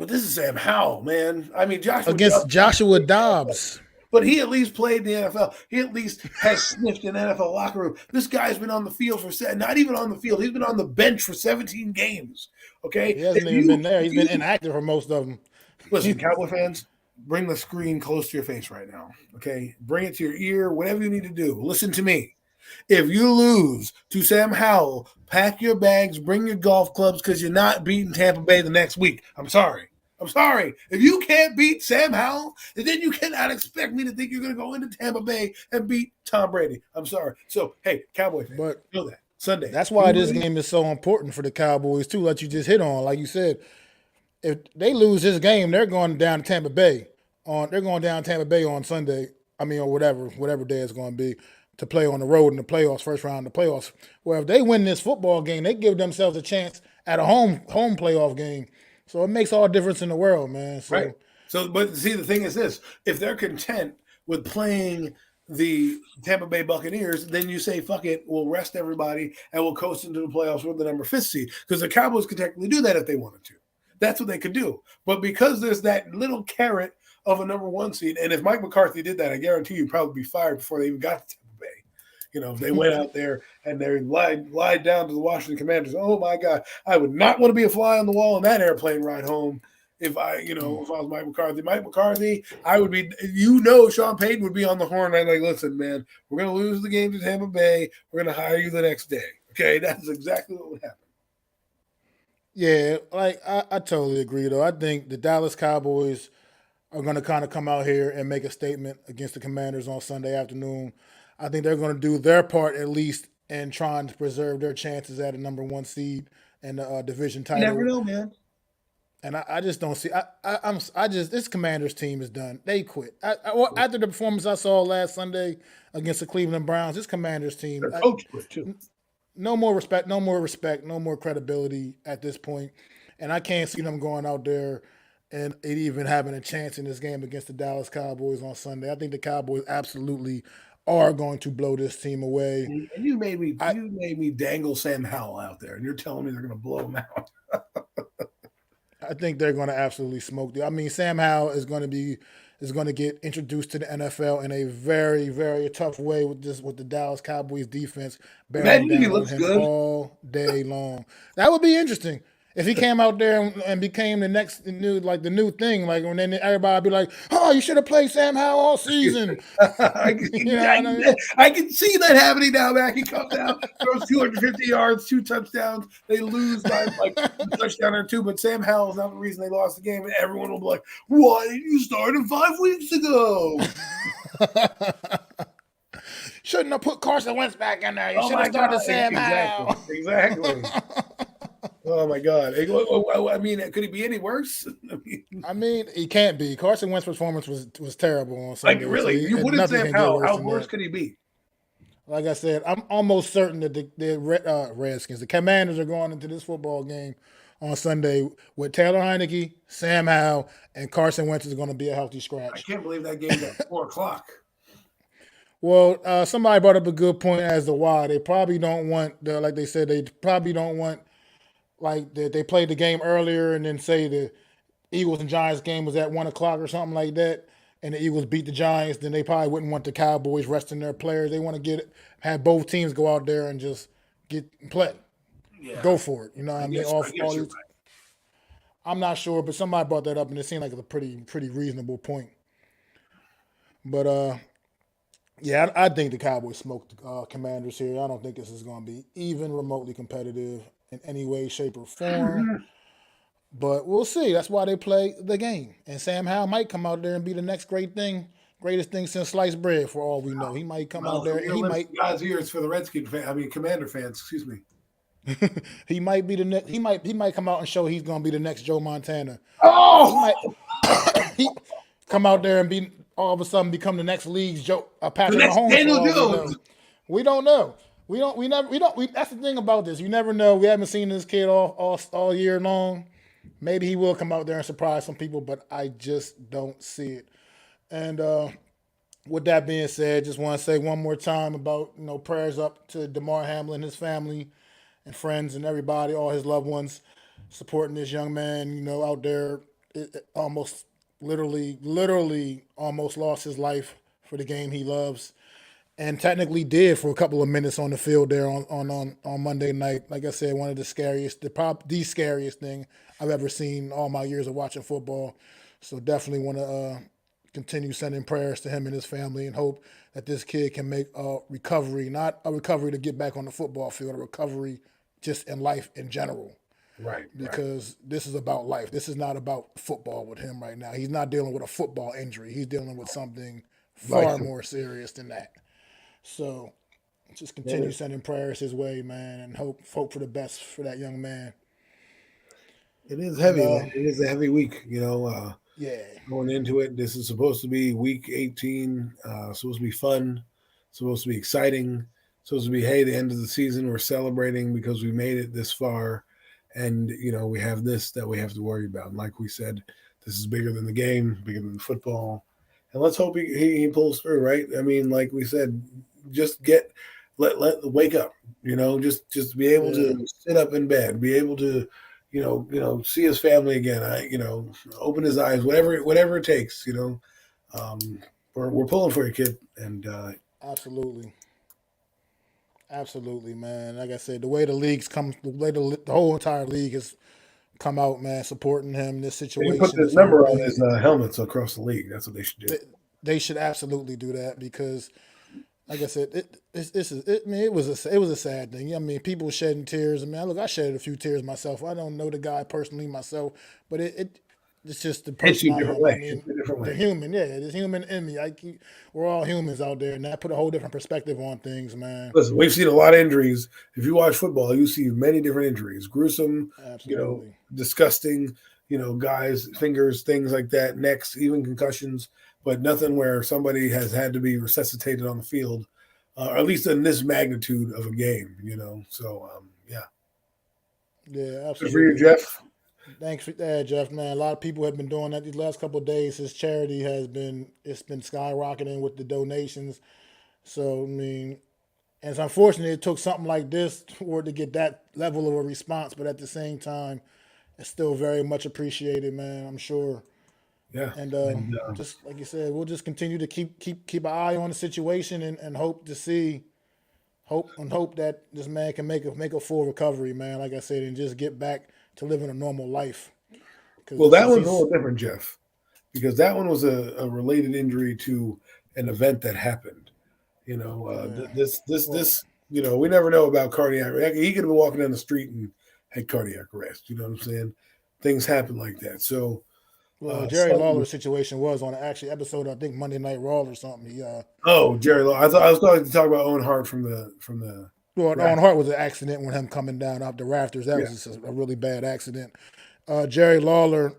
this is Sam Howell, man. I mean, against Joshua Dobbs. but he at least played in the NFL. He at least has sniffed an NFL locker room. This guy's been on the field not even on the field. He's been on the bench for 17 games. Okay, He hasn't even been there. He's been inactive for most of them. Listen, Cowboy fans, bring the screen close to your face right now. Okay, bring it to your ear. Whatever you need to do. Listen to me. If you lose to Sam Howell, pack your bags, bring your golf clubs, because you're not beating Tampa Bay the next week. I'm sorry. If you can't beat Sam Howell, then you cannot expect me to think you're going to go into Tampa Bay and beat Tom Brady. I'm sorry. So, hey, Cowboy fans, But know that. Sunday. that's why this game is so important for the Cowboys, too, like you just hit on. Like you said, if they lose this game, they're going down to Tampa Bay. They're going down to Tampa Bay on Sunday. I mean, or whatever day it's going to be, to play on the road in the playoffs, first round of the playoffs. Where if they win this football game, they give themselves a chance at a home playoff game. So it makes all the difference in the world, man. So, right. So, but see, the thing is this: if they're content with playing the Tampa Bay Buccaneers, then you say, "Fuck it, we'll rest everybody and we'll coast into the playoffs with the number 5 seed." Because the Cowboys could technically do that if they wanted to. That's what they could do. But because there's that little carrot of a number 1 seed, and if Mike McCarthy did that, I guarantee you'd probably be fired before they even got to Tampa Bay. You know, if they went out there and they lied down to the Washington Commanders, oh my God, I would not want to be a fly on the wall in that airplane ride home. If I was Mike McCarthy, I would be, Sean Payton would be on the horn. I'm like, listen, man, we're going to lose the game to Tampa Bay. We're going to hire you the next day. Okay, that's exactly what would happen. yeah, like I totally agree, though. I think the Dallas Cowboys are going to kind of come out here and make a statement against the Commanders on Sunday afternoon. I think they're going to do their part, at least, in trying to preserve their chances at a number 1 seed and the division title. You never know, man. And I just don't see. This Commanders team is done. They quit. After the performance I saw last Sunday against the Cleveland Browns, this Commanders team. Their coach quit too. No more respect, no more credibility at this point. And I can't see them going out there and even having a chance in this game against the Dallas Cowboys on Sunday. I think the Cowboys absolutely are going to blow this team away. And you made me dangle Sam Howell out there, and you're telling me they're going to blow him out. I think they're going to absolutely smoke them. I mean, Sam Howell is going to get introduced to the NFL in a very, very tough way with the Dallas Cowboys defense bearing down on him all day long. That would be interesting. If he came out there and became the new thing, like when then everybody would be like, "Oh, you should have played Sam Howell all season." I can see that happening now, Mac. He comes out, throws 250 yards, 2 touchdowns. They lose by like a touchdown or 2, but Sam Howell's not the reason they lost the game. And everyone will be like, "Why didn't you start him 5 weeks ago?" Shouldn't have put Carson Wentz back in there. You should have started Sam Howell. Exactly. Oh my God! I mean, could he be any worse? I mean, he can't be. Carson Wentz's performance was terrible on Sunday. Like really, you wouldn't say how worse could he be? Like I said, I'm almost certain that the Redskins, the Commanders, are going into this football game on Sunday with Taylor Heineke, Sam Howell, and Carson Wentz is going to be a healthy scratch. I can't believe that game's at 4:00. Well, somebody brought up a good point as to why they probably don't want like they said, they probably don't want like that they played the game earlier and then say the Eagles and Giants game was at 1:00 or something like that, and the Eagles beat the Giants. Then they probably wouldn't want the Cowboys resting their players. They want to have both teams go out there and just play, go for it. You know what I mean? I'm not sure, but somebody brought that up, and it seemed like it's a pretty reasonable point. But yeah, I think the Cowboys smoked the Commanders here. I don't think this is going to be even remotely competitive in any way, shape, or form. But we'll see. That's why they play the game. And Sam Howell might come out there and be the next greatest thing since sliced bread for all we know. He might come out there and he might. God's ears for the Commander fans. Excuse me. He might be the next. He might come out and show he's going to be the next Joe Montana. Oh, he come out there and be all of a sudden become the next league's Joe Patrick Mahomes. Daniel Jones. We don't know. We don't. That's the thing about this. You never know. We haven't seen this kid all year long. Maybe he will come out there and surprise some people, but I just don't see it. And with that being said, just want to say one more time about prayers up to Damar Hamlin, his family, and friends, and everybody, all his loved ones, supporting this young man. Out there, almost literally, almost lost his life for the game he loves, and technically did for a couple of minutes on the field there on Monday night. Like I said, one of the scariest, the scariest thing I've ever seen all my years of watching football. So definitely want to continue sending prayers to him and his family, and hope that this kid can make a recovery, not a recovery to get back on the football field, a recovery just in life in general. Right. Because this is about life. This is not about football with him right now. He's not dealing with a football injury. He's dealing with something far more serious than that. So just continue sending prayers his way, man, and hope for the best for that young man. It is heavy. It is a heavy week, Yeah. Going into it. This is supposed to be week 18, supposed to be fun, supposed to be exciting, supposed to be, hey, the end of the season, we're celebrating because we made it this far. And, we have this that we have to worry about. And like we said, this is bigger than the game, bigger than football. And let's hope he pulls through, right? I mean, like we said, just wake up, just be able to sit up in bed, be able to, see his family again. Open his eyes, whatever it takes. We're pulling for you, kid. And absolutely, man. Like I said, the way the whole entire league has come out, man, supporting him in this situation. They put this number on his helmets across the league. That's what they should do. They should absolutely do that because, like I said, it was a sad thing. I mean, people shedding tears. I mean, I shedded a few tears myself. I don't know the guy personally myself, but it's just the person. The human, yeah, there's human in me. We're all humans out there, and that put a whole different perspective on things, man. Listen, we've seen a lot of injuries. If you watch football, you see many different injuries. Gruesome, disgusting, guys, fingers, things like that, necks, even concussions, but nothing where somebody has had to be resuscitated on the field, or at least in this magnitude of a game, So, yeah. Yeah, absolutely. Good for you, Jeff. Thanks for that, Jeff, man. A lot of people have been doing that these last couple of days. His charity has been skyrocketing with the donations. So, I mean, and it's unfortunate it took something like this for it to get that level of a response, but at the same time, it's still very much appreciated, man, I'm sure. Yeah. And just like you said, we'll just continue to keep an eye on the situation and hope that this man can make a full recovery, man, like I said, and just get back to living a normal life. Well, that one's a little different, Jeff, because that one was a related injury to an event that happened. This we never know about cardiac. He could have been walking down the street and had cardiac arrest. You know what I'm saying? Things happen like that. So, Jerry Lawler's situation was on an actually episode, I think Monday Night Raw or something. Jerry Lawler. I was going to talk about Owen Hart from the. Well, Owen Hart was an accident when him coming down off the rafters. That was just a really bad accident. Jerry Lawler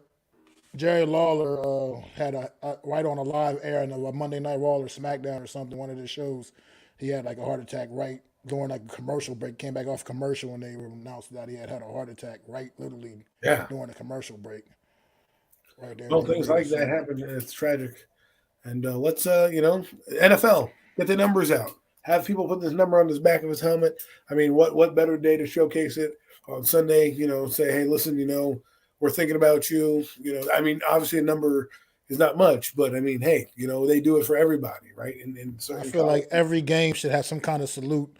had right on a live air in a Monday Night Raw or SmackDown or something, one of the shows. He had like a heart attack right during like a commercial break. Came back off commercial and they announced that he had a heart attack literally during the commercial break. Right there. Well, things like that happen. It's tragic. And let's NFL, get the numbers out. Have people put this number on the back of his helmet. I mean, what better day to showcase it on Sunday? Say, hey, listen, we're thinking about you. I mean, obviously a number is not much, but I mean, hey, they do it for everybody, right? I feel like every game should have some kind of salute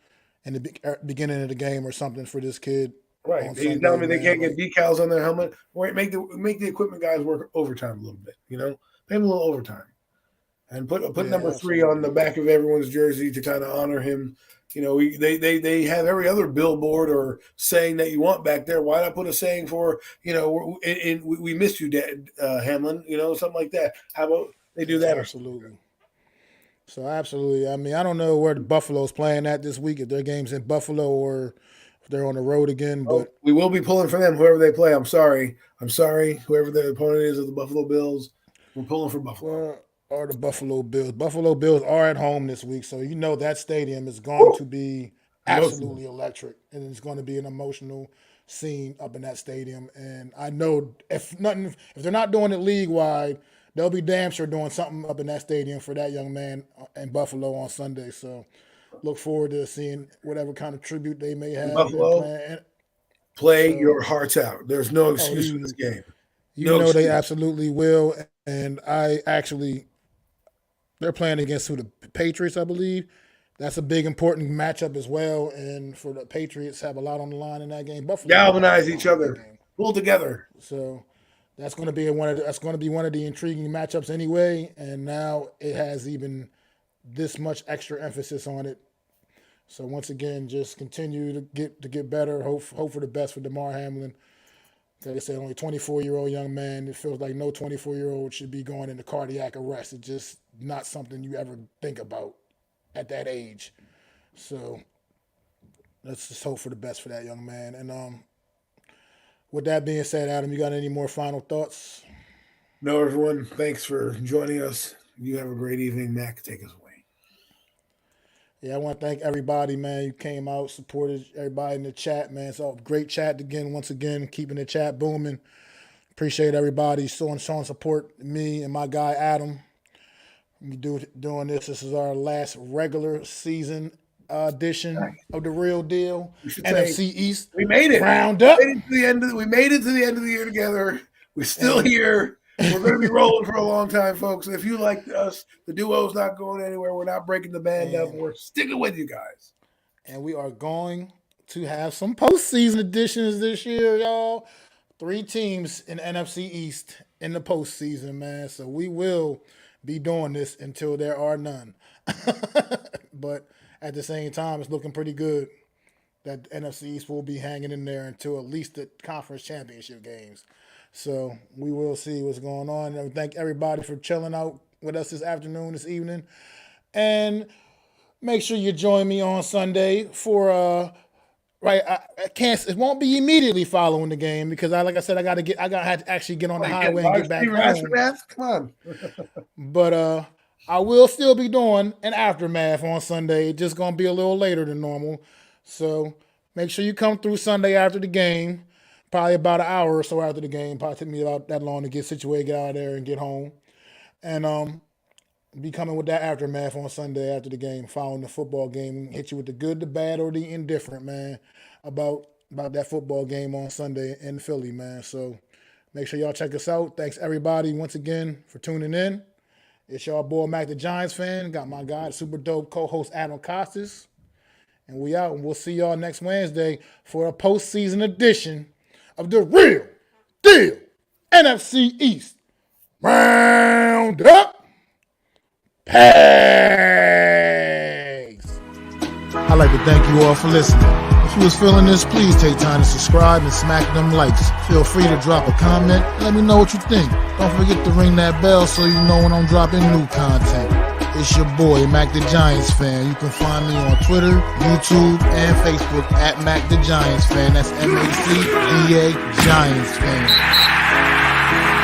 in the beginning of the game or something for this kid. Right. They tell me they can't get decals on their helmet. Wait, make the equipment guys work overtime a little bit. Pay them a little overtime. And put number 3 on the back of everyone's jersey to kind of honor him. They have every other billboard or saying that you want back there. Why not put a saying for, we missed you, Dad, Hamlin, something like that. How about they do that? Absolutely. So absolutely. I mean, I don't know where the Buffalo's playing at this week, if their game's in Buffalo or if they're on the road again. But we will be pulling for them, whoever they play. I'm sorry. Whoever the opponent is of the Buffalo Bills, we're pulling for Buffalo. Or the Buffalo Bills. Buffalo Bills are at home this week, so that stadium is going to be absolutely electric, and it's going to be an emotional scene up in that stadium. And I know if they're not doing it league wide, they'll be damn sure doing something up in that stadium for that young man in Buffalo on Sunday. So look forward to seeing whatever kind of tribute they may have. Buffalo, play your hearts out. There's no excuse for this game. They absolutely will. And they're playing against the Patriots, I believe. That's a big, important matchup as well. And for the Patriots, have a lot on the line in that game. Buffalo galvanize each other, pull together. So that's going to be one of the intriguing matchups anyway. And now it has even this much extra emphasis on it. So once again, just continue to get better. Hope for the best for Damar Hamlin. Like I said, only 24-year-old young man. It feels like no 24-year-old should be going into cardiac arrest. It's just not something you ever think about at that age. So let's just hope for the best for that young man. And with that being said, Adam, you got any more final thoughts? No, everyone. Thanks for joining us. You have a great evening. Mac, take us away. Yeah, I want to thank everybody, man. You came out, supported everybody in the chat, man. It's a great chat again, once again, keeping the chat booming. Appreciate everybody showing support me and my guy, Adam. We doing this. This is our last regular season edition of The Real Deal. NFC East. We made it. Round-Up. We made it to the end of the year together. We're still here. We're going to be rolling for a long time, folks. If you like us, the duo's not going anywhere. We're not breaking the band up. We're sticking with you guys. And we are going to have some postseason editions this year, y'all. 3 teams in the NFC East in the postseason, man. So we will be doing this until there are none. But at the same time, it's looking pretty good that the NFC East will be hanging in there until at least the conference championship games. So we will see what's going on. And thank everybody for chilling out with us this afternoon, this evening. And make sure you join me on Sunday for I can't. It won't be immediately following the game because I had to actually get on the highway and get back home. Come on. But I will still be doing an aftermath on Sunday. It's just gonna be a little later than normal. So make sure you come through Sunday after the game. Probably about an hour or so after the game. Probably took me about that long to get situated, get out of there, and get home. And be coming with that aftermath on Sunday after the game, following the football game, hit you with the good, the bad, or the indifferent, man, about that football game on Sunday in Philly, man. So make sure y'all check us out. Thanks, everybody, once again, for tuning in. It's y'all boy, Mac the Giants fan. Got my guy, super dope co-host Adam Costas. And we out, and we'll see y'all next Wednesday for a postseason edition of The Real Deal NFC East Round-Up. Pegs. I'd like to thank you all for listening. If you was feeling this, please take time to subscribe and smack them likes. Feel free to drop a comment and let me know what you think. Don't forget to ring that bell so you know when I'm dropping new content. It's your boy, Mac the Giants Fan. You can find me on Twitter, YouTube, and Facebook at Mac the Giants Fan. That's MACDA Giants Fan.